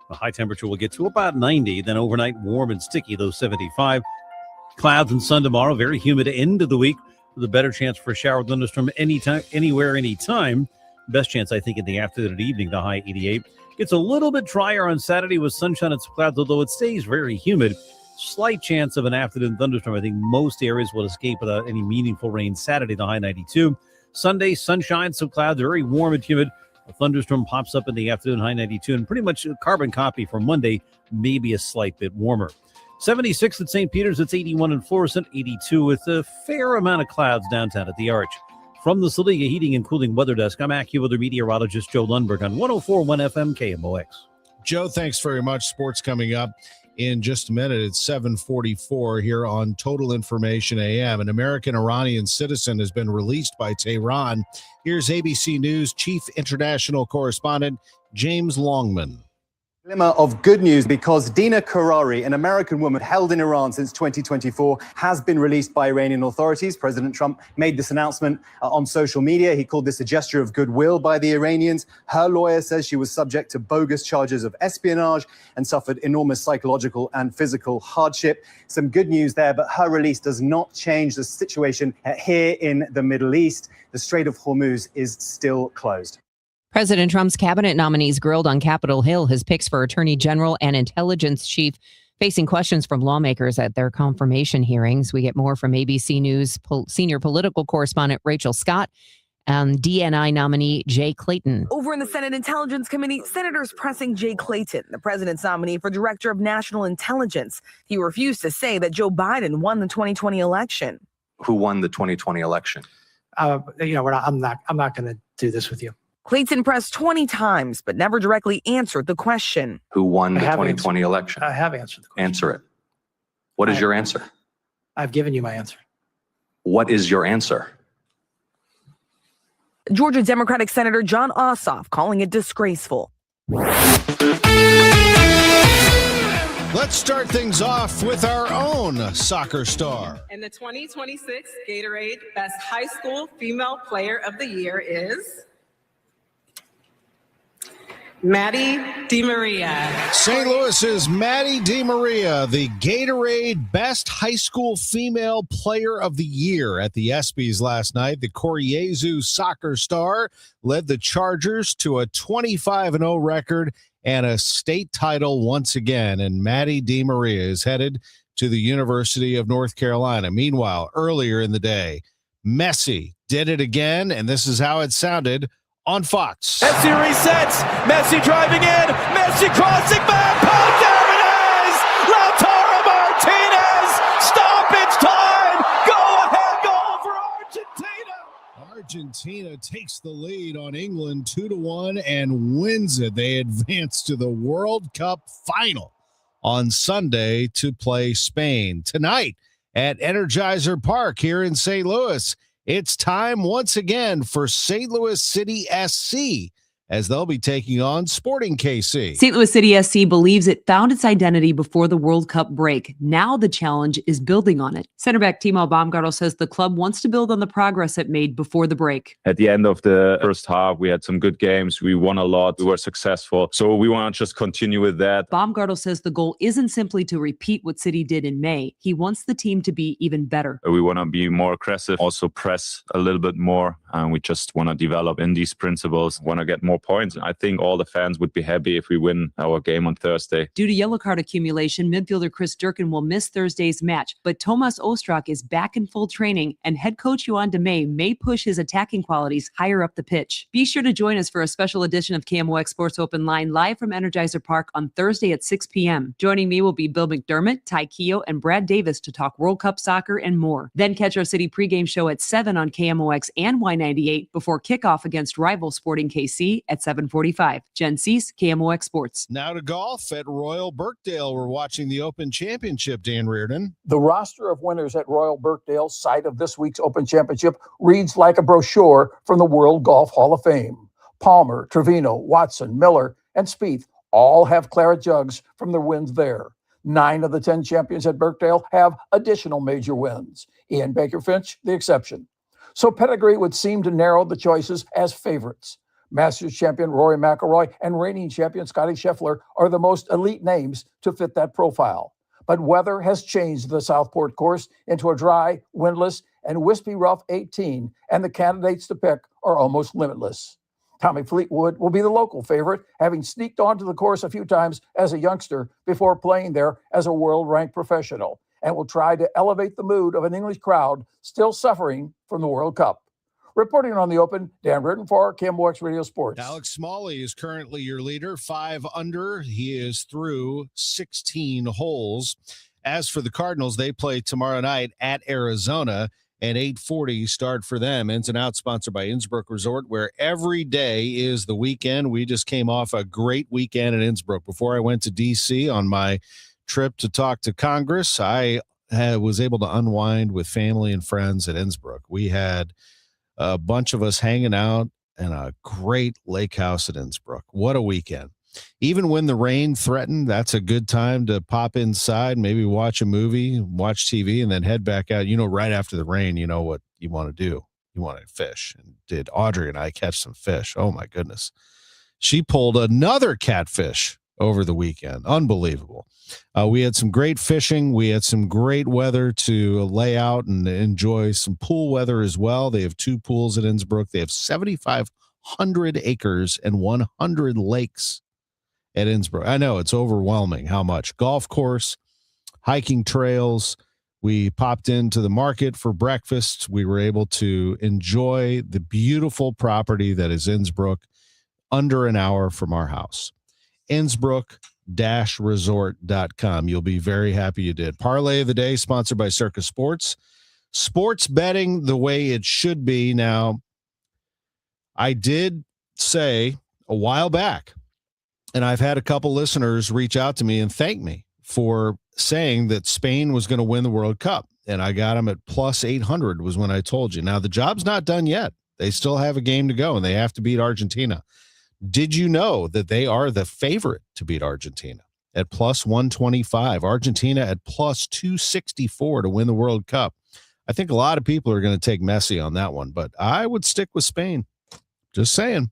The high temperature will get to about 90, then overnight warm and sticky, though 75. Clouds and sun tomorrow, very humid end of the week, with a better chance for a shower thunderstorm anytime, anywhere, anytime. Best chance, I think, in the afternoon and evening, the high 88. Gets a little bit drier on Saturday with sunshine and some clouds, although it stays very humid. Slight chance of an afternoon thunderstorm. I think most areas will escape without any meaningful rain Saturday, the high 92. Sunday, sunshine, some clouds, very warm and humid. A thunderstorm pops up in the afternoon, high 92, and pretty much a carbon copy for Monday, maybe a slight bit warmer. 76 at St. Peter's, it's 81 in Florissant, 82 with a fair amount of clouds downtown at the Arch. From the Saliga Heating and Cooling Weather Desk, I'm AccuWeather meteorologist Joe Lundberg on 104.1 FM KMOX. Joe, thanks very much. Sports coming up in just a minute. It's 7:44 here on Total Information AM. An American Iranian citizen has been released by Tehran. Here's ABC News Chief International Correspondent James Longman. Glimmer of good news because Dina Karari, an American woman held in Iran since 2024, has been released by Iranian authorities. President Trump made this announcement on social media. He called this a gesture of goodwill by the Iranians. Her lawyer says she was subject to bogus charges of espionage and suffered enormous psychological and physical hardship. Some good news there, but her release does not change the situation here in the Middle East. The Strait of Hormuz is still closed. President Trump's cabinet nominees grilled on Capitol Hill, his picks for Attorney General and Intelligence Chief, facing questions from lawmakers at their confirmation hearings. We get more from ABC News senior political correspondent Rachel Scott and DNI nominee Jay Clayton. Over in the Senate Intelligence Committee, senators pressing Jay Clayton, the president's nominee for Director of National Intelligence. He refused to say that Joe Biden won the 2020 election. Who won the 2020 election? I'm not going to do this with you. Clayton pressed 20 times, but never directly answered the question. Who won the 2020 election? I have answered the question. Answer it. What is your answer? I've given you my answer. What is your answer? Georgia Democratic Senator John Ossoff calling it disgraceful. Let's start things off with our own soccer star. And the 2026 Gatorade Best High School Female Player of the Year is Maddie DiMaria. St. Louis's Maddie DiMaria, the Gatorade Best High School Female Player of the Year at the ESPYs last night. The Koryezu soccer star led the Chargers to a 25-0 record and a state title once again. And Maddie DiMaria is headed to the University of North Carolina. Meanwhile, earlier in the day, Messi did it again, and this is how it sounded on Fox. Messi resets. Messi driving in. Messi crossing back. Oh, there it is. Lautaro Martinez. Stoppage time. Go ahead goal for Argentina. Argentina takes the lead on England 2-1 and wins it. They advance to the World Cup final on Sunday to play Spain. Tonight at Energizer Park here in St. Louis, it's time once again for St. Louis City SC as they'll be taking on Sporting KC. St. Louis City SC believes it found its identity before the World Cup break. Now the challenge is building on it. Center back Timo Baumgartel says the club wants to build on the progress it made before the break. At the end of the first half, we had some good games. We won a lot. We were successful. So we want to just continue with that. Baumgartel says the goal isn't simply to repeat what City did in May. He wants the team to be even better. We want to be more aggressive, also press a little bit more. And we just want to develop in these principles, want to get more points. I think all the fans would be happy if we win our game on Thursday. Due to yellow card accumulation, midfielder Chris Durkin will miss Thursday's match, but Tomas Ostrak is back in full training, and head coach Johan DeMay may push his attacking qualities higher up the pitch. Be sure to join us for a special edition of KMOX Sports Open Line live from Energizer Park on Thursday at 6 p.m. Joining me will be Bill McDermott, Ty Keogh, and Brad Davis to talk World Cup soccer and more. Then catch our City pregame show at 7 on KMOX and Y98 before kickoff against rival Sporting KC at 7:45. Jen Cease, KMOX Sports. Now to golf at Royal Birkdale. We're watching the Open Championship, Dan Reardon. The roster of winners at Royal Birkdale, site of this week's Open Championship, reads like a brochure from the World Golf Hall of Fame. Palmer, Trevino, Watson, Miller, and Spieth all have claret jugs from their wins there. 9 of the 10 champions at Birkdale have additional major wins. Ian Baker Finch, the exception. So pedigree would seem to narrow the choices as favorites. Masters champion Rory McIlroy and reigning champion Scottie Scheffler are the most elite names to fit that profile. But weather has changed the Southport course into a dry, windless, and wispy rough 18, and the candidates to pick are almost limitless. Tommy Fleetwood will be the local favorite, having sneaked onto the course a few times as a youngster before playing there as a world-ranked professional, and will try to elevate the mood of an English crowd still suffering from the World Cup. Reporting on the Open, Dan Reardon for KMOX Radio Sports. Alex Smalley is currently your leader, 5 under. He is through 16 holes. As for the Cardinals, they play tomorrow night at Arizona. And 8:40 start for them. Ins and Outs sponsored by Innsbruck Resort, where every day is the weekend. We just came off a great weekend in Innsbruck. Before I went to D.C. on my trip to talk to Congress, I was able to unwind with family and friends at Innsbruck. We had a bunch of us hanging out in a great lake house at Innsbruck. What a weekend. Even when the rain threatened, that's a good time to pop inside, maybe watch a movie, watch TV, and then head back out. You know, right after the rain, you know what you want to do. You want to fish. And did Audrey and I catch some fish? Oh, my goodness. She pulled another catfish over the weekend. Unbelievable. We had some great fishing. We had some great weather to lay out and enjoy some pool weather as well. They have 2 pools at Innsbruck. They have 7,500 acres and 100 lakes at Innsbruck. I know it's overwhelming how much. Golf course, hiking trails. We popped into the market for breakfast. We were able to enjoy the beautiful property that is Innsbruck under an hour from our house. Innsbruck-resort.com. You'll be very happy you did. Parlay of the day sponsored by Circa Sports. Sports betting the way it should be. Now, I did say a while back, and I've had a couple listeners reach out to me and thank me for saying that Spain was going to win the World Cup. And I got them at plus 800 was when I told you. Now, the job's not done yet. They still have a game to go, and they have to beat Argentina. Did you know that they are the favorite to beat Argentina at plus 125? Argentina at plus 264 to win the World Cup. I think a lot of people are going to take Messi on that one, but I would stick with Spain. Just saying.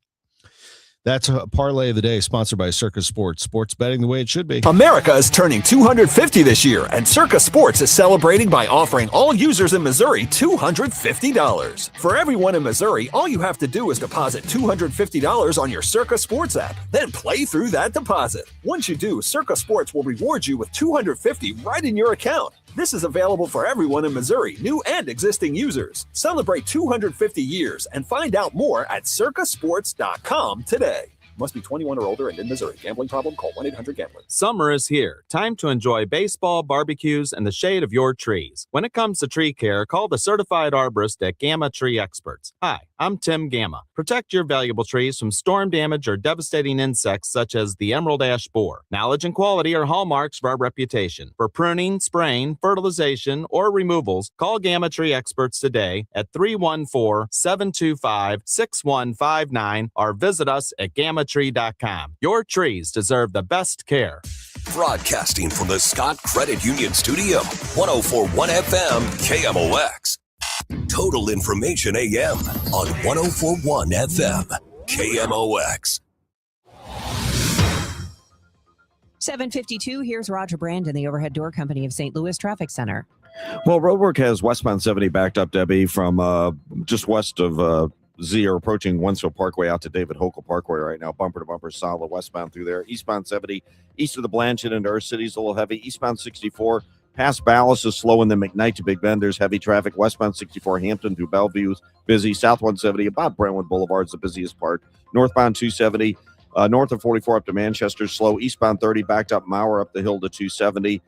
That's a parlay of the day sponsored by Circa Sports. Sports betting the way it should be. America is turning 250 this year, and Circa Sports is celebrating by offering all users in Missouri $250. For everyone in Missouri, all you have to do is deposit $250 on your Circa Sports app, then play through that deposit. Once you do, Circa Sports will reward you with $250 right in your account. This is available for everyone in Missouri, new and existing users. Celebrate 250 years and find out more at circasports.com today. Must be 21 or older and in Missouri. Gambling problem? Call 1-800-GAMBLER. Summer is here. Time to enjoy baseball, barbecues, and the shade of your trees. When it comes to tree care, call the certified arborist at Gamma Tree Experts. Hi, I'm Tim Gamma. Protect your valuable trees from storm damage or devastating insects such as the emerald ash borer. Knowledge and quality are hallmarks of our reputation. For pruning, spraying, fertilization, or removals, call Gamma Tree Experts today at 314-725-6159 or visit us at gammatree.com. Your trees deserve the best care. Broadcasting from the Scott Credit Union Studio, 104.1 FM KMOX. Total Information AM on 104.1 FM KMOX. 7:52. Here's Roger Brand in the Overhead Door Company of St. Louis Traffic Center. Well, roadwork has westbound 70 backed up, Debbie, from just west of Z are approaching Wentzville Parkway out to David Hokel Parkway right now. Bumper to bumper, solid westbound through there. Eastbound 70, east of the Blanchard into Earth City is a little heavy. Eastbound 64, past Ballas is slow, and then McKnight to Big Bend. There's heavy traffic. Westbound 64, Hampton through Bellevue is busy. South 170, about Brentwood Boulevard is the busiest part. Northbound 270, north of 44 up to Manchester, slow. Eastbound 30, backed up Mauer up the hill to 270.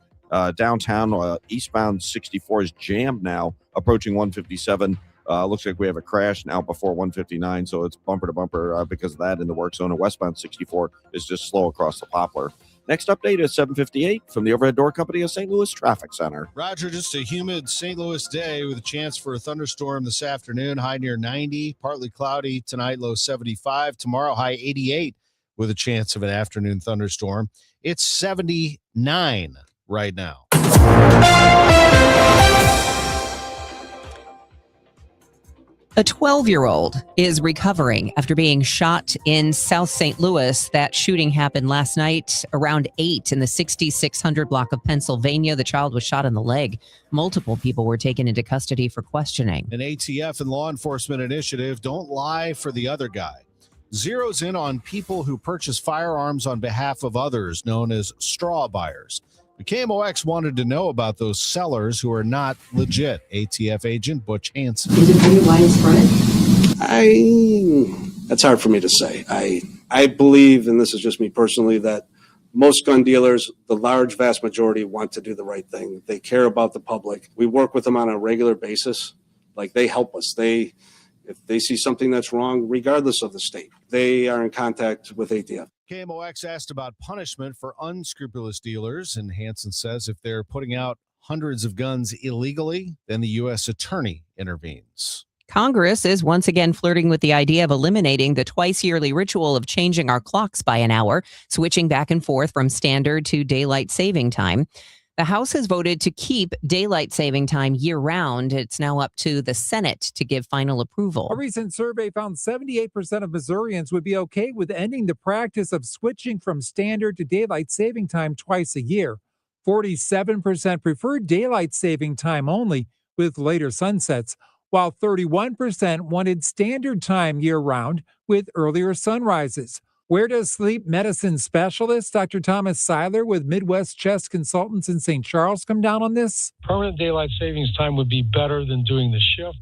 Downtown, eastbound 64 is jammed now, approaching 157. Looks like we have a crash now before 159, so it's bumper to bumper because of that in the work zone. And westbound 64 is just slow across the Poplar. Next update is 7:58 from the Overhead Door Company of St. Louis Traffic Center. Roger, just a humid St. Louis day with a chance for a thunderstorm this afternoon. High near 90, partly cloudy tonight, low 75. Tomorrow, high 88 with a chance of an afternoon thunderstorm. It's 79 right now. A 12-year-old is recovering after being shot in South St. Louis. That shooting happened last night around 8 in the 6600 block of Pennsylvania. The child was shot in the leg. Multiple people were taken into custody for questioning. An ATF and law enforcement initiative, Don't Lie for the Other Guy, zeroes in on people who purchase firearms on behalf of others, known as straw buyers. The KMOX wanted to know about those sellers who are not legit. ATF agent Butch Hansen. Is it pretty widespread? That's hard for me to say. I believe, and this is just me personally, that most gun dealers, the large vast majority, want to do the right thing. They care about the public. We work with them on a regular basis. Like, they help us. If they see something that's wrong, regardless of the state, they are in contact with ATF. KMOX asked about punishment for unscrupulous dealers, and Hansen says if they're putting out hundreds of guns illegally, then the U.S. attorney intervenes. Congress is once again flirting with the idea of eliminating the twice-yearly ritual of changing our clocks by an hour, switching back and forth from standard to daylight saving time. The House has voted to keep daylight saving time year-round. It's now up to the Senate to give final approval. A recent survey found 78% of Missourians would be okay with ending the practice of switching from standard to daylight saving time twice a year. 47% preferred daylight saving time only with later sunsets, while 31% wanted standard time year-round with earlier sunrises. Where does sleep medicine specialist Dr. Thomas Seiler with Midwest Chest Consultants in St. Charles come down on this? Permanent daylight savings time would be better than doing the shift,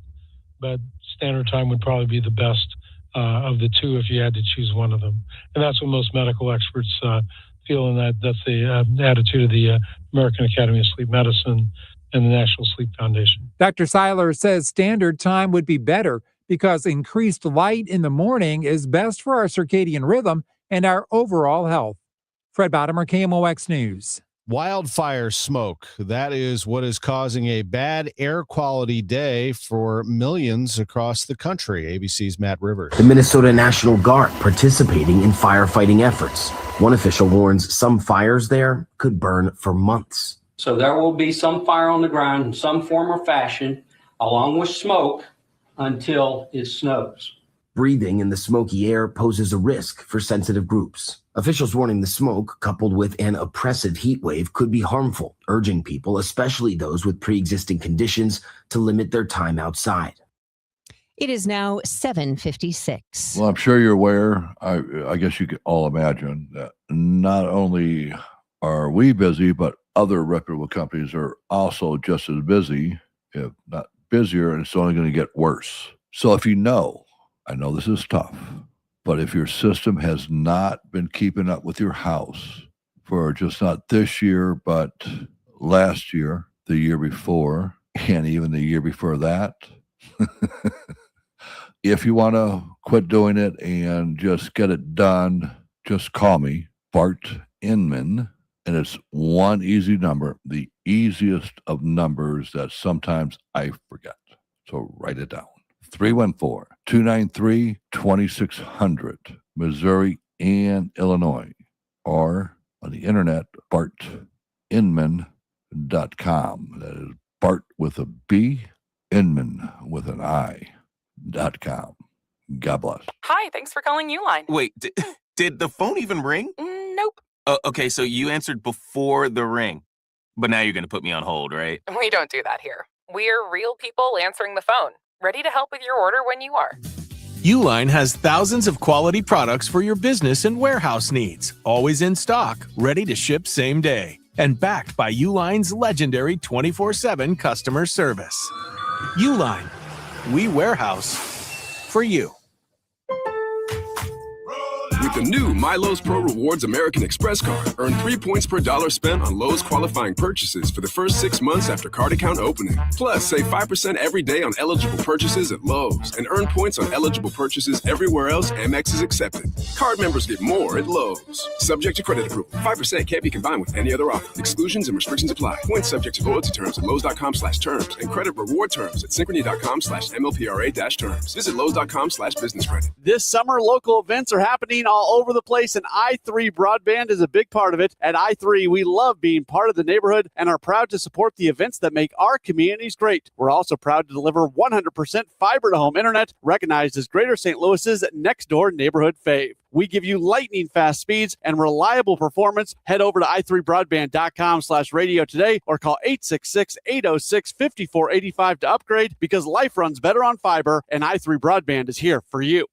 but standard time would probably be the best of the two if you had to choose one of them. And that's what most medical experts feel, and that's the attitude of the American Academy of Sleep Medicine and the National Sleep Foundation. Dr. Seiler says standard time would be better because increased light in the morning is best for our circadian rhythm and our overall health. Fred Bottomer, KMOX News. Wildfire smoke. That is what is causing a bad air quality day for millions across the country. ABC's Matt Rivers. The Minnesota National Guard participating in firefighting efforts. One official warns some fires there could burn for months. So there will be some fire on the ground in some form or fashion, along with smoke, until it snows. Breathing in the smoky air poses a risk for sensitive groups. Officials warning the smoke, coupled with an oppressive heat wave, could be harmful, urging people, especially those with pre-existing conditions, to limit their time outside. It is now 7:56. Well, I'm sure you're aware, I guess you could all imagine, that not only are we busy, but other reputable companies are also just as busy, if not busier, and it's only going to get worse. So if you know, I know this is tough, but if your system has not been keeping up with your house for just not this year, but last year, the year before, and even the year before that, if you want to quit doing it and just get it done, just call me, Bart Inman. And it's one easy number, the easiest of numbers that sometimes I forget. So write it down. 314-293-2600, Missouri and Illinois. Or on the internet, bartinman.com. That is Bart with a B, Inman with an I.com. God bless. Hi, thanks for calling Uline. Wait, did the phone even ring? Nope. Okay, so you answered before the ring, but now you're going to put me on hold, right? We don't do that here. We're real people answering the phone, ready to help with your order when you are. Uline has thousands of quality products for your business and warehouse needs, always in stock, ready to ship same day, and backed by Uline's legendary 24/7 customer service. Uline, we warehouse for you. With the new MyLowe's Pro Rewards American Express card, earn 3 points per dollar spent on Lowe's qualifying purchases for the first 6 months after card account opening. Plus, save 5% every day on eligible purchases at Lowe's and earn points on eligible purchases everywhere else Amex is accepted. Card members get more at Lowe's. Subject to credit approval. 5% can't be combined with any other offer. Exclusions and restrictions apply. Points subject to loyalty terms at Lowe's.com/terms and credit reward terms at Synchrony.com/MLPRA-terms. Visit Lowe's.com/business credit. This summer, local events are happening all over the place, and i3 Broadband is a big part of it. At i3, we love being part of the neighborhood and are proud to support the events that make our communities great. We're also proud to deliver 100% fiber-to-home internet, recognized as Greater St. Louis's next-door neighborhood fave. We give you lightning-fast speeds and reliable performance. Head over to i3broadband.com/radio today or call 866-806-5485 to upgrade, because life runs better on fiber, and i3 Broadband is here for you.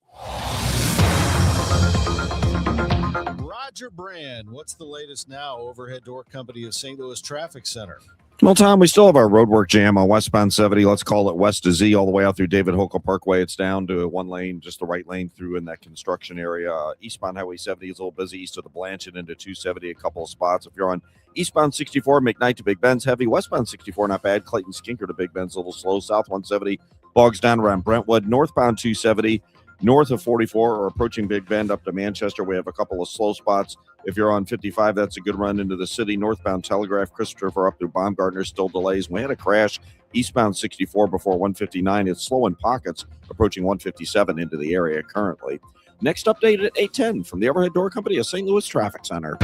Roger Brand, what's the latest now? Overhead Door Company of St. Louis Traffic Center. Well, Tom, we still have our roadwork jam on westbound 70. Let's call it west to Z all the way out through David Hokel Parkway. It's down to one lane, just the right lane through in that construction area. Eastbound Highway 70 is a little busy east of the Blanch and into 270, a couple of spots. If you're on eastbound 64, McKnight to Big Bend's heavy. Westbound 64, not bad. Clayton Skinker to Big Bend's a little slow. South 170 bogs down around Brentwood. Northbound 270. North of 44 or approaching Big Bend up to Manchester, we have a couple of slow spots. If you're on 55, that's a good run into the city. Northbound Telegraph, Christopher up through Baumgartner, still delays. We had a crash eastbound 64 before 159. It's slow in pockets, approaching 157 into the area currently. Next update at 8:10 from the Overhead Door Company of St. Louis Traffic Center.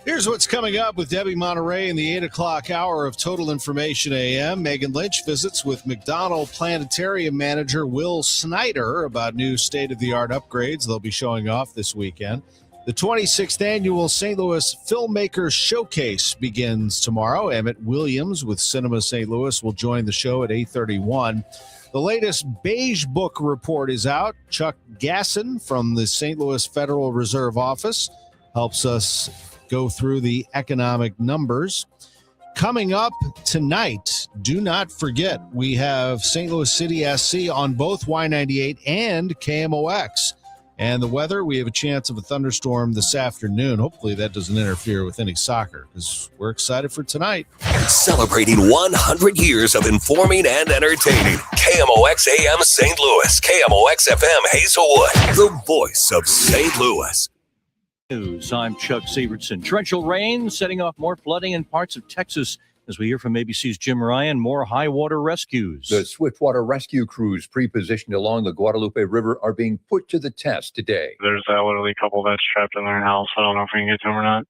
Here's what's coming up with Debbie Monterrey in the 8 o'clock hour of Total Information AM. Megan Lynch visits with McDonald Planetarium manager Will Snyder about new state-of-the-art upgrades they'll be showing off this weekend. The 26th annual St. Louis Filmmakers Showcase begins tomorrow. Emmett Williams with Cinema St. Louis will join the show at 8:31. The latest Beige Book report is out. Chuck Gasson from the St. Louis Federal Reserve Office helps us go through the economic numbers. Coming up tonight, do not forget, we have St. Louis City SC on both Y98 and KMOX. And the weather, we have a chance of a thunderstorm this afternoon. Hopefully that doesn't interfere with any soccer, because we're excited for tonight. Celebrating 100 years of informing and entertaining. KMOX AM St. Louis, KMOX FM Hazelwood, the voice of St. Louis. News. I'm Chuck Sievertson. Torrential rain setting off more flooding in parts of Texas. As we hear from ABC's Jim Ryan, more high water rescues. The swiftwater rescue crews pre-positioned along the Guadalupe River are being put to the test today. There's literally a couple that's trapped in their house. I don't know if we can get to them or not.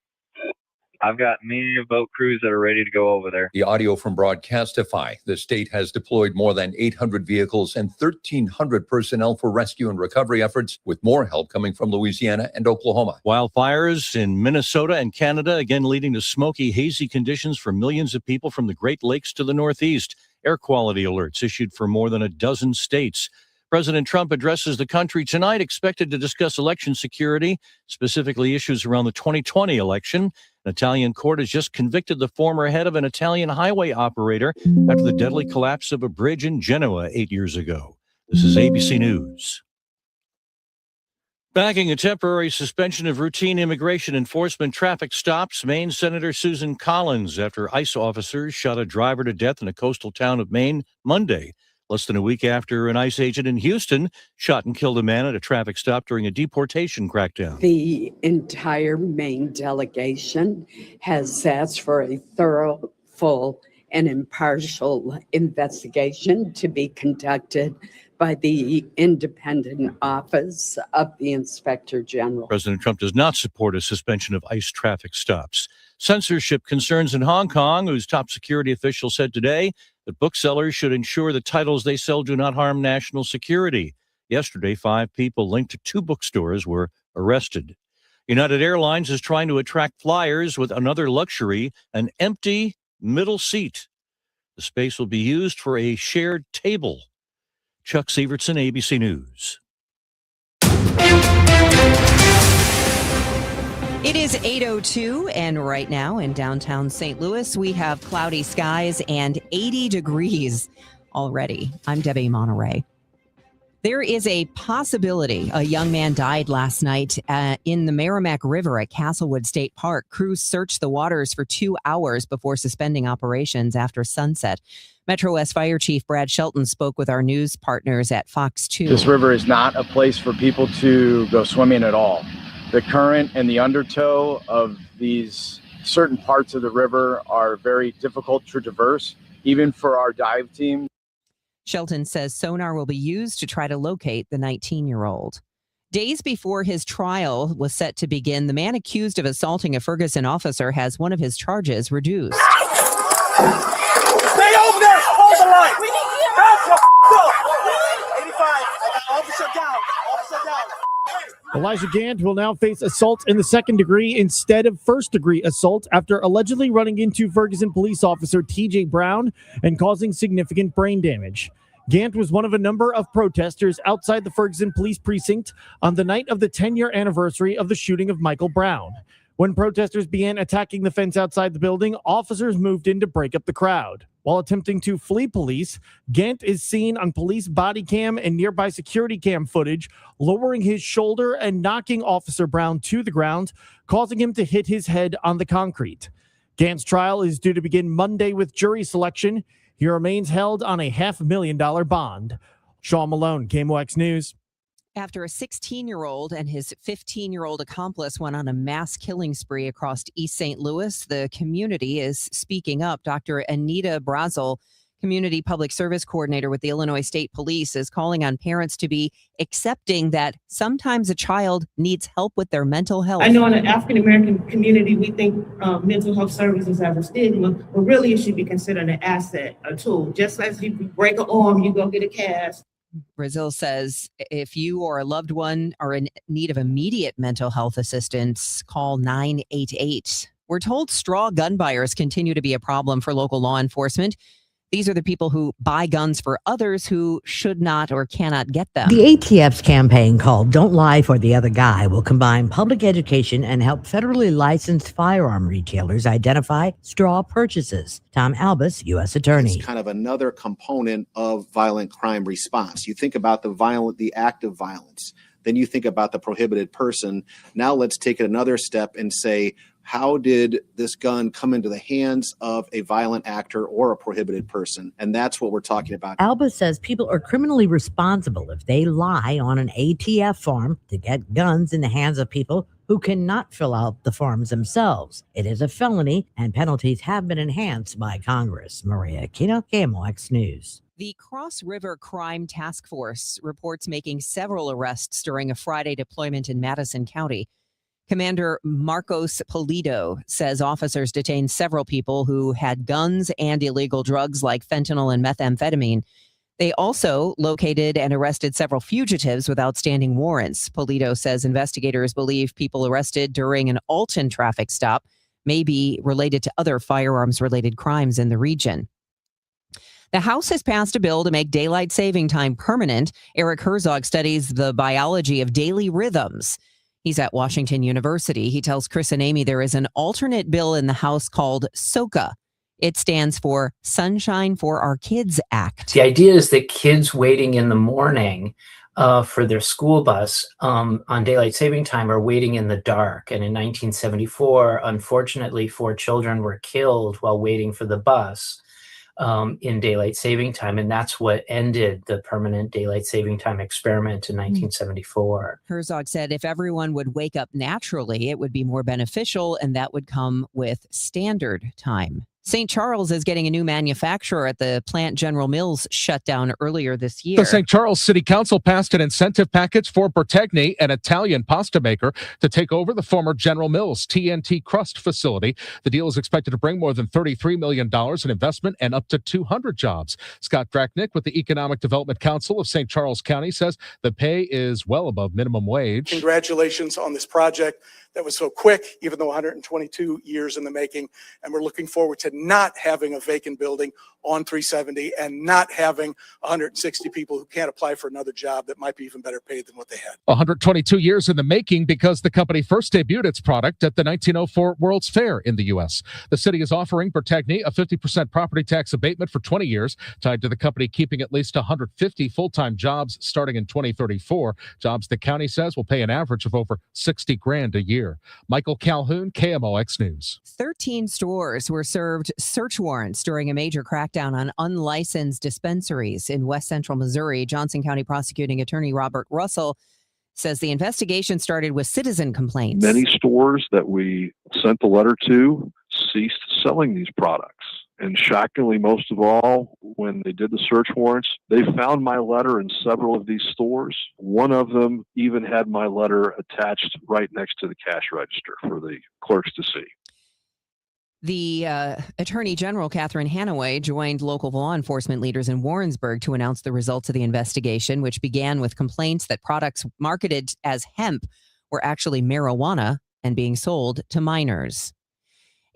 I've got many boat crews that are ready to go over there. The audio from Broadcastify. The state has deployed more than 800 vehicles and 1,300 personnel for rescue and recovery efforts, with more help coming from Louisiana and Oklahoma. Wildfires in Minnesota and Canada, again leading to smoky, hazy conditions for millions of people from the Great Lakes to the Northeast. Air quality alerts issued for more than a dozen states. President Trump addresses the country tonight, expected to discuss election security, specifically issues around the 2020 election. An Italian court has just convicted the former head of an Italian highway operator after the deadly collapse of a bridge in Genoa 8 years ago. This is ABC News. Backing a temporary suspension of routine immigration enforcement traffic stops, Maine Senator Susan Collins after ICE officers shot a driver to death in a coastal town of Maine Monday. Less than a week after an ICE agent in Houston shot and killed a man at a traffic stop during a deportation crackdown. The entire Maine delegation has asked for a thorough, full, and impartial investigation to be conducted by the independent office of the Inspector General. President Trump does not support a suspension of ICE traffic stops. Censorship concerns in Hong Kong, whose top security official said today that booksellers should ensure the titles they sell do not harm national security. Yesterday, 5 people linked to 2 bookstores were arrested. United Airlines is trying to attract flyers with another luxury, an empty middle seat. The space will be used for a shared table. Chuck Sievertson, ABC News. It is 8:02, and right now in downtown St. Louis, we have cloudy skies and 80 degrees already. I'm Debbie Monterrey. There is a possibility a young man died last night in the Merrimack River at Castlewood State Park. Crews searched the waters for 2 hours before suspending operations after sunset. Metro West Fire Chief Brad Shelton spoke with our news partners at Fox 2. This river is not a place for people to go swimming at all. The current and the undertow of these certain parts of the river are very difficult to traverse, even for our dive team. Shelton says sonar will be used to try to locate the 19-year-old. Days before his trial was set to begin, the man accused of assaulting a Ferguson officer has one of his charges reduced. Stay over there! Hold the line! We need you! Back up! 85. I got officer down. Officer down. Elijah Gant will now face assault in the second degree instead of first degree assault after allegedly running into Ferguson police officer TJ Brown and causing significant brain damage. Gant was one of a number of protesters outside the Ferguson police precinct on the night of the 10-year anniversary of the shooting of Michael Brown. When protesters began attacking the fence outside the building, officers moved in to break up the crowd. While attempting to flee police, Gant is seen on police body cam and nearby security cam footage, lowering his shoulder and knocking Officer Brown to the ground, causing him to hit his head on the concrete. Gant's trial is due to begin Monday with jury selection. He remains held on a $500,000 bond. Sean Malone, KMOX News. After a 16-year-old and his 15-year-old accomplice went on a mass killing spree across East St. Louis, the community is speaking up. Dr. Anita Brazel, Community Public Service Coordinator with the Illinois State Police, is calling on parents to be accepting that sometimes a child needs help with their mental health. I know in the African-American community, we think mental health services have a stigma, but really it should be considered an asset, a tool. Just as you break an arm, you go get a cast. Brazil says if you or a loved one are in need of immediate mental health assistance, call 988. We're told straw gun buyers continue to be a problem for local law enforcement. These are the people who buy guns for others who should not or cannot get them. The ATF's campaign called Don't Lie for the Other Guy will combine public education and help federally licensed firearm retailers identify straw purchases. Tom Albus, U.S. Attorney. It's kind of another component of violent crime response. You think about the act of violence, then you think about the prohibited person. Now let's take it another step and say, how did this gun come into the hands of a violent actor or a prohibited person? And that's what we're talking about. Albus says people are criminally responsible if they lie on an ATF form to get guns in the hands of people who cannot fill out the forms themselves. It is a felony, and penalties have been enhanced by Congress. Maria Aquino, KMOX News. The Cross River Crime Task Force reports making several arrests during a Friday deployment in Madison County. Commander Marcos Pulido says officers detained several people who had guns and illegal drugs like fentanyl and methamphetamine. They also located and arrested several fugitives with outstanding warrants. Pulido says investigators believe people arrested during an Alton traffic stop may be related to other firearms-related crimes in the region. The House has passed a bill to make daylight saving time permanent. Eric Herzog studies the biology of daily rhythms. He's at Washington University. He tells Chris and Amy there is an alternate bill in the House called SOCA. It stands for Sunshine for Our Kids Act. The idea is that kids waiting in the morning for their school bus on daylight saving time are waiting in the dark. And in 1974, unfortunately, 4 children were killed while waiting for the bus in daylight saving time. And that's what ended the permanent daylight saving time experiment in 1974. Herzog said if everyone would wake up naturally, it would be more beneficial, and that would come with standard time. St. Charles is getting a new manufacturer at the plant General Mills shut down earlier this year. The St. Charles City Council passed an incentive package for Bertegni, an Italian pasta maker, to take over the former General Mills TNT crust facility. The deal is expected to bring more than $33 million in investment and up to 200 jobs. Scott Drachnick with the Economic Development Council of St. Charles County says the pay is well above minimum wage. Congratulations on this project that was so quick, even though 122 years in the making. And we're looking forward to not having a vacant building on 370 and not having 160 people who can't apply for another job that might be even better paid than what they had. 122 years in the making because the company first debuted its product at the 1904 World's Fair in the U.S. The city is offering Bertegni a 50% property tax abatement for 20 years, tied to the company keeping at least 150 full-time jobs starting in 2034. Jobs the county says will pay an average of over $60,000 a year. Michael Calhoun, KMOX News. 13 stores were served search warrants during a major crackdown on unlicensed dispensaries in West Central Missouri. Johnson County Prosecuting Attorney Robert Russell says the investigation started with citizen complaints. Many stores that we sent the letter to ceased selling these products. And shockingly, most of all, when they did the search warrants, they found my letter in several of these stores. One of them even had my letter attached right next to the cash register for the clerks to see. The Attorney General, Catherine Hanaway, joined local law enforcement leaders in Warrensburg to announce the results of the investigation, which began with complaints that products marketed as hemp were actually marijuana and being sold to minors.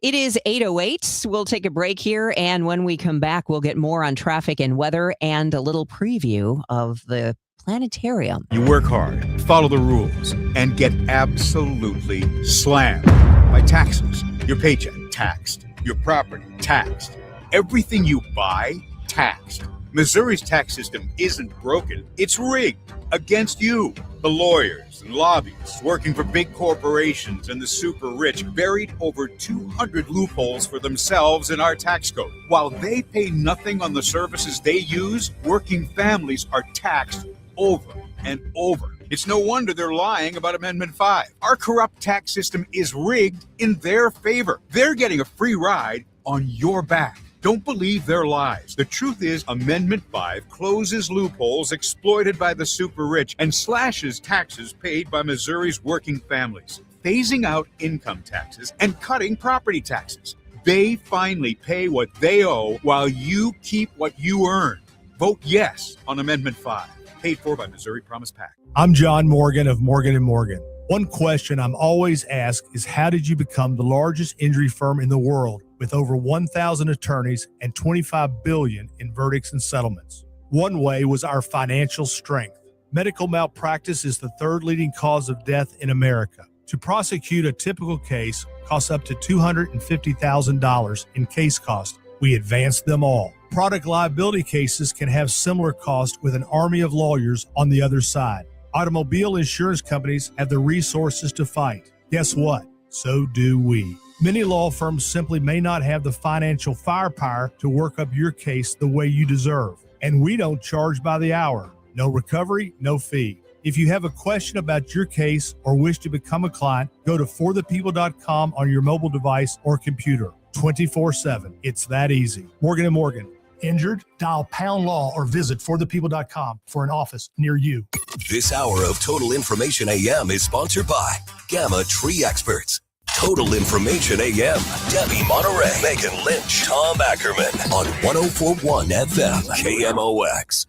It is 8:08. We'll take a break here, and when we come back, we'll get more on traffic and weather and a little preview of the planetarium. You work hard, follow the rules, and get absolutely slammed by taxes. Your paycheck taxed, your property taxed, everything you buy taxed. Missouri's tax system isn't broken, it's rigged against you. The lawyers and lobbyists working for big corporations and the super rich buried over 200 loopholes for themselves in our tax code. While they pay nothing on the services they use, working families are taxed over and over. It's no wonder they're lying about Amendment 5. Our corrupt tax system is rigged in their favor. They're getting a free ride on your back. Don't believe their lies. The truth is, Amendment 5 closes loopholes exploited by the super rich and slashes taxes paid by Missouri's working families, phasing out income taxes and cutting property taxes. They finally pay what they owe while you keep what you earn. Vote yes on Amendment 5. Paid for by Missouri Promise PAC. I'm John Morgan of Morgan & Morgan. One question I'm always asked is, how did you become the largest injury firm in the world with over 1,000 attorneys and $25 billion in verdicts and settlements? One way was our financial strength. Medical malpractice is the third leading cause of death in America. To prosecute a typical case costs up to $250,000 in case costs. We advanced them all. Product liability cases can have similar costs with an army of lawyers on the other side. Automobile insurance companies have the resources to fight. Guess what? So do we. Many law firms simply may not have the financial firepower to work up your case the way you deserve. And we don't charge by the hour. No recovery, no fee. If you have a question about your case or wish to become a client, go to forthepeople.com on your mobile device or computer. 24/7. It's that easy. Morgan & Morgan. Injured? Dial #law or visit forthepeople.com for an office near you. This hour of Total Information AM is sponsored by Gamma Tree Experts. Total Information AM. Debbie Monterrey, Megan Lynch, Tom Ackerman on 104.1 FM KMOX.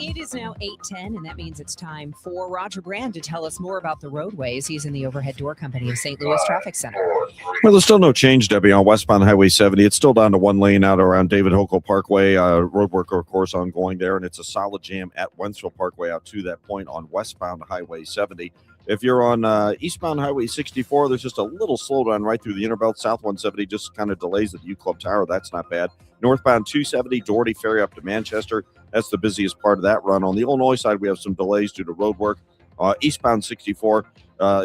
It is now 8:10, and that means it's time for Roger Brand to tell us more about the roadways. He's in the Overhead Door Company of St. Louis Traffic Center. Well, there's still no change, Debbie, on westbound Highway 70. It's still down to one lane out around David Hokel Parkway. Road work, of course, ongoing there, and it's a solid jam at Wentzville Parkway out to that point on westbound Highway 70. If you're on eastbound Highway 64, there's just a little slowdown right through the Interbelt. South 170 just kind of delays at U Club Tower. That's not bad. Northbound 270, Doherty Ferry up to Manchester. That's the busiest part of that run. On the Illinois side, we have some delays due to road work. Eastbound 64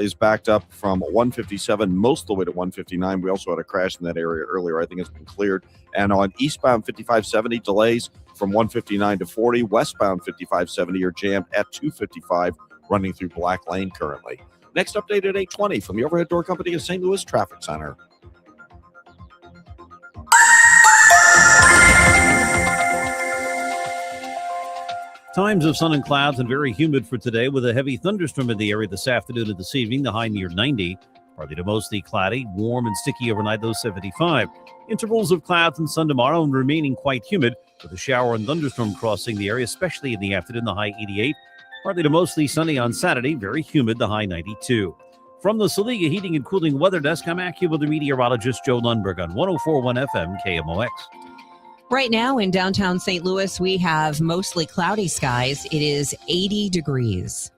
is backed up from 157 most of the way to 159. We also had a crash in that area earlier. I think it's been cleared. And on eastbound 5570, delays from 159 to 40. Westbound 5570 are jammed at 255, running through Black Lane currently. Next update at 8:20 from the Overhead Door Company of St. Louis Traffic Center. Times of sun and clouds and very humid for today with a heavy thunderstorm in the area this afternoon and this evening, the high near 90. Partly to mostly cloudy, warm and sticky overnight, low 75. Intervals of clouds and sun tomorrow and remaining quite humid with a shower and thunderstorm crossing the area, especially in the afternoon, the high 88. Partly to mostly sunny on Saturday, very humid, the high 92. From the Saliga Heating and Cooling Weather Desk, I'm AccuWeather meteorologist Joe Lundberg on 104.1 FM KMOX. Right now in downtown St. Louis, we have mostly cloudy skies. It is 80 degrees.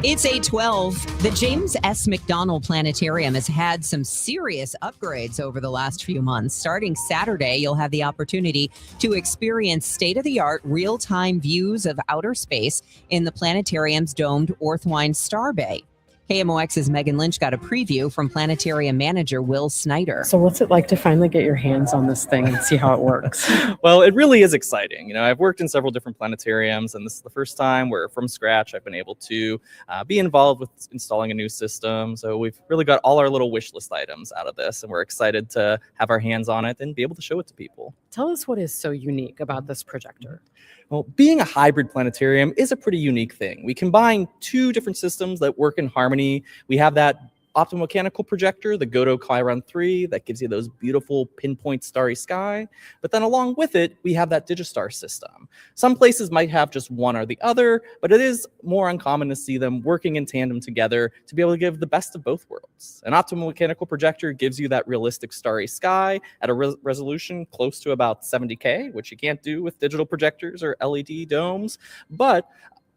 It's 8:12. The James S. McDonald Planetarium has had some serious upgrades over the last few months. Starting Saturday, you'll have the opportunity to experience state-of-the-art real-time views of outer space in the planetarium's domed Orthwine Star Bay. KMOX's Megan Lynch got a preview from planetarium manager Will Snyder. So what's it like to finally get your hands on this thing and see how it works? Well, it really is exciting. You know, I've worked in several different planetariums, and this is the first time where from scratch I've been able to be involved with installing a new system. So we've really got all our little wish list items out of this, and we're excited to have our hands on it and be able to show it to people. Tell us what is so unique about this projector. Well, being a hybrid planetarium is a pretty unique thing. We combine two different systems that work in harmony. We have that optomechanical projector, the Godo Chiron 3, that gives you those beautiful pinpoint starry sky. But then along with it, we have that Digistar system. Some places might have just one or the other, but it is more uncommon to see them working in tandem together to be able to give the best of both worlds. An optomechanical projector gives you that realistic starry sky at a resolution close to about 70K, which you can't do with digital projectors or LED domes, but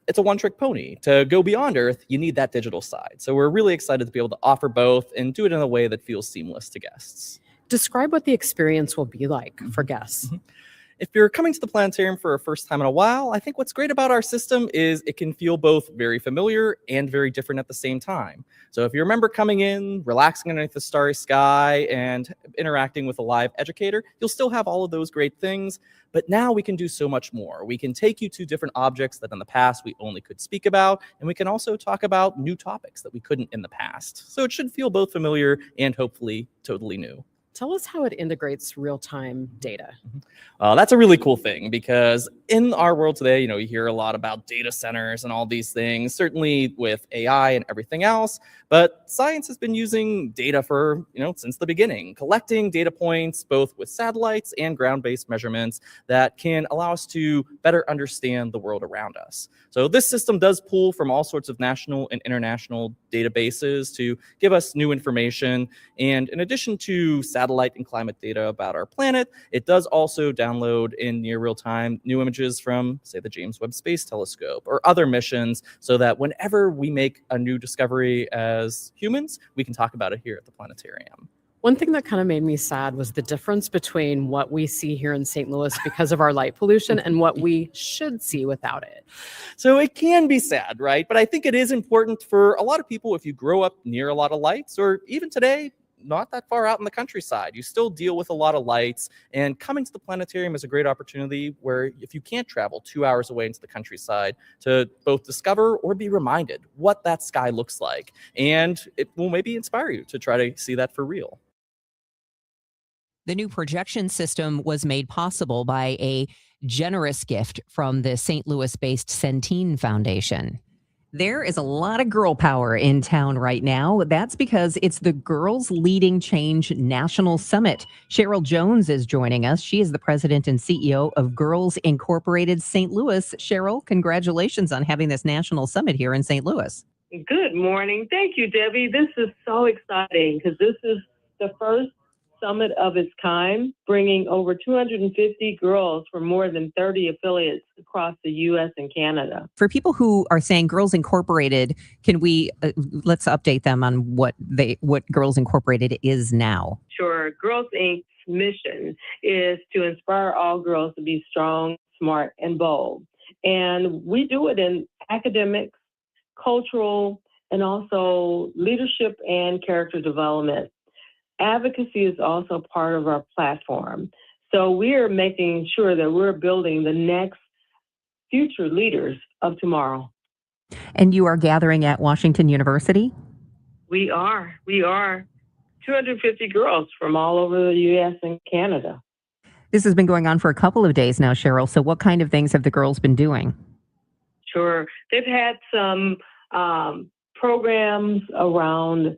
it's a one-trick pony. To go beyond Earth, you need that digital side. So we're really excited to be able to offer both and do it in a way that feels seamless to guests. Describe what the experience will be like for guests. If you're coming to the planetarium for a first time in a while, I think what's great about our system is it can feel both very familiar and very different at the same time. So if you remember coming in, relaxing underneath the starry sky, and interacting with a live educator, you'll still have all of those great things. But now we can do so much more. We can take you to different objects that in the past we only could speak about, and we can also talk about new topics that we couldn't in the past. So it should feel both familiar and hopefully totally new. Tell us how it integrates real-time data. That's a really cool thing because in our world today, you know, you hear a lot about data centers and all these things, certainly with AI and everything else, but science has been using data for, since the beginning, collecting data points, both with satellites and ground-based measurements that can allow us to better understand the world around us. So this system does pull from all sorts of national and international databases to give us new information. And in addition to satellite and climate data about our planet, it does also download in near real time new images from, say, the James Webb Space Telescope or other missions, so that whenever we make a new discovery as humans, we can talk about it here at the planetarium. One thing that kind of made me sad was the difference between what we see here in St. Louis because of our light pollution and what we should see without it. So it can be sad, right? But I think it is important for a lot of people, if you grow up near a lot of lights, or even today, not that far out in the countryside, you still deal with a lot of lights, and coming to the planetarium is a great opportunity where if you can't travel 2 hours away into the countryside, to both discover or be reminded what that sky looks like. And it will maybe inspire you to try to see that for real. The new projection system was made possible by a generous gift from the St. Louis-based Centene Foundation. There is a lot of girl power in town right now. That's because it's the Girls Leading Change National Summit. Cheryl Jones is joining us. She is the president and CEO of Girls Incorporated St. Louis. Cheryl, congratulations on having this national summit here in St. Louis. Good morning. Thank you, Debbie. This is so exciting because this is the first summit of its kind, bringing over 250 girls from more than 30 affiliates across the U.S. and Canada. For people who are saying Girls Incorporated, can we let's update them on what Girls Incorporated is now? Sure. Girls Inc.'s mission is to inspire all girls to be strong, smart, and bold. And we do it in academics, cultural, and also leadership and character development. Advocacy is also part of our platform. So we are making sure that we're building the next future leaders of tomorrow. And you are gathering at Washington University? We are 250 girls from all over the U.S. and Canada. This has been going on for a couple of days now, Cheryl. So what kind of things have the girls been doing? Sure. They've had some programs around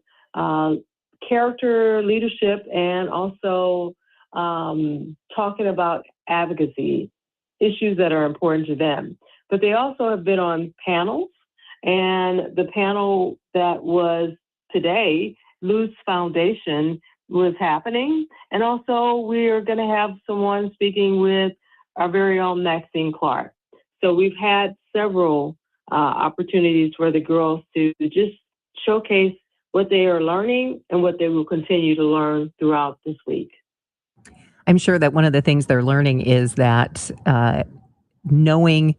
character, leadership, and also talking about advocacy. issues that are important to them. But they also have been on panels, and the panel that was today, Luz Foundation, was happening. And also we're going to have someone speaking with our very own Maxine Clark. So we've had several opportunities for the girls to just showcase what they are learning and what they will continue to learn throughout this week. I'm sure that one of the things they're learning is that knowing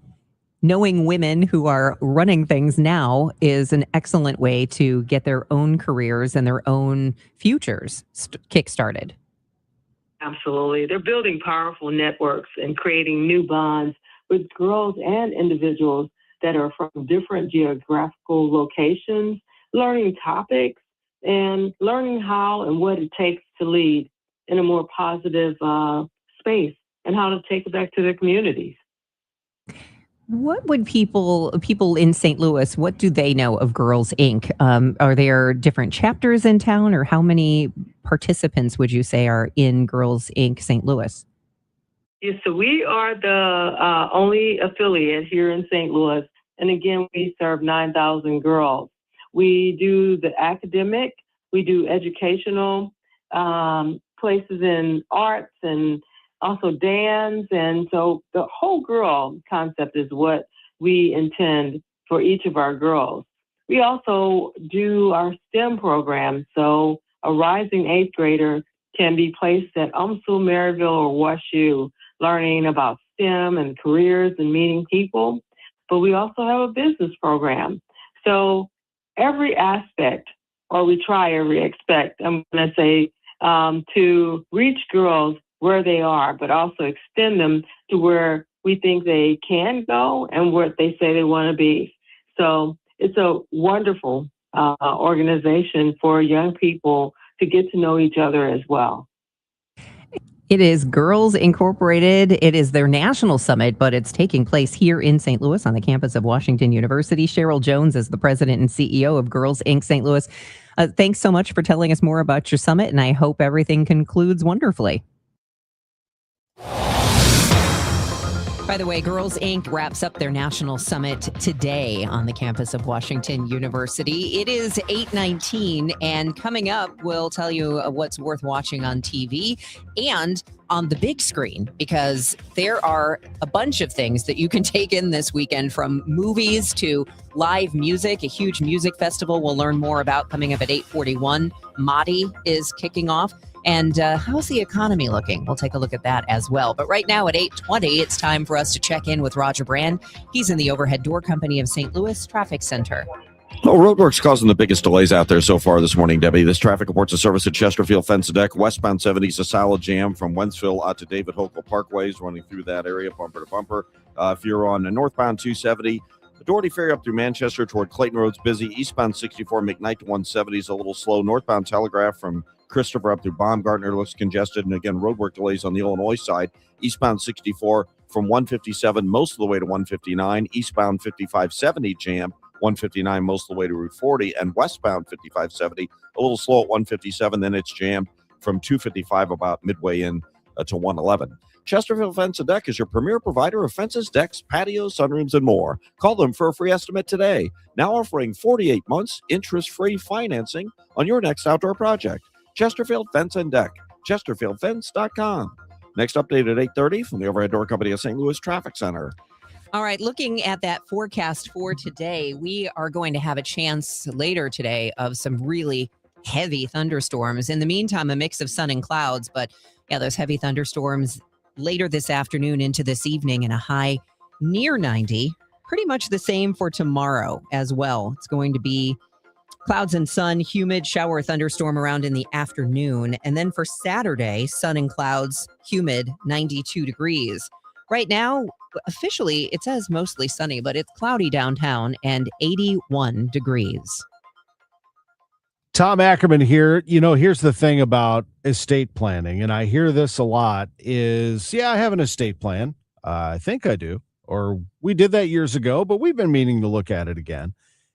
women who are running things now is an excellent way to get their own careers and their own futures kickstarted. Absolutely. They're building powerful networks and creating new bonds with girls and individuals that are from different geographical locations, learning topics and learning how and what it takes to lead in a more positive space and how to take it back to their communities. What would people in St. Louis, what do they know of Girls Inc.? Are there different chapters in town, or how many participants would you say are in Girls Inc. St. Louis? Yes, so we are the only affiliate here in St. Louis. And again, we serve 9,000 girls. We do the academic, we do educational places in arts and also dance. And so the whole girl concept is what we intend for each of our girls. We also do our STEM program. So a rising eighth grader can be placed at UMSL, Maryville, or WashU, learning about STEM and careers and meeting people. But we also have a business program. So every aspect, or we try every aspect, I'm going to say, to reach girls where they are, but also extend them to where we think they can go and where they say they want to be. So it's a wonderful organization for young people to get to know each other as well. It is Girls Incorporated. It is their national summit, but it's taking place here in St. Louis on the campus of Washington University. Cheryl Jones is the president and CEO of Girls Inc. St. Louis. Thanks so much for telling us more about your summit, and I hope everything concludes wonderfully. By the way, Girls Inc. wraps up their national summit today on the campus of Washington University. It is 8:19, and coming up, we'll tell you what's worth watching on TV and on the big screen, because there are a bunch of things that you can take in this weekend, from movies to live music. A huge music festival we'll learn more about coming up at 8:41. Madi is kicking off. And how's the economy looking? We'll take a look at that as well. But right now at 8:20, it's time for us to check in with Roger Brand. He's in the Overhead Door Company of St. Louis Traffic Center. Well, roadwork's causing the biggest delays out there so far this morning, Debbie. This traffic reports a service at Chesterfield Fence and Deck. Westbound 70 is a solid jam from Wentzville out to David Hokel Parkways, running through that area, bumper to bumper. If you're on the northbound 270, the Doherty Ferry up through Manchester toward Clayton Road's busy. Eastbound 64, McKnight to 170 is a little slow. Northbound Telegraph from Christopher up through Baumgartner looks congested. And again, roadwork delays on the Illinois side. Eastbound 64 from 157 most of the way to 159. Eastbound 5570 jam. 159 most of the way to Route 40, and westbound 5570 a little slow at 157. Then it's jammed from 255 about midway in to 111. Chesterfield Fence and Deck is your premier provider of fences, decks, patios, sunrooms, and more. Call them for a free estimate today. Now offering 48 months interest-free financing on your next outdoor project. Chesterfield Fence and Deck, chesterfieldfence.com. Next update at 8:30 from the Overhead Door Company of St. Louis Traffic Center. All right, looking at that forecast for today, we are going to have a chance later today of some really heavy thunderstorms. In the meantime, a mix of sun and clouds, but yeah, those heavy thunderstorms later this afternoon into this evening, and a high near 90. Pretty much the same for tomorrow as well. It's going to be clouds and sun, humid, shower, thunderstorm around in the afternoon. And then for Saturday, sun and clouds, humid, 92 degrees. Right now, officially, it says mostly sunny, but it's cloudy downtown and 81 degrees. Tom Ackerman here. You know, here's the thing about estate planning, and I hear this a lot, is, yeah, I have an estate plan. I think I do, or we did that years ago, but we've been meaning to look at it again.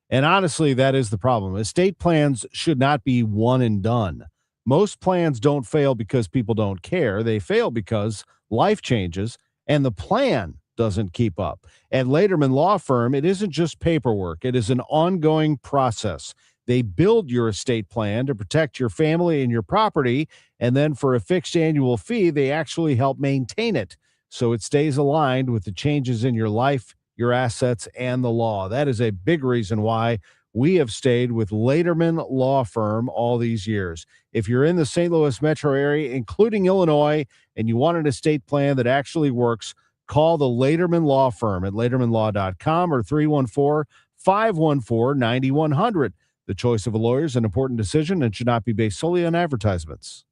And honestly, that is the problem. Estate plans should not be one and done. Most plans don't fail because people don't care. They fail because life changes, and the plan doesn't keep up. At Laterman Law Firm, it isn't just paperwork. It is an ongoing process. They build your estate plan to protect your family and your property, and then for a fixed annual fee, they actually help maintain it so it stays aligned with the changes in your life, your assets, and the law. That is a big reason why we have stayed with Laterman Law Firm all these years. If you're in the St. Louis metro area, including Illinois, and you want an estate plan that actually works, call the Laterman Law Firm at latermanlaw.com or 314-514-9100. The choice of a lawyer is an important decision and should not be based solely on advertisements.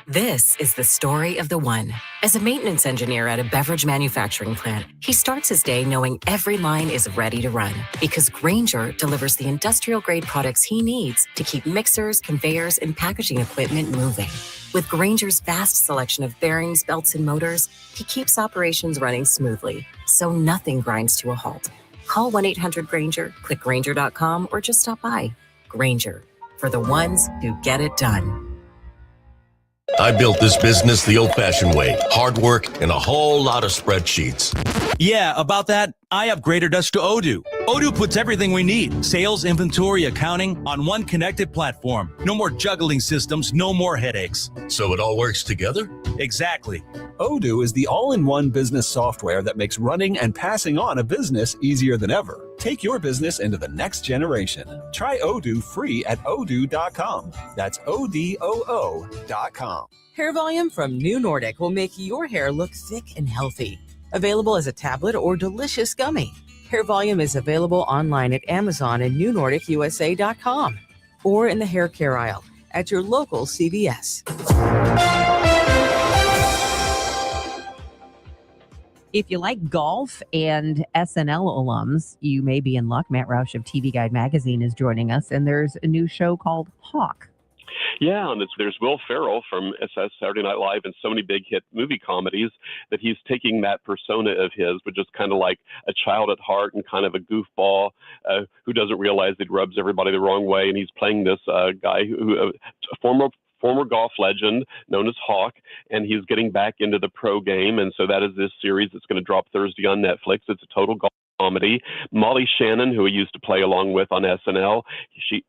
This is the story of the one. As a maintenance engineer at a beverage manufacturing plant, he starts his day knowing every line is ready to run because Grainger delivers the industrial-grade products he needs to keep mixers, conveyors, and packaging equipment moving. With Grainger's vast selection of bearings, belts, and motors, he keeps operations running smoothly, so nothing grinds to a halt. Call 1-800-GRAINGER, click Grainger.com, or just stop by. Grainger, for the ones who get it done. I built this business the old-fashioned way. Hard work and a whole lot of spreadsheets. Yeah, about that, I upgraded us to Odoo. Odoo puts everything we need, sales, inventory, accounting, on one connected platform. No more juggling systems, no more headaches. So it all works together? Exactly. Odoo is the all-in-one business software that makes running and passing on a business easier than ever. Take your business into the next generation. Try Odoo free at odoo.com. That's ODOO.com. Hair Volume from New Nordic will make your hair look thick and healthy. Available as a tablet or delicious gummy. Hair Volume is available online at Amazon and NewNordicUSA.com or in the hair care aisle at your local CVS. If you like golf and SNL alums, you may be in luck. Matt Roush of TV Guide Magazine is joining us, and there's a new show called Hawk. Yeah, and there's Will Ferrell from Saturday Night Live and so many big hit movie comedies that he's taking that persona of his, which is kind of like a child at heart and kind of a goofball who doesn't realize that he rubs everybody the wrong way. And he's playing this guy who a former golf legend known as Hawk, and he's getting back into the pro game. And so that is this series that's going to drop Thursday on Netflix. It's a total golf comedy. Molly Shannon, who he used to play along with on SNL,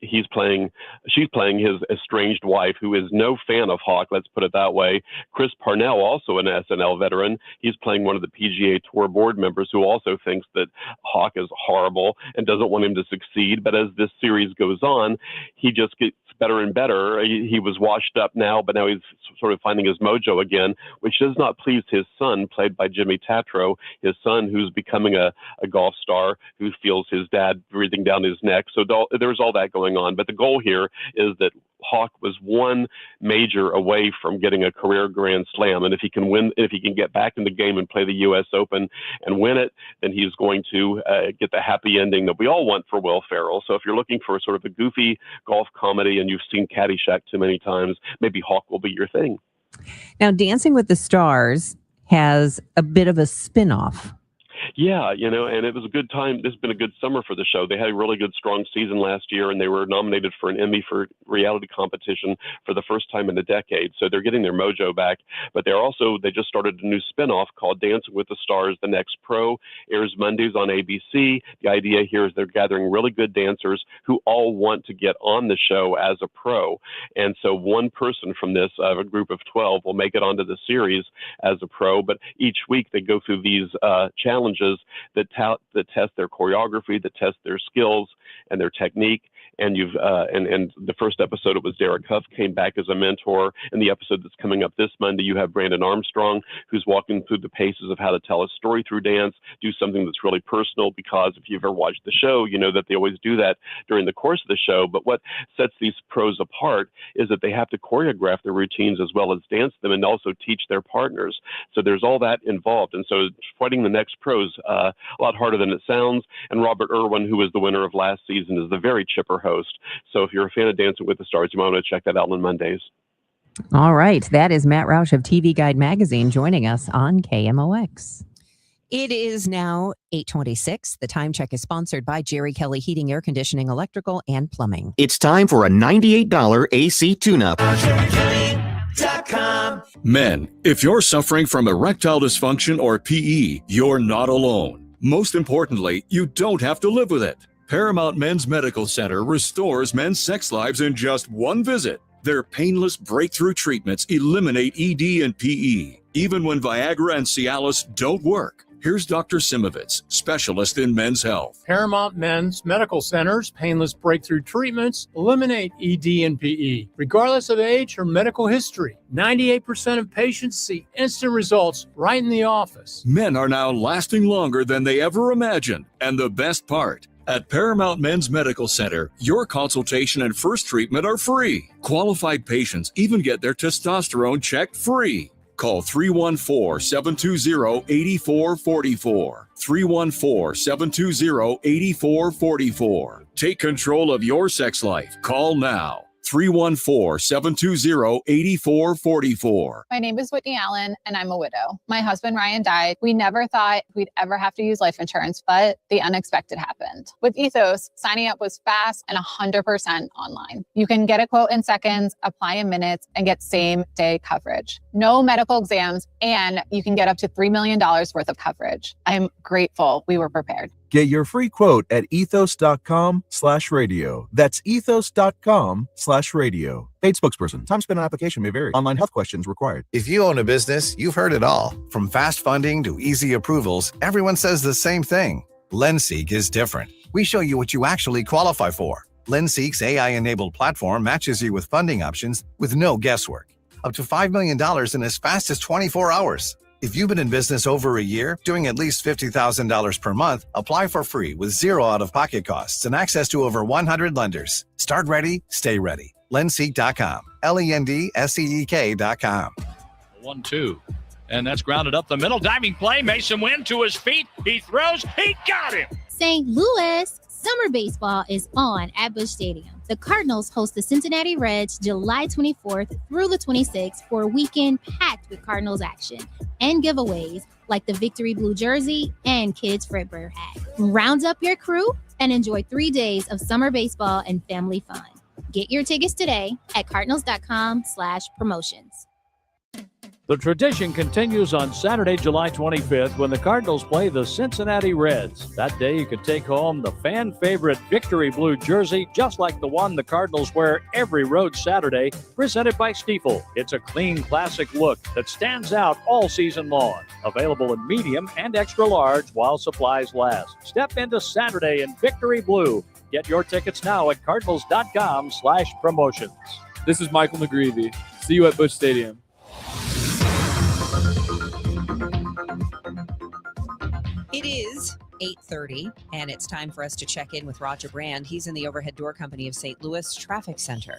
she's playing his estranged wife, who is no fan of Hawk, let's put it that way. Chris Parnell, also an SNL veteran, he's playing one of the PGA Tour board members who also thinks that Hawk is horrible and doesn't want him to succeed. But as this series goes on, he just gets better and better. He was washed up now, but now he's sort of finding his mojo again, which does not please his son, played by Jimmy Tatro, his son who's becoming a golf star who feels his dad breathing down his neck. So there's all that going on. But the goal here is that Hawk was one major away from getting a career Grand Slam. And if he can win, if he can get back in the game and play the U.S. Open and win it, then he's going to get the happy ending that we all want for Will Ferrell. So if you're looking for sort of a goofy golf comedy and you've seen Caddyshack too many times, maybe Hawk will be your thing. Now, Dancing with the Stars has a bit of a spin-off. Yeah, and it was a good time. This has been a good summer for the show. They had a really good, strong season last year, and they were nominated for an Emmy for reality competition for the first time in a decade. So they're getting their mojo back. But they just started a new spinoff called Dancing with the Stars, The Next Pro. Airs Mondays on ABC. The idea here is they're gathering really good dancers who all want to get on the show as a pro. And so one person from this, a group of 12, will make it onto the series as a pro. But each week they go through these challenges that test their choreography, that test their skills and their technique. And and the first episode, it was Derek Huff came back as a mentor. In the episode that's coming up this Monday, you have Brandon Armstrong, who's walking through the paces of how to tell a story through dance, do something that's really personal, because if you've ever watched the show, you know that they always do that during the course of the show. But what sets these pros apart is that they have to choreograph their routines as well as dance them and also teach their partners. So there's all that involved. And so fighting the next pros a lot harder than it sounds. And Robert Irwin, who was the winner of last season, is the very chipper host. So if you're a fan of Dancing with the Stars, you might want to check that out on Mondays. All right. That is Matt Roush of TV Guide Magazine joining us on KMOX. It is now 8:26. The time check is sponsored by Jerry Kelly Heating, Air Conditioning, Electrical, and Plumbing. It's time for a $98 AC tune-up. Jerry Kelly ParamountMen's.com. Men, if you're suffering from erectile dysfunction or PE, you're not alone. Most importantly, you don't have to live with it. Paramount Men's Medical Center restores men's sex lives in just one visit. Their painless breakthrough treatments eliminate ED and PE, even when Viagra and Cialis don't work. Here's Dr. Simovitz, specialist in men's health. Paramount Men's Medical Center's painless breakthrough treatments eliminate ED and PE, regardless of age or medical history. 98% of patients see instant results right in the office. Men are now lasting longer than they ever imagined. And the best part, at Paramount Men's Medical Center, your consultation and first treatment are free. Qualified patients even get their testosterone checked free. Call 314-720-8444. 314-720-8444. Take control of your sex life. Call now. 314-720-8444. My name is Whitney Allen, and I'm a widow. My husband, Ryan, died. We never thought we'd ever have to use life insurance, but the unexpected happened. With Ethos, signing up was fast and 100% online. You can get a quote in seconds, apply in minutes, and get same-day coverage. No medical exams, and you can get up to $3 million worth of coverage. I'm grateful we were prepared. Get your free quote at ethos.com/radio. That's ethos.com/radio. Paid spokesperson. Time spent on application may vary. Online health questions required. If you own a business, you've heard it all. From fast funding to easy approvals, everyone says the same thing. LendSeek is different. We show you what you actually qualify for. LendSeek's AI-enabled platform matches you with funding options with no guesswork. Up to $5 million in as fast as 24 hours. If you've been in business over a year, doing at least $50,000 per month, apply for free with zero out-of-pocket costs and access to over 100 lenders. Start ready, stay ready. Lendseek.com. LENDSEEK.com. 1-2. And that's grounded up the middle. Diving play. Mason Wynn to his feet. He throws. He got him. St. Louis. Summer baseball is on at Busch Stadium. The Cardinals host the Cincinnati Reds July 24th through the 26th for a weekend packed with Cardinals action and giveaways like the Victory Blue jersey and Kids Fredbear hat. Round up your crew and enjoy 3 days of summer baseball and family fun. Get your tickets today at cardinals.com/promotions. The tradition continues on Saturday, July 25th, when the Cardinals play the Cincinnati Reds. That day, you can take home the fan favorite Victory Blue jersey, just like the one the Cardinals wear every road Saturday, presented by Stiefel. It's a clean, classic look that stands out all season long. Available in medium and extra large while supplies last. Step into Saturday in Victory Blue. Get your tickets now at cardinals.com/promotions. This is Michael McGreevy. See you at Busch Stadium. It is 8:30, and it's time for us to check in with Roger Brand. He's in the Overhead Door Company of St. Louis Traffic Center.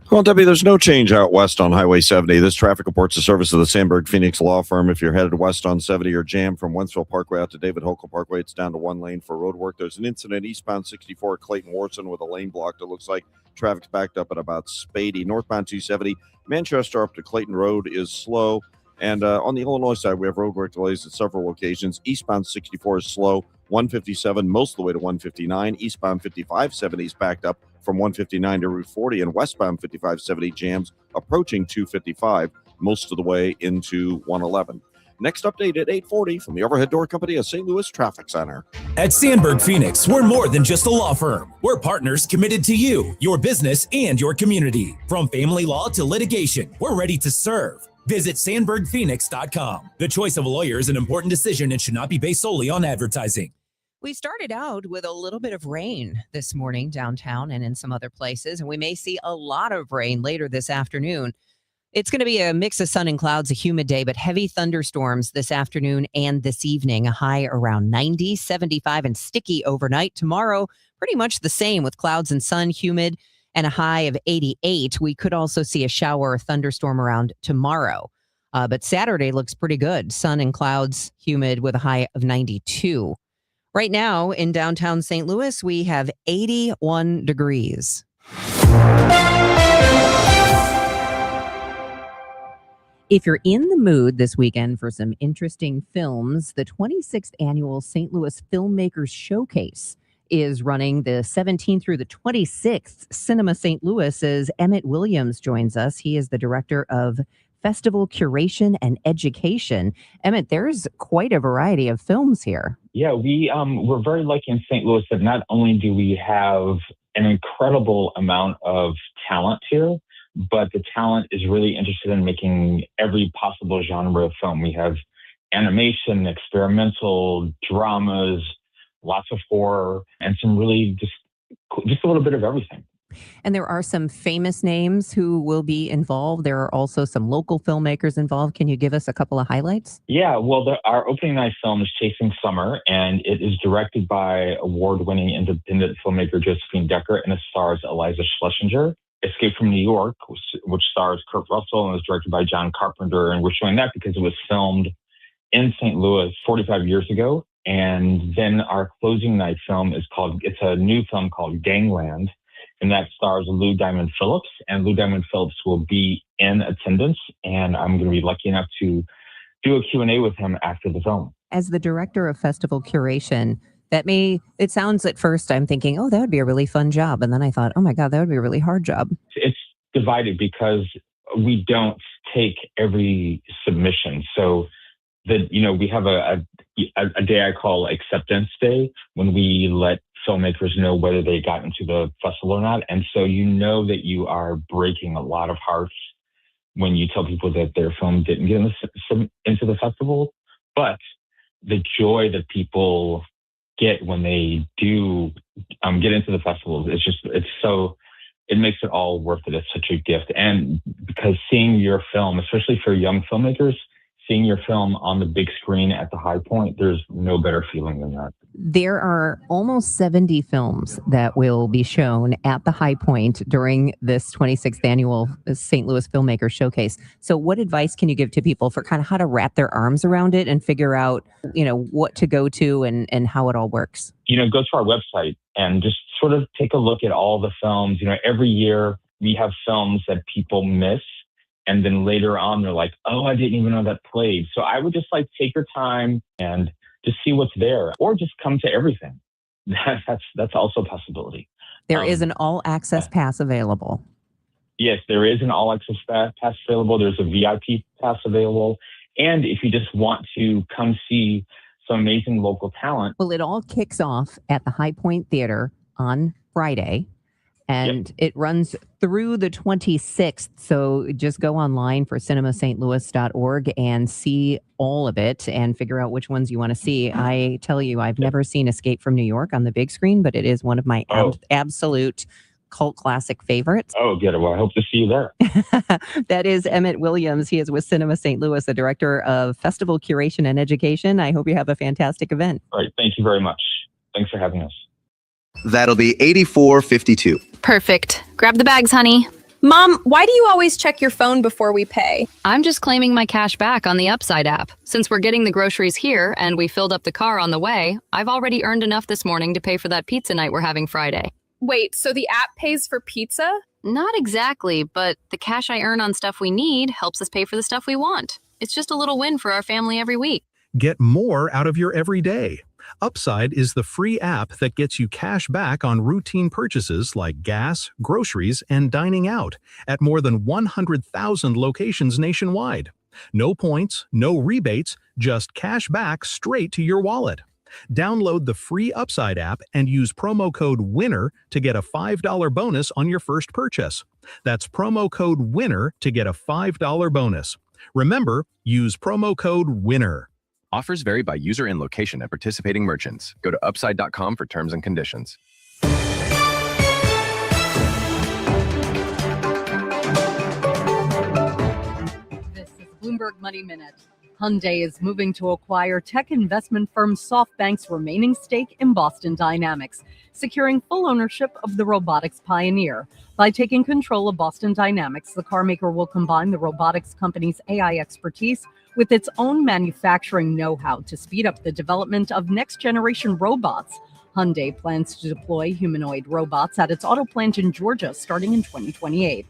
Well, Debbie, there's no change out west on Highway 70. This traffic reports the service of the Sandberg Phoenix Law Firm. If you're headed west on 70, you're jammed from Wentzville Parkway out to David Hokel Parkway. It's down to one lane for road work. There's an incident eastbound 64 at Clayton-Warson with a lane blocked. It looks like traffic's backed up at about Spady. Northbound 270, Manchester up to Clayton Road is slow. And on the Illinois side, we have roadwork delays at several locations. Eastbound 64 is slow, 157 most of the way to 159. Eastbound 5570 is backed up from 159 to Route 40, and westbound 5570 jams approaching 255 most of the way into 111. Next update at 8:40 from the Overhead Door Company of St. Louis Traffic Center. At Sandberg Phoenix, we're more than just a law firm. We're partners committed to you, your business, and your community. From family law to litigation, we're ready to serve. Visit sandbergphoenix.com. The choice of a lawyer is an important decision and should not be based solely on advertising. We started out with a little bit of rain this morning downtown and in some other places, and we may see a lot of rain later this afternoon. It's going to be a mix of sun and clouds, a humid day, but heavy thunderstorms this afternoon and this evening. A high around 90, 75, and sticky overnight. Tomorrow, pretty much the same with clouds and sun, humid, and a high of 88. We could also see a shower or thunderstorm around tomorrow. But Saturday looks pretty good. Sun and clouds, humid with a high of 92. Right now in downtown St. Louis, we have 81 degrees. If you're in the mood this weekend for some interesting films, the 26th annual St. Louis Filmmakers Showcase is running the 17th through the 26th. Cinema St. Louis's Emmett Williams joins us. He is the director of Festival Curation and Education. Emmett, there's quite a variety of films here. Yeah, we're very lucky in St. Louis that not only do we have an incredible amount of talent here, but the talent is really interested in making every possible genre of film. We have animation, experimental, dramas, lots of horror, and some really just a little bit of everything. And there are some famous names who will be involved. There are also some local filmmakers involved. Can you give us a couple of highlights? Yeah, well, our opening night film is Chasing Summer, and it is directed by award-winning independent filmmaker Josephine Decker, and it stars Eliza Schlesinger. Escape from New York, which stars Kurt Russell and was directed by John Carpenter. And we're showing that because it was filmed in St. Louis 45 years ago. And then our closing night film it's a new film called Gangland, and that stars Lou Diamond Phillips. And Lou Diamond Phillips will be in attendance, and I'm going to be lucky enough to do a Q&A with him after the film. As the director of festival curation, it sounds at first I'm thinking, oh, that would be a really fun job. And then I thought, oh my God, that would be a really hard job. It's divided because we don't take every submission. So we have a day I call Acceptance Day, when we let filmmakers know whether they got into the festival or not. And so that you are breaking a lot of hearts when you tell people that their film didn't get into the festival. But the joy that people get when they do get into the festival, it makes it all worth it. It's such a gift. And because seeing your film, especially for young filmmakers, seeing your film on the big screen at the High Point, there's no better feeling than that. There are almost 70 films that will be shown at the High Point during this 26th annual St. Louis Filmmaker Showcase. So what advice can you give to people for kind of how to wrap their arms around it and figure out, what to go to and how it all works? Go to our website and just sort of take a look at all the films. Every year we have films that people miss. And then later on, they're like, oh, I didn't even know that played. So I would just take your time and just see what's there, or just come to everything. That's also a possibility. There is an all-access pass available. Yes, there is an all-access pass available. There's a VIP pass available. And if you just want to come see some amazing local talent. Well, it all kicks off at the High Point Theater on Friday. And It runs through the 26th. So just go online for cinemastlouis.org and see all of it and figure out which ones you want to see. I tell you, I've never seen Escape from New York on the big screen, but it is one of my absolute cult classic favorites. Oh, good. Well, I hope to see you there. That is Emmett Williams. He is with Cinema St. Louis, the director of Festival Curation and Education. I hope you have a fantastic event. All right. Thank you very much. Thanks for having us. That'll be $84.52. Perfect. Grab the bags, honey. Mom, why do you always check your phone before we pay? I'm just claiming my cash back on the Upside app. Since we're getting the groceries here and we filled up the car on the way, I've already earned enough this morning to pay for that pizza night we're having Friday. Wait, so the app pays for pizza? Not exactly, but the cash I earn on stuff we need helps us pay for the stuff we want. It's just a little win for our family every week. Get more out of your everyday. Upside is the free app that gets you cash back on routine purchases like gas, groceries, and dining out at more than 100,000 locations nationwide. No points, no rebates, just cash back straight to your wallet. Download the free Upside app and use promo code WINNER to get a $5 bonus on your first purchase. That's promo code WINNER to get a $5 bonus. Remember, use promo code WINNER. Offers vary by user and location at participating merchants. Go to upside.com for terms and conditions. This is Bloomberg Money Minute. Hyundai is moving to acquire tech investment firm SoftBank's remaining stake in Boston Dynamics, securing full ownership of the robotics pioneer. By taking control of Boston Dynamics, the carmaker will combine the robotics company's AI expertise with its own manufacturing know-how to speed up the development of next-generation robots. Hyundai plans to deploy humanoid robots at its auto plant in Georgia starting in 2028.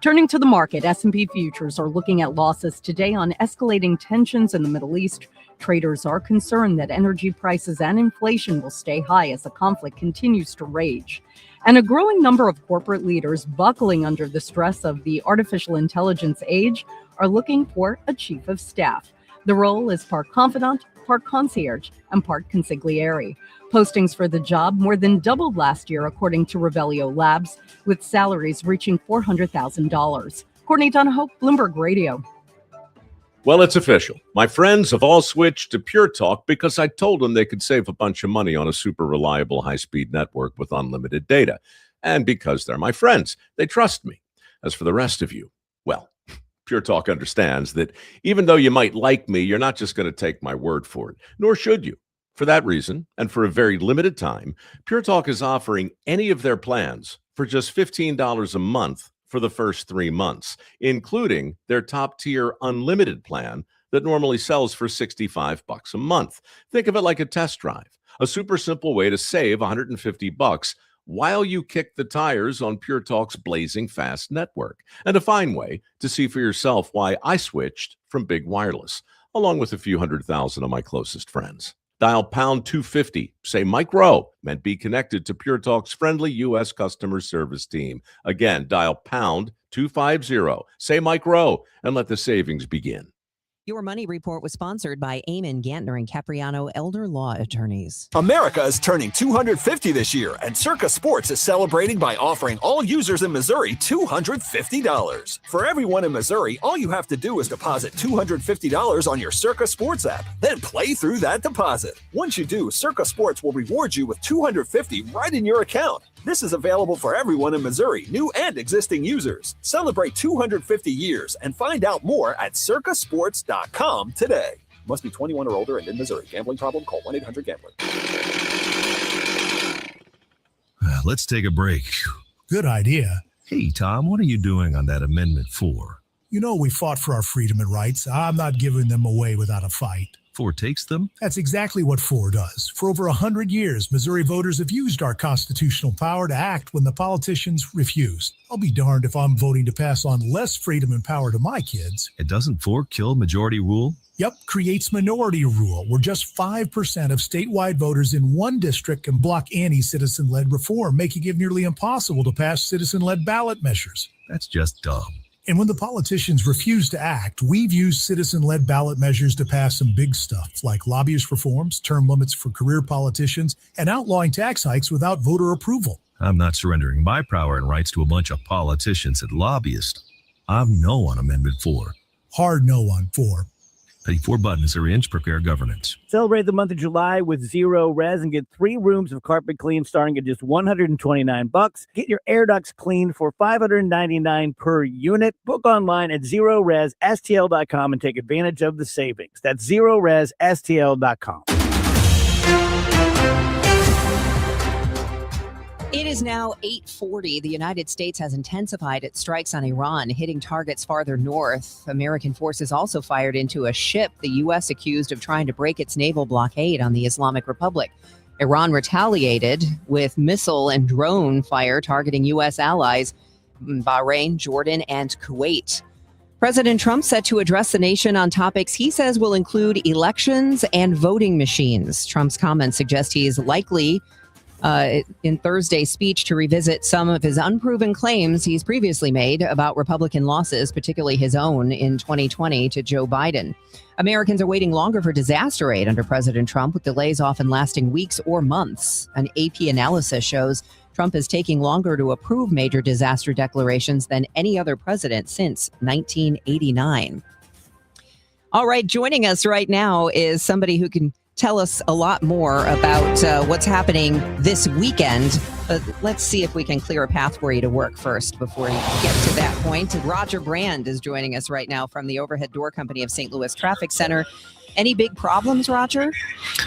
Turning to the market, S&P futures are looking at losses today on escalating tensions in the Middle East, Traders are concerned that energy prices and inflation will stay high as the conflict continues to rage. And a growing number of corporate leaders buckling under the stress of the artificial intelligence age are looking for a chief of staff. The role is part confidant, part concierge, and part consigliere. Postings for the job more than doubled last year, according to Revelio Labs, with salaries reaching $400,000. Courtney Donahoe, Bloomberg Radio. Well, it's official. My friends have all switched to Pure Talk because I told them they could save a bunch of money on a super reliable high-speed network with unlimited data. And because they're my friends, they trust me. As for the rest of you, well, Pure Talk understands that even though you might like me, you're not just going to take my word for it, nor should you. For that reason, and for a very limited time, Pure Talk is offering any of their plans for just $15 a month for the first 3 months, including their top-tier unlimited plan that normally sells for $65 a month. Think of it like a test drive, a super simple way to save $150 while you kick the tires on Pure Talk's blazing fast network, and a fine way to see for yourself why I switched from big wireless, along with a few 100,000 of my closest friends. Dial pound 250, say Mike Rowe, and be connected to Pure Talk's friendly U.S. customer service team. Again, dial pound 250, say Mike Rowe, and let the savings begin. Your Money Report was sponsored by Eamon Gantner and Capriano Elder Law Attorneys. America is turning 250 this year, and Circa Sports is celebrating by offering all users in Missouri $250. For everyone in Missouri, all you have to do is deposit $250 on your Circa Sports app, then play through that deposit. Once you do, Circa Sports will reward you with $250 right in your account. This is available for everyone in Missouri, new and existing users. Celebrate 250 years and find out more at circasports.com today. Must be 21 or older and in Missouri. Gambling problem? Call 1-800-GAMBLER. Let's take a break. Good idea. Hey, Tom, what are you doing on that Amendment 4? You know, we fought for our freedom and rights. I'm not giving them away without a fight. 4 takes them? That's exactly what 4 does. For over 100 years, Missouri voters have used our constitutional power to act when the politicians refused. I'll be darned if I'm voting to pass on less freedom and power to my kids. It doesn't 4 kill majority rule? Yep, creates minority rule, where just 5% of statewide voters in one district can block any citizen-led reform, making it nearly impossible to pass citizen-led ballot measures. That's just dumb. And when the politicians refuse to act, we've used citizen-led ballot measures to pass some big stuff, like lobbyist reforms, term limits for career politicians, and outlawing tax hikes without voter approval. I'm not surrendering my power and rights to a bunch of politicians and lobbyists. I'm no on Amendment 4. Hard no on 4. Pay 4 buttons or inch, prepare governance. Celebrate the month of July with Zero Res and get 3 rooms of carpet clean starting at just $129. Get your air ducts cleaned for $599 per unit. Book online at ZeroResSTL.com and take advantage of the savings. That's ZeroResSTL.com. It is now 8:40. The United States has intensified its strikes on Iran, hitting targets farther north. American forces also fired into a ship the U.S. accused of trying to break its naval blockade on the Islamic Republic. Iran retaliated with missile and drone fire targeting U.S. allies, Bahrain, Jordan, and Kuwait. President Trump set to address the nation on topics he says will include elections and voting machines. Trump's comments suggest he is likely in Thursday's speech to revisit some of his unproven claims he's previously made about Republican losses, particularly his own in 2020 to Joe Biden. Americans are waiting longer for disaster aid under President Trump, with delays often lasting weeks or months. An AP analysis shows Trump is taking longer to approve major disaster declarations than any other president since 1989. All right, joining us right now is somebody who can tell us a lot more about what's happening this weekend. But let's see if we can clear a path for you to work first before you get to that point. Roger Brand is joining us right now from the Overhead Door Company of St. Louis Traffic Center. Any big problems, Roger?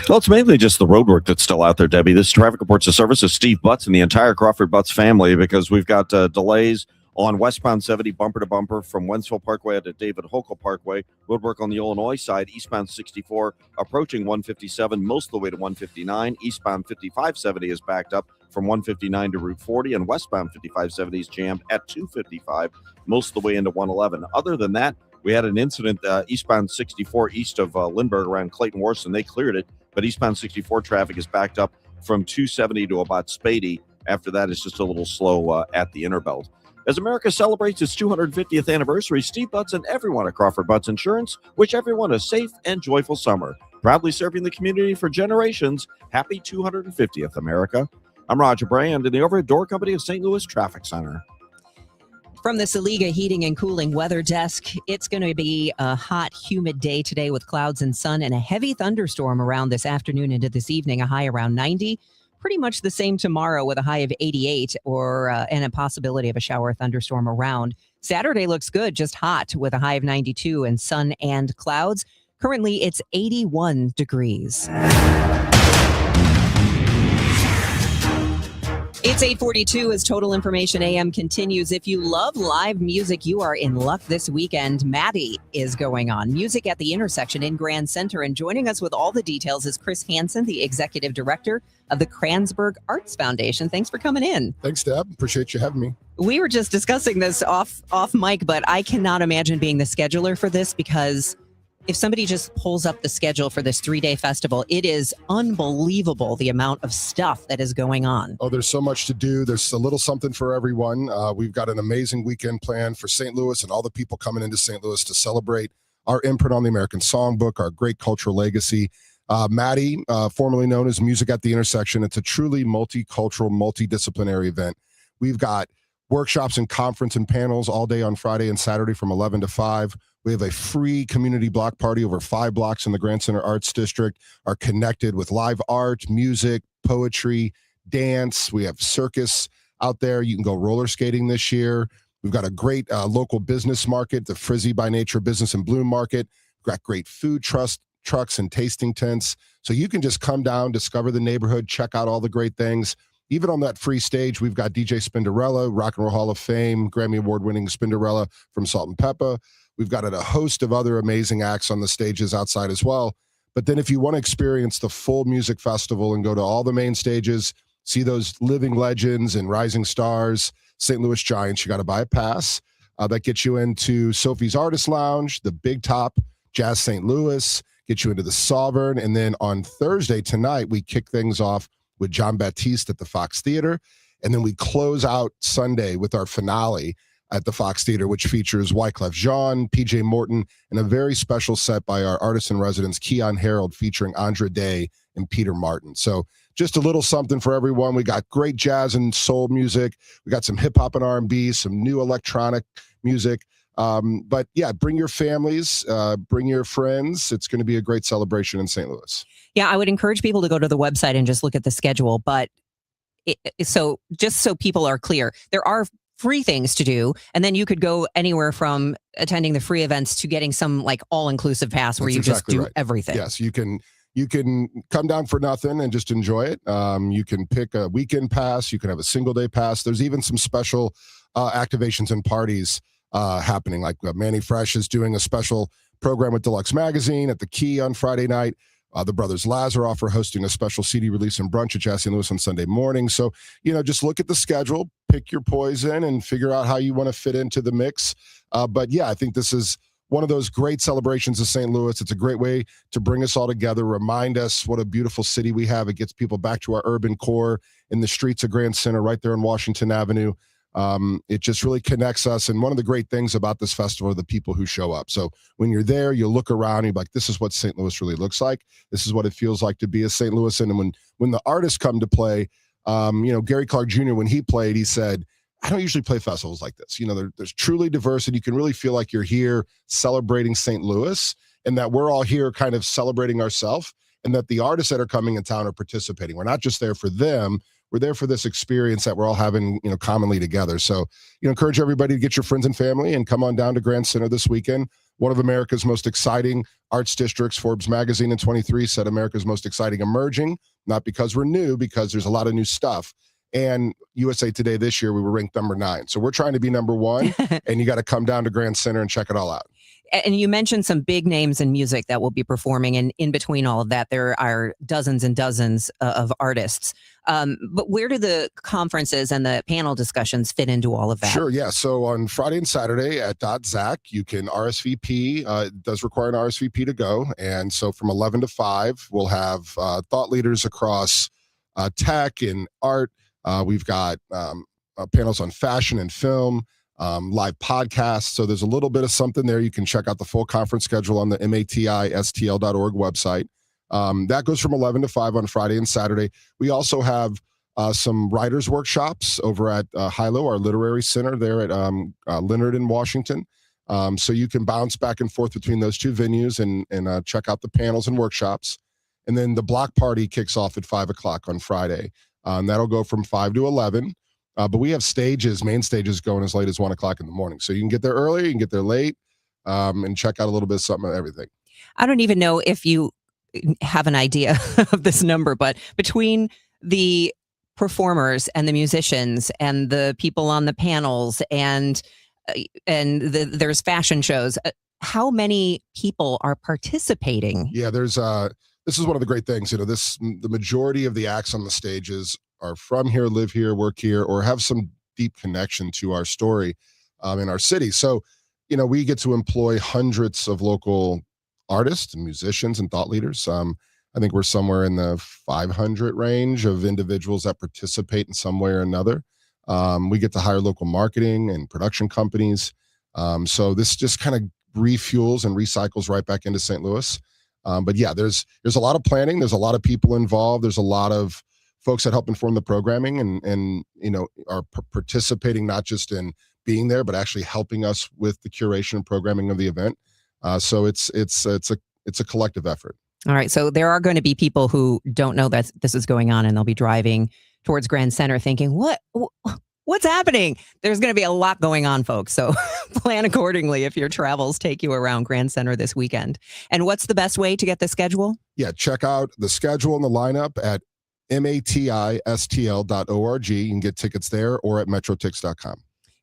Well, it's mainly just the road work that's still out there, Debbie. This Traffic Reports of Service is Steve Butts and the entire Crawford Butts family, because we've got delays on westbound 70 bumper to bumper from Wentzville Parkway to David Hochul Parkway. Roadwork on the Illinois side, eastbound 64 approaching 157 most of the way to 159. Eastbound 5570 is backed up from 159 to Route 40, and westbound 5570 is jammed at 255 most of the way into 111. Other than that, We had an incident eastbound 64 east of Lindbergh around Clayton Warson. They cleared it, but eastbound 64 traffic is backed up from 270 to about Spady. After that, it's just a little slow at the Interbelt. As America celebrates its 250th anniversary, Steve Butts and everyone at Crawford Butts Insurance wish everyone a safe and joyful summer. Proudly serving the community for generations. Happy 250th, America. I'm Roger Brand in the Overhead Door Company of St. Louis Traffic Center. From the Saliga Heating and Cooling Weather Desk, it's going to be a hot, humid day today with clouds and sun and a heavy thunderstorm around this afternoon into this evening, a high around 90. Pretty much the same tomorrow with a high of 88 and a possibility of a shower thunderstorm around. Saturday looks good, just hot with a high of 92 and sun and clouds. Currently, it's 81 degrees. It's 8:42 as Total Information AM continues. If you love live music, you are in luck this weekend. Maddie is going on. Music at the Intersection in Grand Center. And joining us with all the details is Chris Hansen, the Executive Director of the Kranzberg Arts Foundation. Thanks for coming in. Thanks, Deb. Appreciate you having me. We were just discussing this off mic, but I cannot imagine being the scheduler for this because if somebody just pulls up the schedule for this 3-day festival, it is unbelievable the amount of stuff that is going on. Oh, there's so much to do. There's a little something for everyone. We've got an amazing weekend planned for St. Louis and all the people coming into St. Louis to celebrate our imprint on the American Songbook, our great cultural legacy. Maddie, formerly known as Music at the Intersection, it's a truly multicultural, multidisciplinary event. We've got workshops and conference and panels all day on Friday and Saturday from 11 to 5. We have a free community block party over 5 blocks in the Grand Center Arts District, are connected with live art, music, poetry, dance. We have circus out there. You can go roller skating this year. We've got a great local business market, the Frizzy by Nature Business and Bloom Market. We've got great food trucks and tasting tents. So you can just come down, discover the neighborhood, check out all the great things. Even on that free stage, we've got DJ Spinderella, Rock and Roll Hall of Fame, Grammy Award-winning Spinderella from Salt and Pepper. We've got a host of other amazing acts on the stages outside as well. But then if you want to experience the full music festival and go to all the main stages, see those living legends and rising stars, St. Louis Giants, you got to buy a pass. That gets you into Sophie's Artist Lounge, the Big Top, Jazz St. Louis, get you into the Sovereign. And then on Thursday tonight, we kick things off with John Baptiste at the Fox Theater. And then we close out Sunday with our finale at the Fox Theater, which features Wyclef Jean, PJ Morton, and a very special set by our artist-in-residence, Keon Harold, featuring Andra Day and Peter Martin. So just a little something for everyone. We got great jazz and soul music. We got some hip-hop and R&B, some new electronic music. But yeah, bring your families, bring your friends. It's going to be a great celebration in St. Louis. Yeah, I would encourage people to go to the website and just look at the schedule. But so just so people are clear, there are free things to do, and then you could go anywhere from attending the free events to getting some like all-inclusive pass where you just do everything. Yes, you can come down for nothing and just enjoy it. You can pick a weekend pass. You can have a single-day pass. There's even some special activations and parties happening. Like Manny Fresh is doing a special program with Deluxe Magazine at the Key on Friday night. The brothers Lazaroff are hosting a special CD release and brunch at Jazz St. Louis on Sunday morning. So, just look at the schedule, pick your poison, and figure out how you want to fit into the mix. But yeah, I think this is one of those great celebrations of St. Louis. It's a great way to bring us all together, remind us what a beautiful city we have. It gets people back to our urban core in the streets of Grand Center right there on Washington Avenue. It just really connects us. And one of the great things about this festival are the people who show up. So when you're there, you look around and you're like, this is what St. Louis really looks like. This is what it feels like to be a St. Louisan. And when the artists come to play, Gary Clark Jr., when he played, he said, I don't usually play festivals like this. There's truly diverse, and you can really feel like you're here celebrating St. Louis, and that we're all here kind of celebrating ourselves, and that the artists that are coming in town are participating. We're not just there for them. We're there for this experience that we're all having, commonly together. So, encourage everybody to get your friends and family and come on down to Grand Center this weekend. One of America's most exciting arts districts. Forbes magazine in 23 said America's most exciting emerging, not because we're new, because there's a lot of new stuff. And USA Today this year, we were ranked number 9. So we're trying to be number 1, and you got to come down to Grand Center and check it all out. And you mentioned some big names in music that will be performing, and in between all of that, there are dozens and dozens of artists. But where do the conferences and the panel discussions fit into all of that? Sure, yeah. So on Friday and Saturday at .zac, you can RSVP. It does require an RSVP to go. And so from 11 to 5, we'll have thought leaders across tech and art. We've got panels on fashion and film, live podcasts. So there's a little bit of something there. You can check out the full conference schedule on the matistl.org website. That goes from 11 to 5 on Friday and Saturday. We also have some writers' workshops over at Hilo, our literary center there at Leonard in Washington. So you can bounce back and forth between those two venues and check out the panels and workshops. And then the block party kicks off at 5 o'clock on Friday. That'll go from 5 to 11. But we have main stages going as late as 1 o'clock in the morning. So you can get there early, you can get there late, and check out a little bit of something of everything. I don't even know if you have an idea of this number, but between the performers and the musicians and the people on the panels and there's fashion shows, how many people are participating? Yeah, this is one of the great things. The majority of the acts on the stages are from here, live here, work here, or have some deep connection to our story in our city. So, we get to employ hundreds of local artists and musicians and thought leaders. I think we're somewhere in the 500 range of individuals that participate in some way or another. We get to hire local marketing and production companies. So this just kind of refuels and recycles right back into St. Louis. But yeah, there's a lot of planning. There's a lot of people involved. There's a lot of folks that help inform the programming and are participating not just in being there, but actually helping us with the curation and programming of the event. So it's a collective effort. All right. So there are going to be people who don't know that this is going on, and they'll be driving towards Grand Center thinking, what's happening? There's going to be a lot going on, folks. So plan accordingly if your travels take you around Grand Center this weekend. And what's the best way to get the schedule? Yeah, check out the schedule and the lineup at matistl.org. You can get tickets there or at metrotix.com.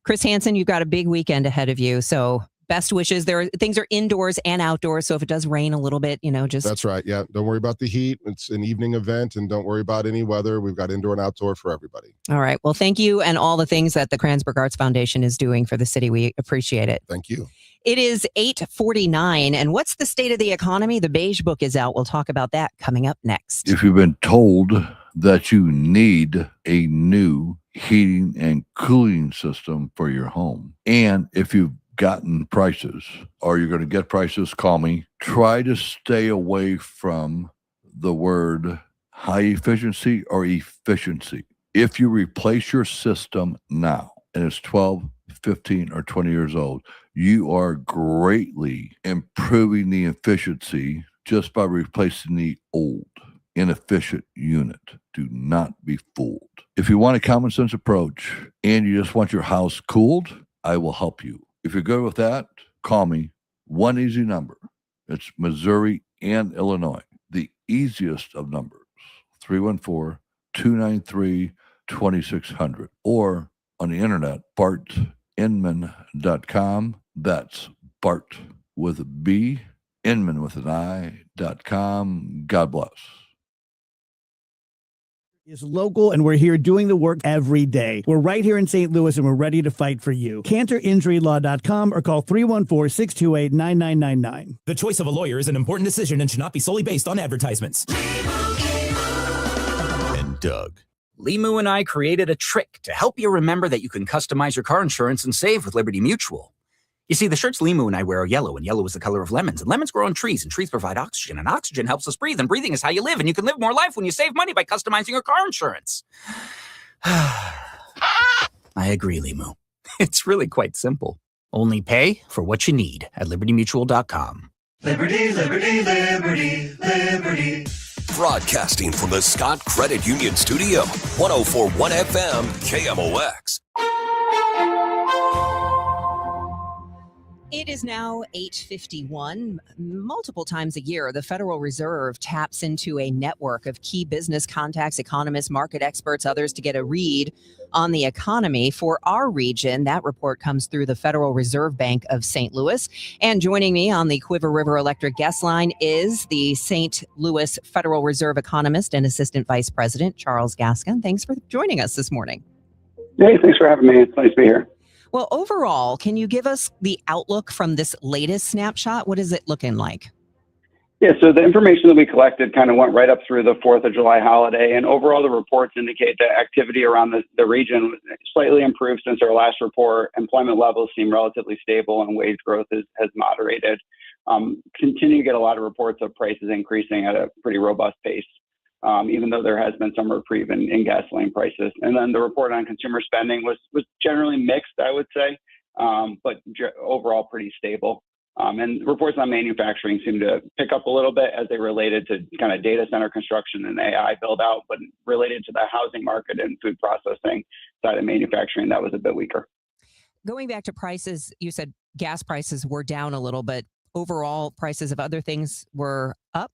Chris Hansen, you've got a big weekend ahead of you. So best wishes. Things are indoors and outdoors. So if it does rain a little bit, That's right. Yeah. Don't worry about the heat. It's an evening event, and don't worry about any weather. We've got indoor and outdoor for everybody. All right. Well, thank you. And all the things that the Kranzberg Arts Foundation is doing for the city. We appreciate it. Thank you. It is 8:49. And what's the state of the economy? The Beige Book is out. We'll talk about that coming up next. If you've been told that you need a new heating and cooling system for your home, and if you've gotten prices or you're going to get prices, call me. Try to stay away from the word high efficiency or efficiency. If you replace your system now and it's 12, 15, or 20 years old, you are greatly improving the efficiency just by replacing the old inefficient unit. Do not be fooled. If you want a common sense approach and you just want your house cooled, I will help you. If you're good with that, call me. One easy number. It's Missouri and Illinois. The easiest of numbers, 314-293-2600. Or on the internet, bartinman.com. That's Bart with a B, Inman with an I.com. God bless. Is local, and we're here doing the work every day. We're right here in St. Louis, and we're ready to fight for you. CantorInjuryLaw.com or call 314-628-9999. The choice of a lawyer is an important decision and should not be solely based on advertisements. And Doug. Limu and I created a trick to help you remember that you can customize your car insurance and save with Liberty Mutual. You see, the shirts Limu and I wear are yellow, and yellow is the color of lemons, and lemons grow on trees, and trees provide oxygen, and oxygen helps us breathe, and breathing is how you live, and you can live more life when you save money by customizing your car insurance. I agree, Limu. It's really quite simple. Only pay for what you need at libertymutual.com. Liberty, liberty, liberty, liberty. Broadcasting from the Scott Credit Union Studio, 104.1 FM, KMOX. It is now 8:51. Multiple times a year, the Federal Reserve taps into a network of key business contacts, economists, market experts, others to get a read on the economy for our region. That report comes through the Federal Reserve Bank of St. Louis. And joining me on the Quiver River Electric guest line is the St. Louis Federal Reserve economist and Assistant Vice President, Charles Gaskin. Thanks for joining us this morning. Hey, thanks for having me. It's nice to be here. Well, overall, can you give us the outlook from this latest snapshot? What is it looking like? Yeah, so the information that we collected kind of went right up through the 4th of July holiday. And overall, the reports indicate that activity around the region slightly improved since our last report. Employment levels seem relatively stable and wage growth has moderated. Continue to get a lot of reports of prices increasing at a pretty robust pace, even though there has been some reprieve in gasoline prices. And then the report on consumer spending was generally mixed, I would say, but overall pretty stable. And reports on manufacturing seem to pick up a little bit as they related to kind of data center construction and AI build out, but related to the housing market and food processing side of manufacturing, that was a bit weaker. Going back to prices, you said gas prices were down a little, but overall prices of other things were up?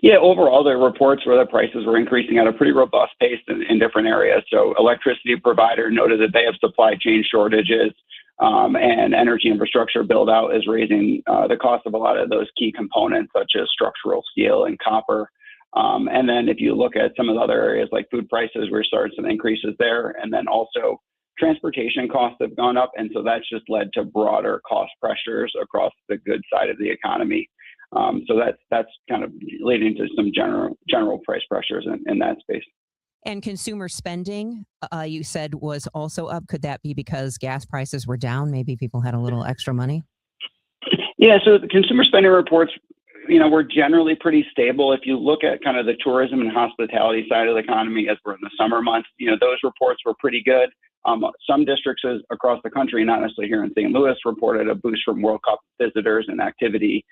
Yeah, overall, the reports were that prices were increasing at a pretty robust pace in different areas. So electricity provider noted that they have supply chain shortages, and energy infrastructure build out is raising the cost of a lot of those key components, such as structural steel and copper. And then if you look at some of the other areas like food prices, we're starting some increases there. And then also transportation costs have gone up. And so that's just led to broader cost pressures across the goods side of the economy. So that's kind of leading to some general price pressures in that space. And consumer spending, you said, was also up. Could that be because gas prices were down? Maybe people had a little extra money? Yeah, so the consumer spending reports, were generally pretty stable. If you look at kind of the tourism and hospitality side of the economy as we're in the summer months, those reports were pretty good. Some districts across the country, not necessarily here in St. Louis, reported a boost from World Cup visitors and activity.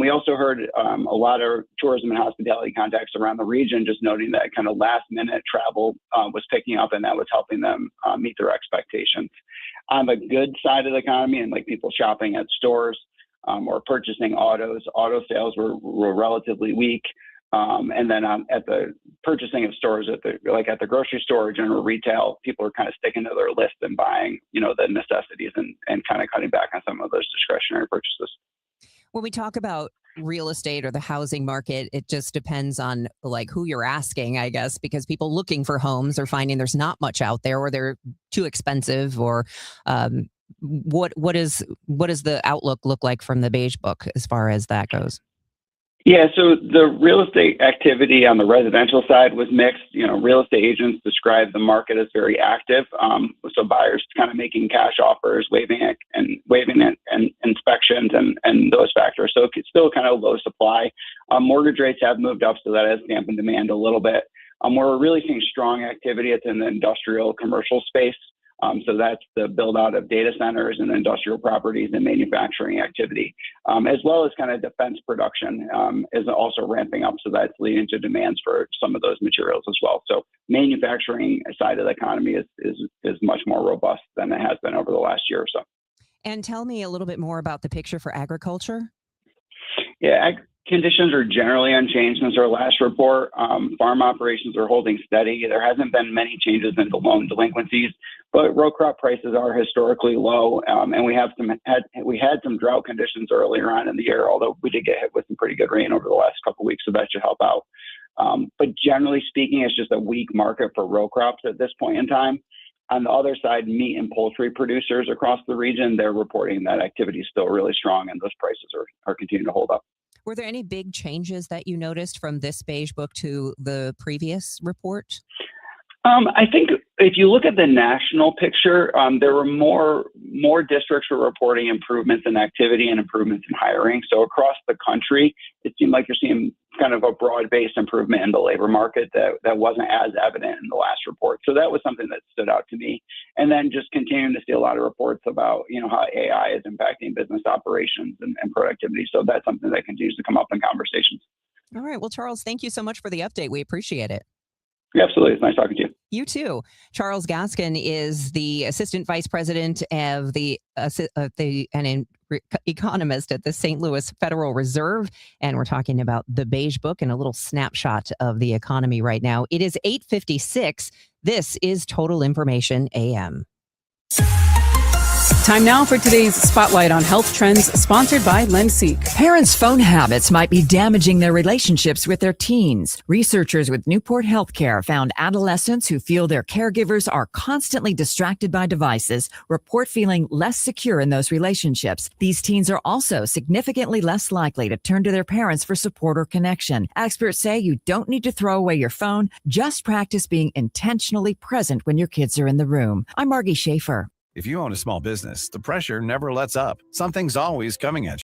We also heard a lot of tourism and hospitality contacts around the region just noting that kind of last minute travel was picking up and that was helping them meet their expectations. On the good side of the economy and like people shopping at stores or purchasing auto sales were relatively weak. And then at the purchasing of stores at the grocery store or general retail, people are kind of sticking to their list and buying, the necessities and kind of cutting back on some of those discretionary purchases. When we talk about real estate or the housing market, it just depends on like who you're asking, I guess, because people looking for homes are finding there's not much out there or they're too expensive or what does the outlook look like from the Beige Book as far as that goes? Yeah, so the real estate activity on the residential side was mixed. Real estate agents described the market as very active. So buyers kind of making cash offers, waiving inspections and those factors. So it's still kind of low supply. Mortgage rates have moved up, so that has dampened demand a little bit. We're really seeing strong activity. It's in the industrial commercial space. So that's the build out of data centers and industrial properties and manufacturing activity, as well as kind of defense production is also ramping up. So that's leading to demands for some of those materials as well. So manufacturing side of the economy is much more robust than it has been over the last year or so. And tell me a little bit more about the picture for agriculture. Yeah, conditions are generally unchanged since our last report. Farm operations are holding steady. There hasn't been many changes in the loan delinquencies, but row crop prices are historically low, and we had some drought conditions earlier on in the year. Although we did get hit with some pretty good rain over the last couple of weeks, so that should help out. But generally speaking, it's just a weak market for row crops at this point in time. On the other side, meat and poultry producers across the region, they're reporting that activity is still really strong, and those prices are continuing to hold up. Were there any big changes that you noticed from this Beige Book to the previous report? I think if you look at the national picture, there were more districts were reporting improvements in activity and improvements in hiring. So across the country, it seemed like you're seeing kind of a broad-based improvement in the labor market that wasn't as evident in the last report. So that was something that stood out to me. And then just continuing to see a lot of reports about, how AI is impacting business operations and productivity. So that's something that continues to come up in conversations. All right. Well, Charles, thank you so much for the update. We appreciate it. Yeah, absolutely. It's nice talking to you. You too. Charles Gaskin is the assistant vice president of the economist at the St. Louis Federal Reserve, and we're talking about the Beige Book and a little snapshot of the economy right now. It is 8:56. This is Total Information AM. Time now for today's Spotlight on Health Trends, sponsored by LendSeek. Parents' phone habits might be damaging their relationships with their teens. Researchers with Newport Healthcare found adolescents who feel their caregivers are constantly distracted by devices report feeling less secure in those relationships. These teens are also significantly less likely to turn to their parents for support or connection. Experts say you don't need to throw away your phone. Just practice being intentionally present when your kids are in the room. I'm Margie Schaefer. If you own a small business, the pressure never lets up. Something's always coming at you.